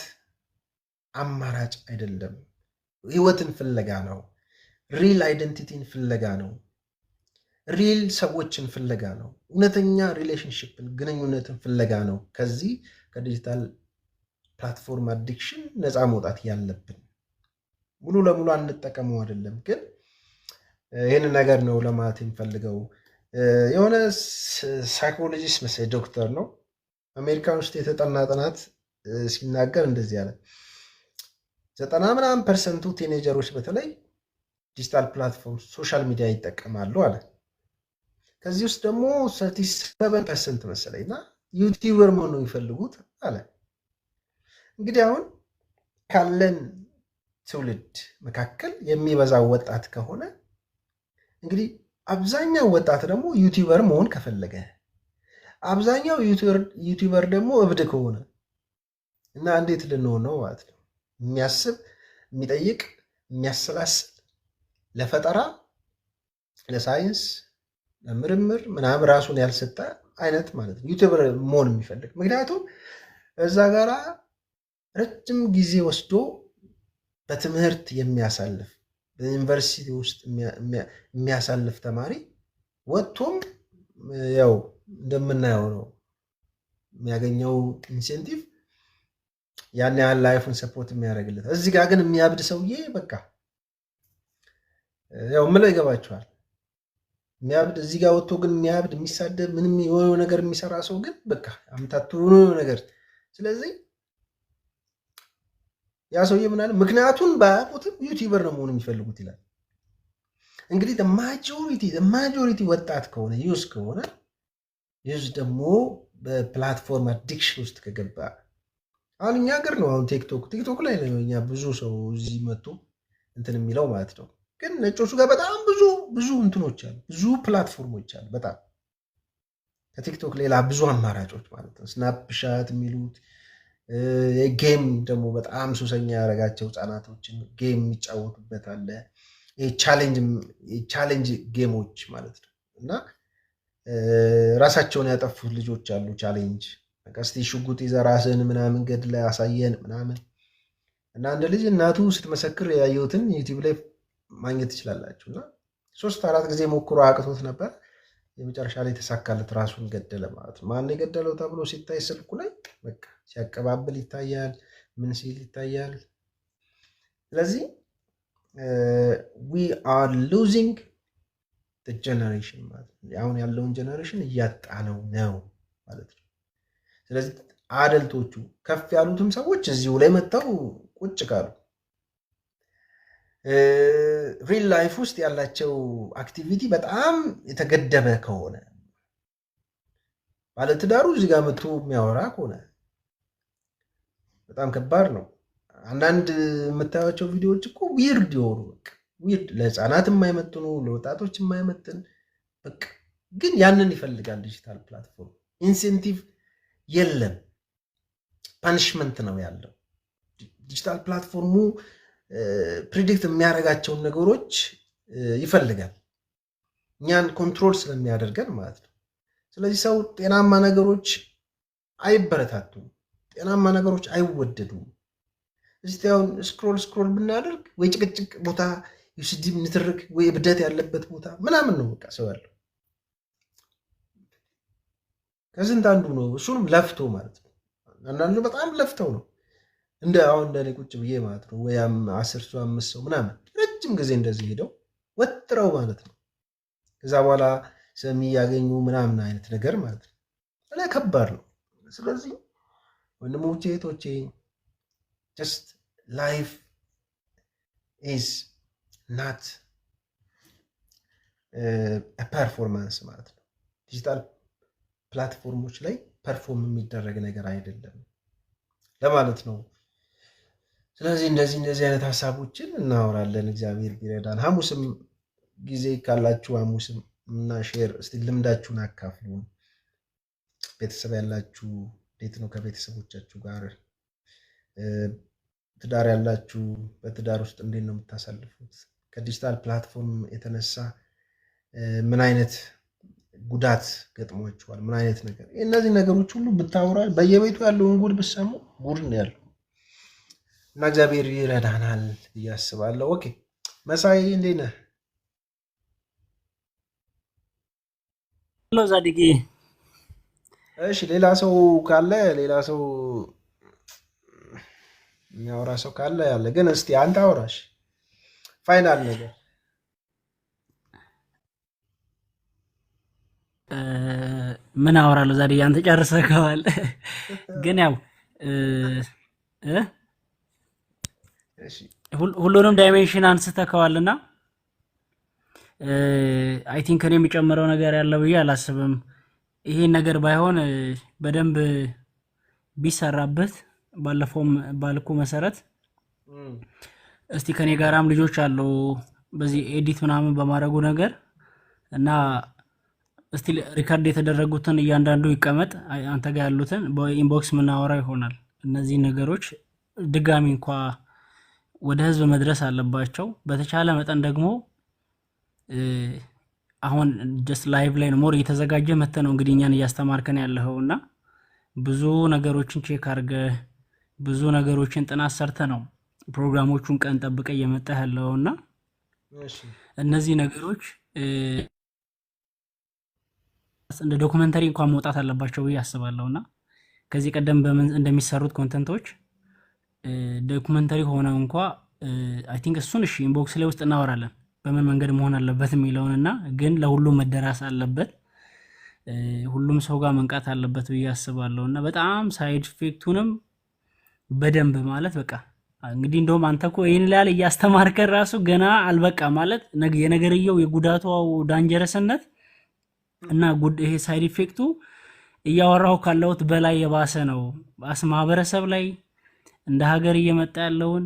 አማራጭ አይደለም። ህይወትን ፍለጋ ነው። ሪል አይደንቲቲን ፍለጋ ነው። ሪል ሰዎችን ፍለጋ ነው። እውነተኛ ሪሌሽንሽፕን ግንኙነትን ፍለጋ ነው። ከዚህ ከዲጂታል ፕላትፎርም አዲክሽን ነፃ መውጣት ያለብን። ሙሉ ለሙሉ አንጠቀመው አይደለም፣ ግን ይህን ነገር ነው ለማለት የምፈልገው። የሆነ ሳይኮሎጂስት መሰለኝ ዶክተር ነው አሜሪካን ውስጥ የተጠና ጥናት ሲናገር እንደዚህ ያለ 90% ቲኔጀሮች በተለይ ዲጂታል ፕላትፎርም ሶሻል ሚዲያ ይጠቀማሉ አለ። ከዚህ ውስጥ ደግሞ 37% መሰለኝ እና ዩቲዩበር መሆን ነው የሚፈልጉት አለ። እንግዲህ አሁን ካለን ትውልድ መካከል የሚበዛው ወጣት ከሆነ እንግዲህ አብዛኛው ወጣት ደግሞ ዩቲዩበር መሆን ከፈለገ አብዛኛው ዩቲዩበር ደግሞ እብድ ከሆነ እና እንዴት ልንሆን ነው ማለት ነው? የሚያስብ የሚጠይቅ የሚያሰላስል ለፈጠራ ለሳይንስ ለምርምር ምናምን ራሱን ያልሰጠ አይነት ማለት ነው ዩቲዩበር መሆን የሚፈልግ። ምክንያቱም እዛ ጋራ ረጅም ጊዜ ወስዶ በትምህርት የሚያሳልፍ በዩኒቨርሲቲ ውስጥ የሚያሳልፍ ተማሪ ወጥቶም ያው እንደምናየው ነው የሚያገኘው ኢንሴንቲቭ ያን ያህል ላይፉን ሰፖርት የሚያደርግለት። እዚህ ጋር ግን የሚያብድ ሰውዬ በቃ ያው ምለው ይገባቸዋል። የሚያብድ እዚህ ጋር ወጥቶ ግን የሚያብድ የሚሳደብ ምንም የሆነ ነገር የሚሰራ ሰው ግን በቃ አምታቱ የሆነ ነገር። ስለዚህ ያ ሰውዬ ምን አለ ምክንያቱን ባያውቁትም ዩቲዩበር ነው መሆን የሚፈልጉት ይላል። እንግዲህ ማጆሪቲ ወጣት ከሆነ ዩዝ ከሆነ ዩዝ ደግሞ በፕላትፎርም አዲክሽን ውስጥ ከገባ አሁን እኛ ሀገር ነው አሁን ቲክቶክ ላይ ነው እኛ ብዙ ሰው እዚህ መጥቶ እንትን የሚለው ማለት ነው። ግን ነጮቹ ጋር በጣም ብዙ እንትኖች አሉ፣ ብዙ ፕላትፎርሞች አሉ። በጣም ከቲክቶክ ሌላ ብዙ አማራጮች ማለት ነው። ስናፕሻት የሚሉት ጌም ደግሞ በጣም ሱሰኛ ያደረጋቸው ህጻናቶችን ጌም የሚጫወቱበት አለ። ቻሌንጅ ጌሞች ማለት ነው። እና ራሳቸውን ያጠፉት ልጆች አሉ። ቻሌንጅ እስቲ ሽጉጥ ይዘህ ራስህን ምናምን ገድለህ አሳየን ምናምን። እና አንድ ልጅ እናቱ ስትመሰክር ያየሁትን ዩቲዩብ ላይ ማግኘት ትችላላችሁ። እና 3-4 ጊዜ ሞክሮ አቅቶት ነበር። የመጨረሻ ላይ ተሳካለት፣ ራሱን ገደለ ማለት ነው። ማን የገደለው ተብሎ ሲታይ ስልኩ ላይ በቃ ሲያቀባብል ይታያል፣ ምን ሲል ይታያል። ስለዚህ ዊ አር ሉዚንግ ጀነሬሽን ማለት ነው። አሁን ያለውን ጀነሬሽን እያጣነው ነው ማለት ነው። ስለዚህ አደልቶቹ ከፍ ያሉትም ሰዎች እዚሁ ላይ መጥተው ቁጭ ካሉ ሪል ላይፍ ውስጥ ያላቸው አክቲቪቲ በጣም የተገደበ ከሆነ ባለትዳሩ እዚህ ጋር መጥቶ የሚያወራ ከሆነ በጣም ከባድ ነው። አንዳንድ የምታዩቸው ቪዲዮዎች እኮ ዊርድ የሆኑ ዊርድ፣ ለህፃናት የማይመጥኑ ለወጣቶች የማይመጥን በቃ ግን ያንን ይፈልጋል ዲጂታል ፕላትፎርም። ኢንሴንቲቭ የለም፣ ፓኒሽመንት ነው ያለው። ዲጂታል ፕላትፎርሙ ፕሪዲክት የሚያደርጋቸውን ነገሮች ይፈልጋል እኛን ኮንትሮል ስለሚያደርገን ማለት ነው። ስለዚህ ሰው ጤናማ ነገሮች አይበረታቱም፣ ጤናማ ነገሮች አይወደዱም። እስቲ አሁን ስክሮል ብናደርግ ወይ ጭቅጭቅ ቦታ ስድብ ንትርክ ወይ እብደት ያለበት ቦታ ምናምን ነው በቃ ሰው ያለው። ከስንት አንዱ ነው፣ እሱንም ለፍቶ ማለት ነው። አንዳንዱ በጣም ለፍተው ነው እንደ አሁን እንደኔ ቁጭ ብዬ ማለት ነው። ወይ 10 ሰው 5 ሰው ምናምን ረጅም ጊዜ እንደዚህ ሄደው ወጥረው ማለት ነው። ከዛ በኋላ ሰሚ ያገኙ ምናምን አይነት ነገር ማለት ነው። ላይ ከባድ ነው። ስለዚህ ወንድሞቼ እህቶቼ ጀስት ላይፍ ኢዝ ናት ፐርፎርማንስ ማለት ነው። ዲጂታል ፕላትፎርሞች ላይ ፐርፎርም የሚደረግ ነገር አይደለም ለማለት ነው። ስለዚህ እንደዚህ አይነት ሀሳቦችን እናወራለን እግዚአብሔር ቢረዳን። ሐሙስም ጊዜ ካላችሁ ሐሙስም እና ሼር እስቲ ልምዳችሁን አካፍሉ። ቤተሰብ ያላችሁ እንዴት ነው ከቤተሰቦቻችሁ ጋር? ትዳር ያላችሁ በትዳር ውስጥ እንዴት ነው የምታሳልፉት? ከዲጂታል ፕላትፎርም የተነሳ ምን አይነት ጉዳት ገጥሟችኋል? ምን አይነት ነገር? እነዚህ ነገሮች ሁሉ ብታወራ በየቤቱ ያለውን ጉድ ብሰሙ ጉድ ነው ያለው እና እግዚአብሔር ይረዳናል ብዬ አስባለሁ። ኦኬ መሳይ እንዴት ነህ? ዛዲጌ እሺ ሌላ ሰው ካለ ሌላ ሰው የሚያወራ ሰው ካለ ያለ ግን እስቲ አንተ አውራሽ ፋይናል ነገር። ምን አወራለሁ ዛሬ? ያንተ ጨርሰኸዋል። ግን ያው እ እሺ ሁሉንም ዳይሜንሽን አንስተከዋልና አይ ቲንክ እኔ የሚጨምረው ነገር ያለ ብዬ አላስብም። ይሄን ነገር ባይሆን በደንብ ቢሰራበት ባለፈውም ባልኩ መሰረት እስቲ ከኔ ጋራም ልጆች አሉ በዚህ ኤዲት ምናምን በማድረጉ ነገር እና እስቲ ሪካርድ የተደረጉትን እያንዳንዱ ይቀመጥ አንተ ጋር ያሉትን በኢንቦክስ ምናወራ ይሆናል። እነዚህ ነገሮች ድጋሚ እንኳ ወደ ህዝብ መድረስ አለባቸው። በተቻለ መጠን ደግሞ አሁን ጀስት ላይቭ ላይ ነው ሞር እየተዘጋጀ መተ ነው እንግዲህ እኛን እያስተማርከን ያለኸውና ብዙ ነገሮችን ቼክ አድርገ ብዙ ነገሮችን ጥናት ሰርተ ነው ፕሮግራሞቹን ቀን ጠብቀ እየመጣ ያለውና እነዚህ ነገሮች እንደ ዶክመንተሪ እንኳን መውጣት አለባቸው ብዬ አስባለሁና ከዚህ ቀደም በምን እንደሚሰሩት ኮንተንቶች ዶክመንተሪ ሆነው እንኳን አይ ቲንክ እሱን እሺ ኢንቦክስ ላይ ውስጥ እናወራለን በምን መንገድ መሆን አለበት የሚለውንና ግን ለሁሉም መደራስ አለበት ሁሉም ሰው ጋር መንቃት አለበት ብዬ አስባለሁና በጣም ሳይድ ኢፌክቱንም በደንብ ማለት በቃ እንግዲህ እንደውም አንተ እኮ ይሄን ላይ ያስተማርከን ራሱ ገና አልበቃ ማለት የነገርየው የጉዳቱ ዳንጀረስነት እና ይሄ ሳይድ ኢፌክቱ እያወራው ካለውት በላይ የባሰ ነው ማህበረሰብ ላይ እንደ ሀገር እየመጣ ያለውን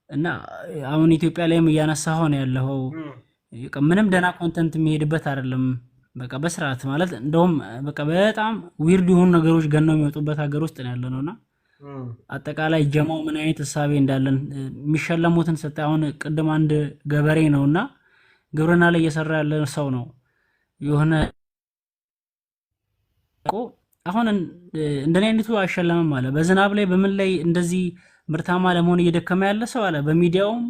እና አሁን ኢትዮጵያ ላይም እያነሳው ነው ያለው ምንም ደና ኮንተንት የሚሄድበት አይደለም በቃ በስርዓት ማለት እንደውም በቃ በጣም ዊርድ የሆኑ ነገሮች ገነው የሚወጡበት ሀገር ውስጥ ነው ያለነውና አጠቃላይ ጀማው ምን አይነት ሐሳብ እንዳለን የሚሸለሙትን ሰጣውን ቅድም አንድ ገበሬ ነውና ግብርና ላይ እየሰራ ያለ ሰው ነው የሆነ አሁን እንደኔ አይነቱ አይሸለምም አለ በዝናብ ላይ በምን ላይ እንደዚህ ምርታማ ለመሆን እየደከመ ያለ ሰው አለ በሚዲያውም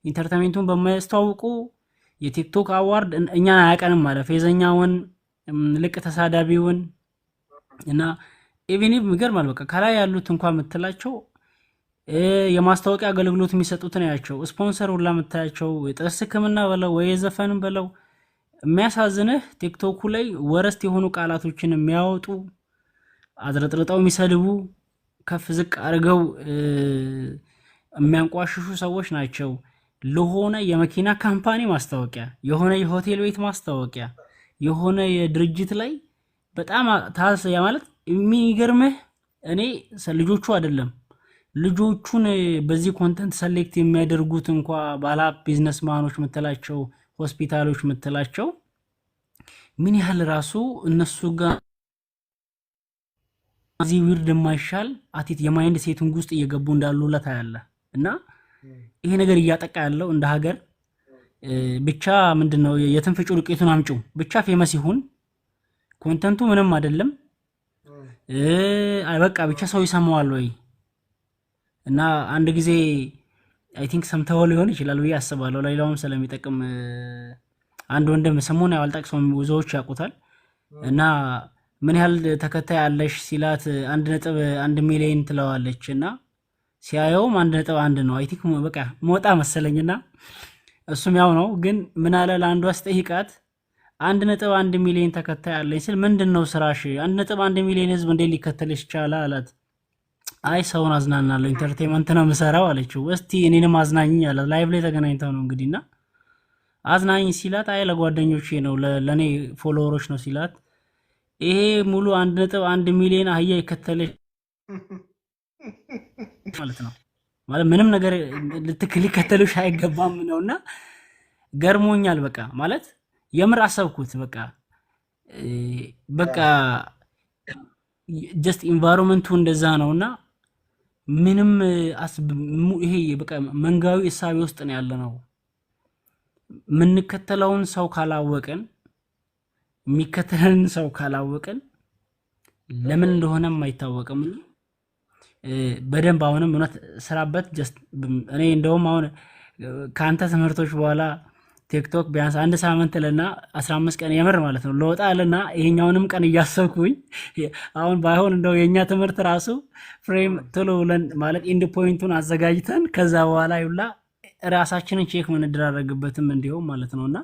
ኢንተርቴይንመንቱን በማያስተዋውቁ የቲክቶክ አዋርድ እኛን አያቀንም አለ ፌዘኛውን ልቅ ተሳዳቢውን እና ኢቭን ይገርማል በቃ ከላይ ያሉት እንኳን የምትላቸው የማስታወቂያ አገልግሎት የሚሰጡትን ያቸው ስፖንሰር ሁላ የምታያቸው የጥርስ ህክምና በለው ወይ ዘፈን በለው የሚያሳዝንህ ቲክቶክ ላይ ወረስት የሆኑ ቃላቶችን የሚያወጡ አዝረጥርጠው የሚሰድቡ ከፍ ዝቅ አድርገው የሚያንቋሽሹ ሰዎች ናቸው ለሆነ የመኪና ካምፓኒ ማስታወቂያ የሆነ የሆቴል ቤት ማስታወቂያ የሆነ የድርጅት ላይ በጣም ታስ ያ ማለት የሚገርምህ እኔ ልጆቹ አይደለም ልጆቹን በዚህ ኮንተንት ሰሌክት የሚያደርጉት እንኳን ባላ ቢዝነስማኖች ምትላቸው ሆስፒታሎች ምትላቸው ምን ያህል ራሱ እነሱ ጋር እዚህ ዊርድ የማይሻል አቲት የማይንድ ሴቲንግ ውስጥ እየገቡ እንዳሉለት ያለ እና ይሄ ነገር እያጠቃ ያለው እንደ ሀገር ብቻ ምንድነው የትንፍጩ ዱቄቱን አምጪው ብቻ ፌመስ ይሁን ኮንተንቱ ምንም አይደለም አይበቃ ብቻ ሰው ይሰማዋል ወይ እና አንድ ጊዜ አይ ቲንክ ሰምተው ሊሆን ይችላል ወይ ያስባለው ሌላውም ስለሚጠቅም አንድ ወንድም ሰሞኑን ያልጣቅሰው ብዙዎች ያውቁታል እና ምን ያህል ተከታይ አለሽ ሲላት 1.1 ሚሊዮን ትለዋለችና ሲያየውም 1.1 ነው አይ ቲንክ በቃ ሞጣ መሰለኝና እሱም ያው ነው ግን ምን አለ ለአንዱ አስጠይቃት 1.1 ሚሊዮን ተከታይ አለኝ ሲል ምንድነው ስራሽ 1.1 ሚሊዮን ህዝብ እንዴት ሊከተልሽ ይችላል አላት አይ ሰውን አዝናናለሁ ኢንተርቴይንመንት ነው መሰራው አለችው እስቲ እኔንም አዝናኝ አለ ላይቭ ላይ ተገናኝተው ነው እንግዲህና አዝናኝ ሲላት አይ ለጓደኞቼ ነው ለኔ ፎሎወሮች ነው ሲላት ይሄ ሙሉ 1.1 ሚሊዮን አህያ ይከተልሽ ማለት ነው ማለት ምንም ነገር ልትከተሉሽ አይገባም ነውና ገርሞኛል በቃ ማለት የምር አሰብኩት በቃ ጀስት ኢንቫይሮንመንቱ እንደዛ ነውና ምንም ይሄ በቃ መንጋዊ እሳቤ ውስጥ ነው ያለነው ምንከተለውን ሰው ካላወቀን የሚከተለን ሰው ካላወቀን ለምን እንደሆነም አይታወቅም በደንብ አሁንም እውነት ስራበት ጀስት እኔ እንደውም አሁን ካንተ ትምህርቶች በኋላ ቲክቶክ ቢያንስ አንድ ሳምንት ልና 15 ቀን የምር ማለት ነው ለወጣ ልና ይሄኛውንም ቀን እያሰብኩኝ አሁን ባይሆን እንደው የኛ ትምህርት ራሱ ፍሬም ቶሎ ብለን ማለት ኢንድ ፖይንቱን አዘጋጅተን ከዛ በኋላ ይውላ ራሳችንን ቼክ ምንደራረግበትም እንዲሁም ማለት ነውና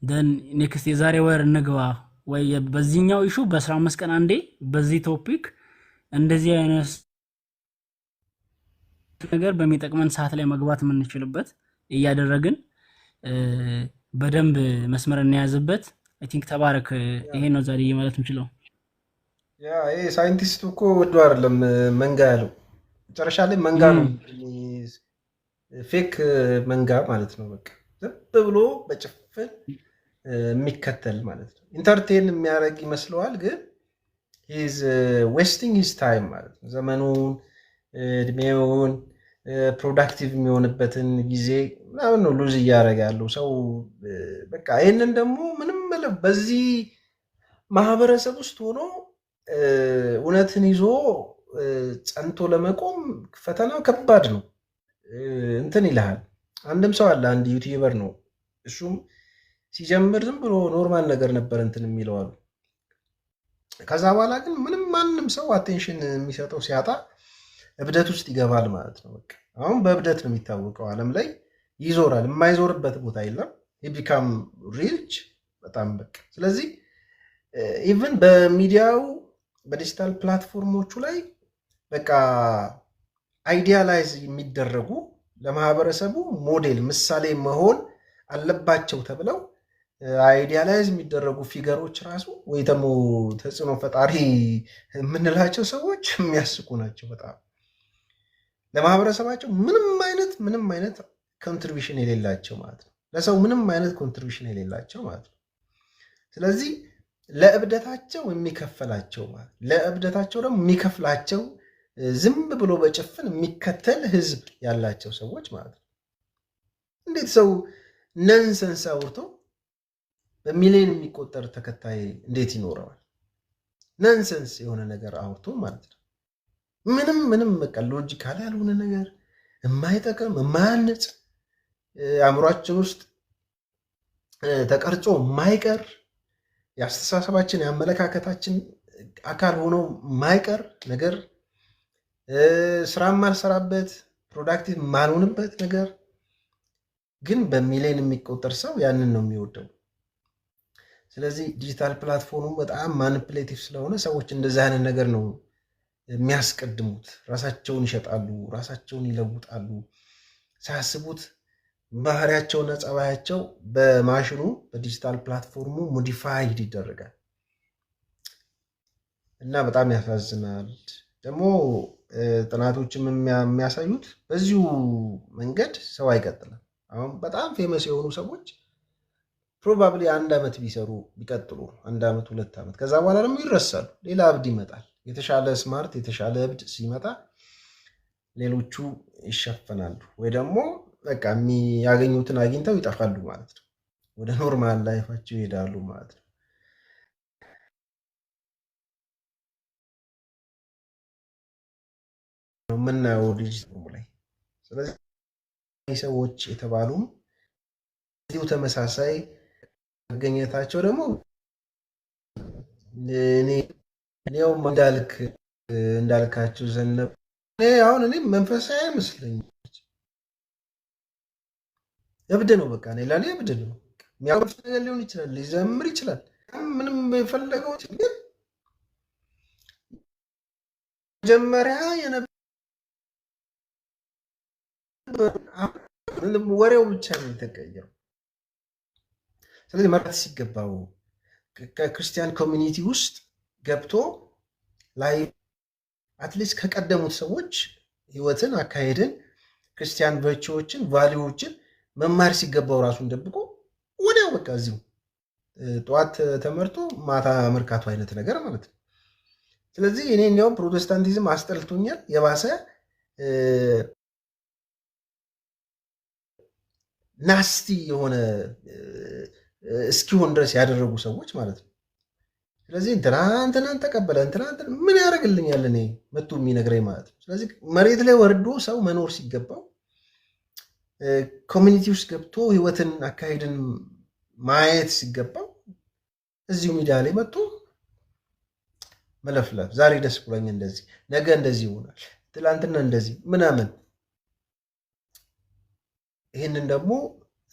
ደን ኔክስት የዛሬ ወር እንግባ ወይ በዚህኛው ኢሹ በ15 ቀን አንዴ በዚህ ቶፒክ እንደዚህ አይነት ነገር በሚጠቅመን ሰዓት ላይ መግባት የምንችልበት እያደረግን በደንብ መስመር እንያዝበት። አይ ቲንክ ተባረክ። ይሄ ነው ዛሬ ማለት የምችለው። ያ ይሄ ሳይንቲስቱ እኮ ወዶ አይደለም መንጋ ያለው መጨረሻ ላይ መንጋ ነው ፌክ መንጋ ማለት ነው። በቃ ዝም ብሎ በጭፍን የሚከተል ማለት ነው። ኢንተርቴን የሚያደርግ ይመስለዋል፣ ግን ሂዝ ዌስቲንግ ሂዝ ታይም ማለት ነው። ዘመኑን እድሜውን ፕሮዳክቲቭ የሚሆንበትን ጊዜ ምናምን ነው ሉዝ እያደረገ ያለው ሰው። በቃ ይህንን ደግሞ ምንም በዚህ ማህበረሰብ ውስጥ ሆኖ እውነትን ይዞ ጸንቶ ለመቆም ፈተናው ከባድ ነው። እንትን ይልሃል። አንድም ሰው አለ፣ አንድ ዩቲዩበር ነው። እሱም ሲጀምር ዝም ብሎ ኖርማል ነገር ነበር እንትን የሚለዋሉ። ከዛ በኋላ ግን ምንም ማንም ሰው አቴንሽን የሚሰጠው ሲያጣ እብደት ውስጥ ይገባል ማለት ነው። በቃ አሁን በእብደት ነው የሚታወቀው። ዓለም ላይ ይዞራል፣ የማይዞርበት ቦታ የለም። ቢካም ሪች በጣም በቃ። ስለዚህ ኢቭን በሚዲያው በዲጂታል ፕላትፎርሞቹ ላይ በቃ አይዲያላይዝ የሚደረጉ ለማህበረሰቡ ሞዴል ምሳሌ መሆን አለባቸው ተብለው አይዲያላይዝ የሚደረጉ ፊገሮች ራሱ ወይ ደግሞ ተጽዕኖ ፈጣሪ የምንላቸው ሰዎች የሚያስቁ ናቸው በጣም። ለማህበረሰባቸው ምንም አይነት ኮንትሪቢሽን የሌላቸው ማለት ነው። ለሰው ምንም አይነት ኮንትሪቢሽን የሌላቸው ማለት ነው። ስለዚህ ለእብደታቸው የሚከፈላቸው ማለት ለእብደታቸው ደግሞ የሚከፍላቸው ዝም ብሎ በጭፍን የሚከተል ህዝብ ያላቸው ሰዎች ማለት ነው። እንዴት ሰው ነንሰንስ አውርቶ በሚሊዮን የሚቆጠር ተከታይ እንዴት ይኖረዋል? ነንሰንስ የሆነ ነገር አውርቶ ማለት ነው። ምንም በቃ ሎጂካል ያልሆነ ነገር የማይጠቅም የማያነጽ አእምሯችን ውስጥ ተቀርጾ የማይቀር የአስተሳሰባችን የአመለካከታችን አካል ሆኖ የማይቀር ነገር ስራ ማልሰራበት ፕሮዳክቲቭ ማልሆንበት ነገር ግን በሚሊዮን የሚቆጠር ሰው ያንን ነው የሚወደው። ስለዚህ ዲጂታል ፕላትፎርሙ በጣም ማኒፕሌቲቭ ስለሆነ ሰዎች እንደዚህ አይነት ነገር ነው የሚያስቀድሙት። ራሳቸውን ይሸጣሉ፣ ራሳቸውን ይለውጣሉ። ሳያስቡት ባህሪያቸውና ጸባያቸው በማሽኑ በዲጂታል ፕላትፎርሙ ሞዲፋይድ ይደረጋል እና በጣም ያሳዝናል። ደግሞ ጥናቶችም የሚያሳዩት በዚሁ መንገድ ሰው አይቀጥልም። አሁን በጣም ፌመስ የሆኑ ሰዎች ፕሮባብሊ 1 ዓመት ቢሰሩ ቢቀጥሉ 1 ዓመት 2 ዓመት ከዛ በኋላ ደግሞ ይረሳሉ። ሌላ እብድ ይመጣል። የተሻለ ስማርት የተሻለ እብድ ሲመጣ ሌሎቹ ይሸፈናሉ፣ ወይ ደግሞ በቃ የሚያገኙትን አግኝተው ይጠፋሉ ማለት ነው። ወደ ኖርማል ላይፋቸው ይሄዳሉ ማለት ነው። የምናየው ዲጂታል ላይ። ስለዚህ ሰዎች የተባሉም እዚሁ ተመሳሳይ መገኘታቸው ደግሞ እኔው እንዳልካቸው ዘነብ አሁን እኔ መንፈሳዊ አይመስለኝም። እብድ ነው በቃ። እኔ ለኔ እብድ ነው። የሚያወርፍ ነገር ሊሆን ይችላል፣ ሊዘምር ይችላል፣ ምንም የፈለገው ግን መጀመሪያ ወሬው ብቻ ነው የተቀየረው። ስለዚህ መራት ሲገባው ከክርስቲያን ኮሚኒቲ ውስጥ ገብቶ ላይ አትሊስት ከቀደሙት ሰዎች ህይወትን፣ አካሄድን፣ ክርስቲያን ቨርቹዎችን፣ ቫሊዎችን መማር ሲገባው ራሱን ደብቆ ወዲያው በቃ እዚሁ ጠዋት ተመርቶ ማታ መርካቶ አይነት ነገር ማለት ነው። ስለዚህ እኔ እንዲያውም ፕሮቴስታንቲዝም አስጠልቶኛል። የባሰ ናስቲ የሆነ እስኪሆን ድረስ ያደረጉ ሰዎች ማለት ነው። ስለዚህ እንትናን ተቀበለ ምን ያደርግልኛል እኔ መቶ የሚነግረኝ ማለት ነው። ስለዚህ መሬት ላይ ወርዶ ሰው መኖር ሲገባው ኮሚኒቲ ውስጥ ገብቶ ህይወትን አካሄድን ማየት ሲገባው እዚሁ ሚዲያ ላይ መጥቶ መለፍለፍ። ዛሬ ደስ ብሎኝ እንደዚህ፣ ነገ እንደዚህ ይሆናል፣ ትላንትና እንደዚህ ምናምን። ይህንን ደግሞ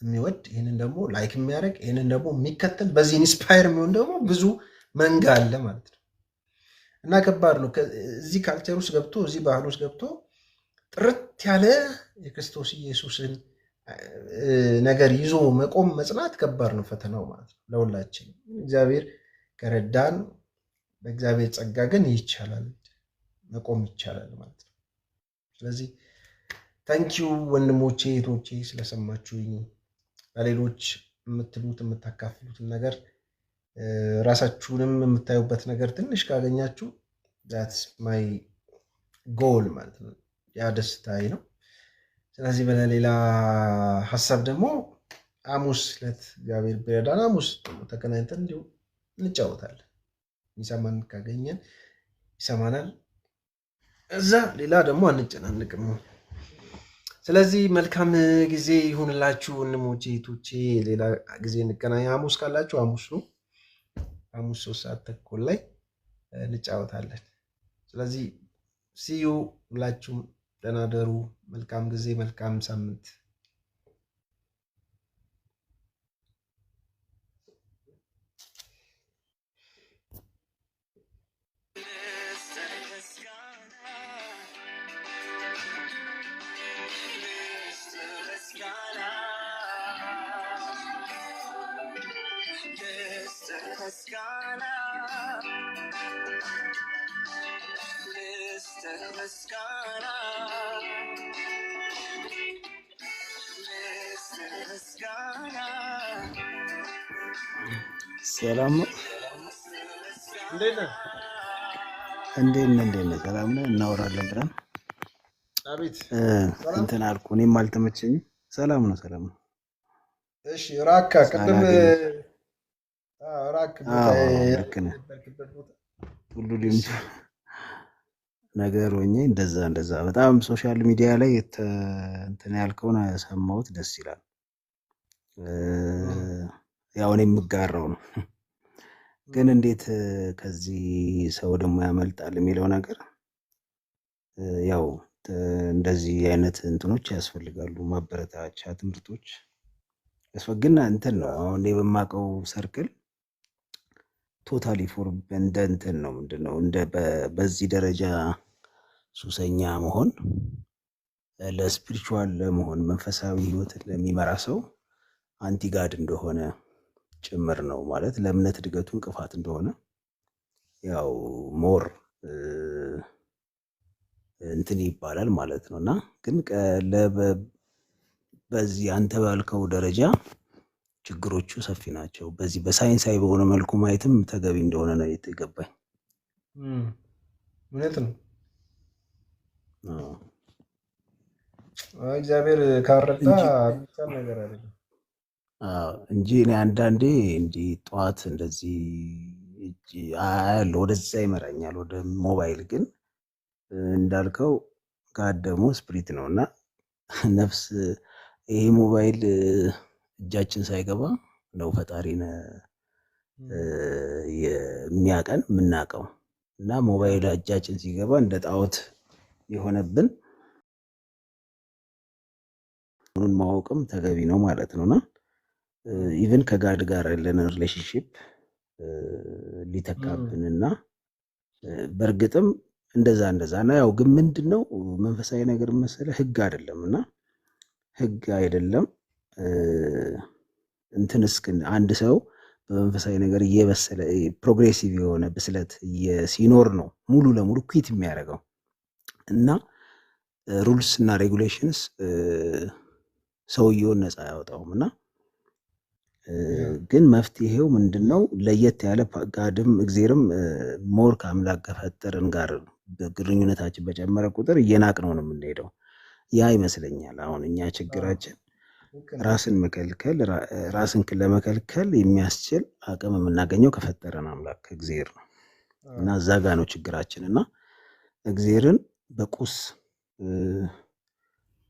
የሚወድ ይህንን ደግሞ ላይክ የሚያደርግ ይህንን ደግሞ የሚከተል በዚህ ኢንስፓየር የሚሆን ደግሞ ብዙ መንጋ አለ ማለት ነው። እና ከባድ ነው። እዚህ ካልቸር ውስጥ ገብቶ እዚህ ባህል ውስጥ ገብቶ ጥርት ያለ የክርስቶስ ኢየሱስን ነገር ይዞ መቆም መጽናት ከባድ ነው፣ ፈተናው ማለት ነው ለሁላችን። እግዚአብሔር ከረዳን በእግዚአብሔር ጸጋ ግን ይቻላል፣ መቆም ይቻላል ማለት ነው። ስለዚህ ታንኪዩ ወንድሞቼ እህቶቼ ስለሰማችሁኝ፣ ለሌሎች የምትሉት የምታካፍሉትን ነገር ራሳችሁንም የምታዩበት ነገር ትንሽ ካገኛችሁ ዛትስ ማይ ጎል ማለት ነው። ያ ደስታዬ ነው። ስለዚህ በሌላ ሀሳብ ደግሞ ሐሙስ ዕለት እግዚአብሔር ቢረዳን ሐሙስ ተገናኝተን እንዲሁ እንጫወታለን። ይሰማን ካገኘን ይሰማናል፣ እዛ ሌላ ደግሞ አንጨናንቅም። ስለዚህ መልካም ጊዜ ይሁንላችሁ ወንድሞቼ እህቶቼ። ሌላ ጊዜ እንገናኝ። ሐሙስ ካላችሁ ሐሙስ ነው፣ ሐሙስ 3:30 ላይ እንጫወታለን። ስለዚህ ሲዩ ሁላችሁም ደህና ደሩ። መልካም ጊዜ፣ መልካም ሳምንት። ሰላም ነው። እንዴት ነህ? እንዴት ነህ? ሰላም ነህ? እናወራለን ብለን አቤት እንትን አልኩ። እኔም አልተመቸኝም። ሰላም ነው። እሺ ራካ ቅድም ራክ ልክ ነህ። ሁሉ ሊምቱ ነገር ሆኜ እንደዛ በጣም ሶሻል ሚዲያ ላይ እንትን ያልከውን ሰማሁት። ደስ ይላል። ያው እኔ የምጋራው ነው። ግን እንዴት ከዚህ ሰው ደግሞ ያመልጣል የሚለው ነገር ያው እንደዚህ አይነት እንትኖች ያስፈልጋሉ፣ ማበረታቻ ትምህርቶች ያስፈልግና እንትን ነው። አሁን እኔ በማውቀው ሰርክል ቶታሊ ፎር እንደ እንትን ነው ምንድነው እንደ በዚህ ደረጃ ሱሰኛ መሆን ለስፒሪቹዋል ለመሆን መንፈሳዊ ህይወትን ለሚመራ ሰው አንቲጋድ እንደሆነ ጭምር ነው ማለት ለእምነት እድገቱ እንቅፋት እንደሆነ ያው ሞር እንትን ይባላል ማለት ነው። እና ግን በዚህ አንተ ባልከው ደረጃ ችግሮቹ ሰፊ ናቸው። በዚህ በሳይንሳዊ በሆነ መልኩ ማየትም ተገቢ እንደሆነ ነው የተገባኝ። እውነት ነው። እግዚአብሔር ካረዳ ብቻ ነገር አይደለም እንጂ እኔ አንዳንዴ እንዲህ ጠዋት እንደዚህ ወደዛ ይመራኛል ወደ ሞባይል። ግን እንዳልከው ጋድ ደግሞ ስፕሪት ነው እና ነፍስ ይሄ ሞባይል እጃችን ሳይገባ ነው ፈጣሪን የሚያቀን የምናውቀው። እና ሞባይል እጃችን ሲገባ እንደ ጣዖት የሆነብን ምኑን ማወቅም ተገቢ ነው ማለት ነውና ኢቭን ከጋድ ጋር ያለን ሪሌሽንሺፕ ሊተካብንና በእርግጥም እንደዛ እና ያው ግን ምንድነው መንፈሳዊ ነገር መሰለህ ህግ አይደለምና ህግ አይደለም እንትን እስክን አንድ ሰው በመንፈሳዊ ነገር እየበሰለ ፕሮግሬሲቭ የሆነ ብስለት ሲኖር ነው ሙሉ ለሙሉ ኩዊት የሚያደርገው። እና ሩልስ እና ሬጉሌሽንስ ሰውየውን ነፃ አያወጣውም። እና ግን መፍትሄው ምንድነው? ለየት ያለ ጋድም እግዚአብሔርም ሞር ከአምላክ ከፈጠረን ጋር ግንኙነታችን በጨመረ ቁጥር እየናቅነው ነው የምንሄደው። ያ ይመስለኛል አሁን እኛ ችግራችን ራስን ለመከልከል የሚያስችል አቅም የምናገኘው ከፈጠረን አምላክ ከእግዚአብሔር ነው። እና እዛ ጋ ነው ችግራችን። እና እግዚአብሔርን በቁስ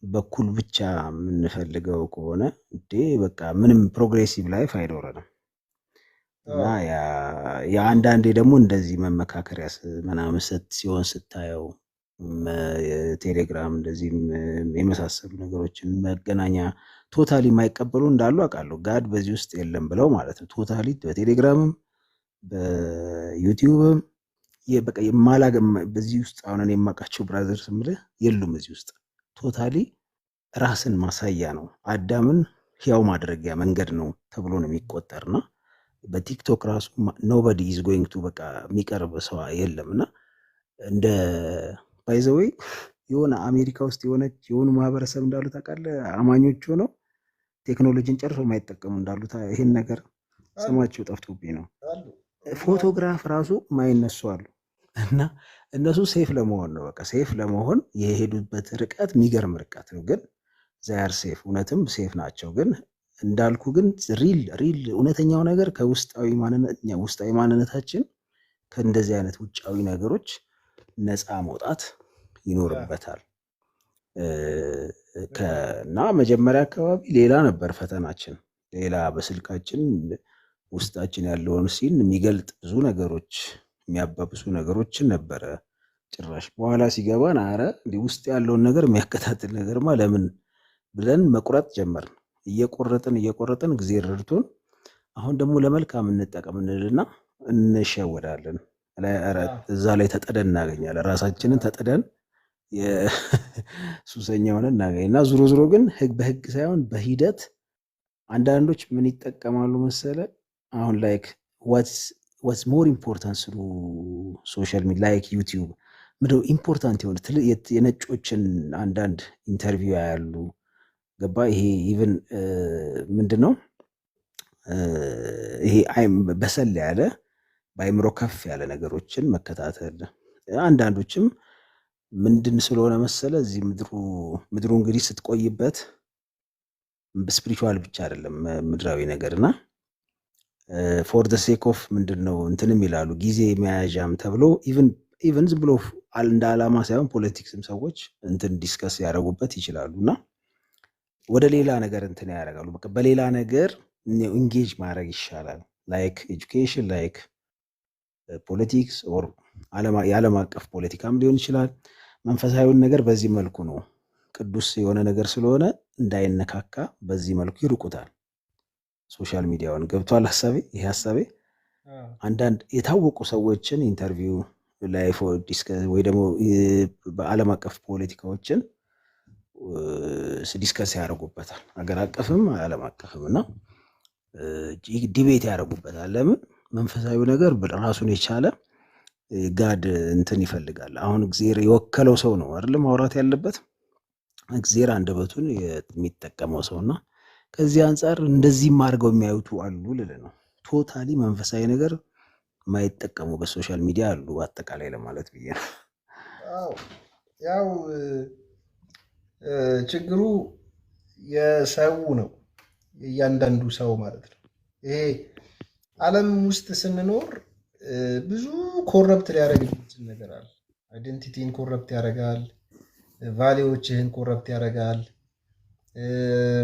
በኩል ብቻ የምንፈልገው ከሆነ እንዴ በቃ ምንም ፕሮግሬሲቭ ላይፍ አይኖረንም። እና የአንዳንዴ ደግሞ እንደዚህ መመካከሪያ ምናምን ሲሆን ስታየው ቴሌግራም እንደዚህም የመሳሰሉ ነገሮችን መገናኛ ቶታሊ የማይቀበሉ እንዳሉ አውቃለሁ። ጋድ በዚህ ውስጥ የለም ብለው ማለት ነው። ቶታሊ በቴሌግራምም በዩቲዩብም በቃ በዚህ ውስጥ አሁን የማውቃቸው ብራዘርስ የምልህ የሉም እዚህ ውስጥ። ቶታሊ ራስን ማሳያ ነው፣ አዳምን ሕያው ማድረጊያ መንገድ ነው ተብሎ ነው የሚቆጠርና በቲክቶክ ራሱ ኖበዲ ኢዝ ጎይንግ ቱ በቃ የሚቀርብ ሰው የለም። እና እንደ ባይዘወይ የሆነ አሜሪካ ውስጥ የሆኑ ማህበረሰብ እንዳሉ ታውቃለህ፣ አማኞች ሆነው ቴክኖሎጂን ጨርሶ የማይጠቀሙ እንዳሉ ይሄን ነገር ስማቸው ጠፍቶብኝ ነው። ፎቶግራፍ ራሱ ማይነሱ አሉ። እና እነሱ ሴፍ ለመሆን ነው፣ በቃ ሴፍ ለመሆን የሄዱበት ርቀት የሚገርም ርቀት ነው። ግን ዛያር ሴፍ እውነትም ሴፍ ናቸው። ግን እንዳልኩ ግን ሪል እውነተኛው ነገር ውስጣዊ ማንነታችን ከእንደዚህ አይነት ውጫዊ ነገሮች ነፃ መውጣት ይኖርበታል። እና መጀመሪያ አካባቢ ሌላ ነበር ፈተናችን፣ ሌላ በስልካችን ውስጣችን ያለውን ሲን የሚገልጥ ብዙ ነገሮች የሚያባብሱ ነገሮችን ነበረ። ጭራሽ በኋላ ሲገባን አረ እንዲህ ውስጥ ያለውን ነገር የሚያከታትል ነገርማ ለምን ብለን መቁረጥ ጀመርን። እየቆረጥን ጊዜ ረድቶን አሁን ደግሞ ለመልካም እንጠቀም እንልና እንሸወዳለን። እዛ ላይ ተጠደን እናገኛለን። ራሳችንን ተጠደን የሱሰኛ ሆነ እናገኝ እና ዞሮ ግን በህግ ሳይሆን በሂደት አንዳንዶች ምን ይጠቀማሉ መሰለ፣ አሁን ላይክ ዋትስ ሞር ኢምፖርታንት ስሉ ሶሻል ሚዲያ ላይክ ዩቲዩብ ምንድነው ኢምፖርታንት የሆነ የነጮችን አንዳንድ ኢንተርቪው ያሉ ገባ። ይሄ ኢቭን ምንድነው ይሄ በሰል ያለ በአይምሮ ከፍ ያለ ነገሮችን መከታተል። አንዳንዶችም ምንድን ስለሆነ መሰለ እዚህ ምድሩ እንግዲህ ስትቆይበት ስፒሪቹዋል ብቻ አይደለም ምድራዊ ነገርና ፎር ደ ሴክ ኦፍ ምንድነው እንትንም ይላሉ ጊዜ መያዣም ተብሎ ኢቭን ዝም ብሎ እንደ ዓላማ ሳይሆን ፖለቲክስም ሰዎች እንትን ዲስከስ ያደረጉበት ይችላሉ እና ወደ ሌላ ነገር እንትን ያደርጋሉ። በቃ በሌላ ነገር ኢንጌጅ ማድረግ ይሻላል። ላይክ ኤጁኬሽን፣ ላይክ ፖለቲክስ ኦር የዓለም አቀፍ ፖለቲካም ሊሆን ይችላል። መንፈሳዊውን ነገር በዚህ መልኩ ነው፣ ቅዱስ የሆነ ነገር ስለሆነ እንዳይነካካ በዚህ መልኩ ይርቁታል። ሶሻል ሚዲያውን ገብቷል ሀሳቤ። ይሄ ሀሳቤ አንዳንድ የታወቁ ሰዎችን ኢንተርቪው ላይ ዲስከስ ወይ ደግሞ በዓለም አቀፍ ፖለቲካዎችን ዲስከስ ያደርጉበታል። አገር አቀፍም ዓለም አቀፍም እና ዲቤት ያደርጉበታል። ለምን መንፈሳዊ ነገር ራሱን የቻለ ጋድ እንትን ይፈልጋል። አሁን እግዚአብሔር የወከለው ሰው ነው አይደል ማውራት ያለበት፣ እግዚአብሔር አንደበቱን የሚጠቀመው ሰውና ከዚህ አንጻር እንደዚህም አድርገው የሚያዩቱ አሉ ልል ነው። ቶታሊ መንፈሳዊ ነገር የማይጠቀሙ በሶሻል ሚዲያ አሉ አጠቃላይ ለማለት ብዬ ነው። ያው ችግሩ የሰው ነው፣ እያንዳንዱ ሰው ማለት ነው። ይሄ ዓለም ውስጥ ስንኖር ብዙ ኮረፕት ሊያደርግ የሚችል ነገር አለ። አይደንቲቲን ኮረፕት ያደርጋል፣ ቫሌዎችህን ኮረፕት ያደርጋል፣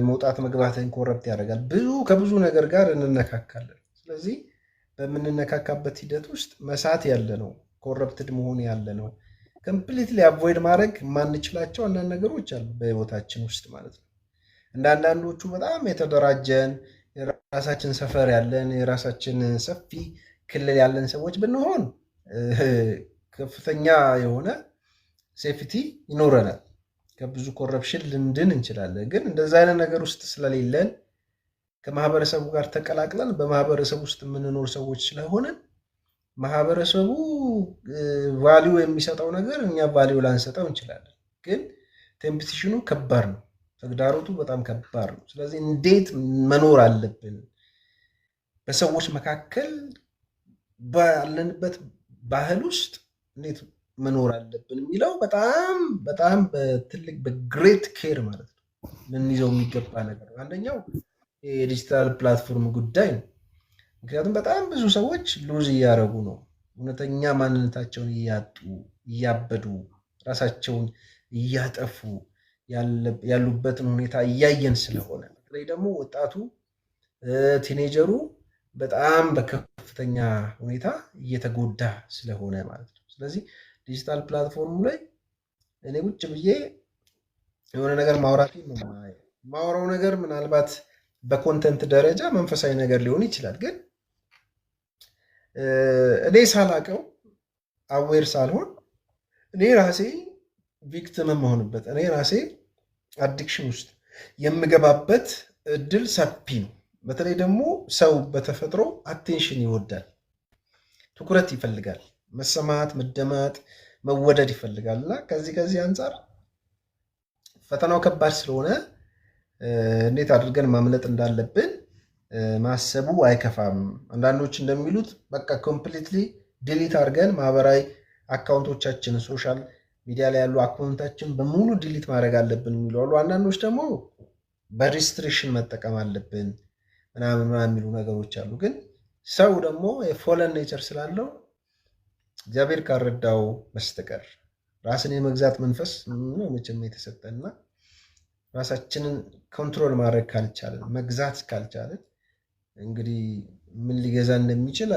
መውጣት መግባትህን ኮረፕት ያደርጋል። ከብዙ ነገር ጋር እንነካካለን። ስለዚህ በምንነካካበት ሂደት ውስጥ መሳት ያለ ነው፣ ኮረፕትድ መሆን ያለ ነው። ኮምፕሊትሊ አቮይድ ማድረግ የማንችላቸው አንዳንድ ነገሮች አሉ በህይወታችን ውስጥ ማለት ነው። እንደ አንዳንዶቹ በጣም የተደራጀን የራሳችን ሰፈር ያለን የራሳችን ሰፊ ክልል ያለን ሰዎች ብንሆን ከፍተኛ የሆነ ሴፍቲ ይኖረናል፣ ከብዙ ኮረፕሽን ልንድን እንችላለን። ግን እንደዛ አይነት ነገር ውስጥ ስለሌለን ከማህበረሰቡ ጋር ተቀላቅለን በማህበረሰቡ ውስጥ የምንኖር ሰዎች ስለሆነን ማህበረሰቡ ቫሊዩ የሚሰጠው ነገር እኛ ቫሊዩ ላንሰጠው እንችላለን። ግን ቴምፕቴሽኑ ከባድ ነው፣ ተግዳሮቱ በጣም ከባድ ነው። ስለዚህ እንዴት መኖር አለብን በሰዎች መካከል ባለንበት ባህል ውስጥ እንዴት መኖር አለብን የሚለው በጣም በጣም በትልቅ በግሬት ኬር ማለት ነው ልንይዘው የሚገባ ነገር ነው። አንደኛው የዲጂታል ፕላትፎርም ጉዳይ ነው። ምክንያቱም በጣም ብዙ ሰዎች ሉዝ እያደረጉ ነው፣ እውነተኛ ማንነታቸውን እያጡ እያበዱ ራሳቸውን እያጠፉ ያሉበትን ሁኔታ እያየን ስለሆነ በተለይ ደግሞ ወጣቱ ቲኔጀሩ በጣም በከፍተኛ ሁኔታ እየተጎዳ ስለሆነ ማለት ነው። ስለዚህ ዲጂታል ፕላትፎርሙ ላይ እኔ ቁጭ ብዬ የሆነ ነገር ማውራት ነው ማውራው ነገር ምናልባት በኮንተንት ደረጃ መንፈሳዊ ነገር ሊሆን ይችላል። ግን እኔ ሳላቀው አዌር ሳልሆን እኔ ራሴ ቪክቲም መሆንበት እኔ ራሴ አዲክሽን ውስጥ የምገባበት እድል ሰፊ ነው። በተለይ ደግሞ ሰው በተፈጥሮ አቴንሽን ይወዳል፣ ትኩረት ይፈልጋል፣ መሰማት፣ መደማጥ፣ መወደድ ይፈልጋል እና ከዚህ አንጻር ፈተናው ከባድ ስለሆነ እንዴት አድርገን ማምለጥ እንዳለብን ማሰቡ አይከፋም። አንዳንዶች እንደሚሉት በቃ ኮምፕሊትሊ ዲሊት አድርገን ማህበራዊ አካውንቶቻችንን ሶሻል ሚዲያ ላይ ያሉ አካውንታችን በሙሉ ዲሊት ማድረግ አለብን የሚሉ አሉ። አንዳንዶች ደግሞ በሪስትሪክሽን መጠቀም አለብን ምናምን የሚሉ ነገሮች አሉ። ግን ሰው ደግሞ የፎለን ኔቸር ስላለው እግዚአብሔር ካረዳው በስተቀር ራስን የመግዛት መንፈስ ነው መቼም የተሰጠና ራሳችንን ኮንትሮል ማድረግ ካልቻለን መግዛት ካልቻለን እንግዲህ ምን ሊገዛ እንደሚችል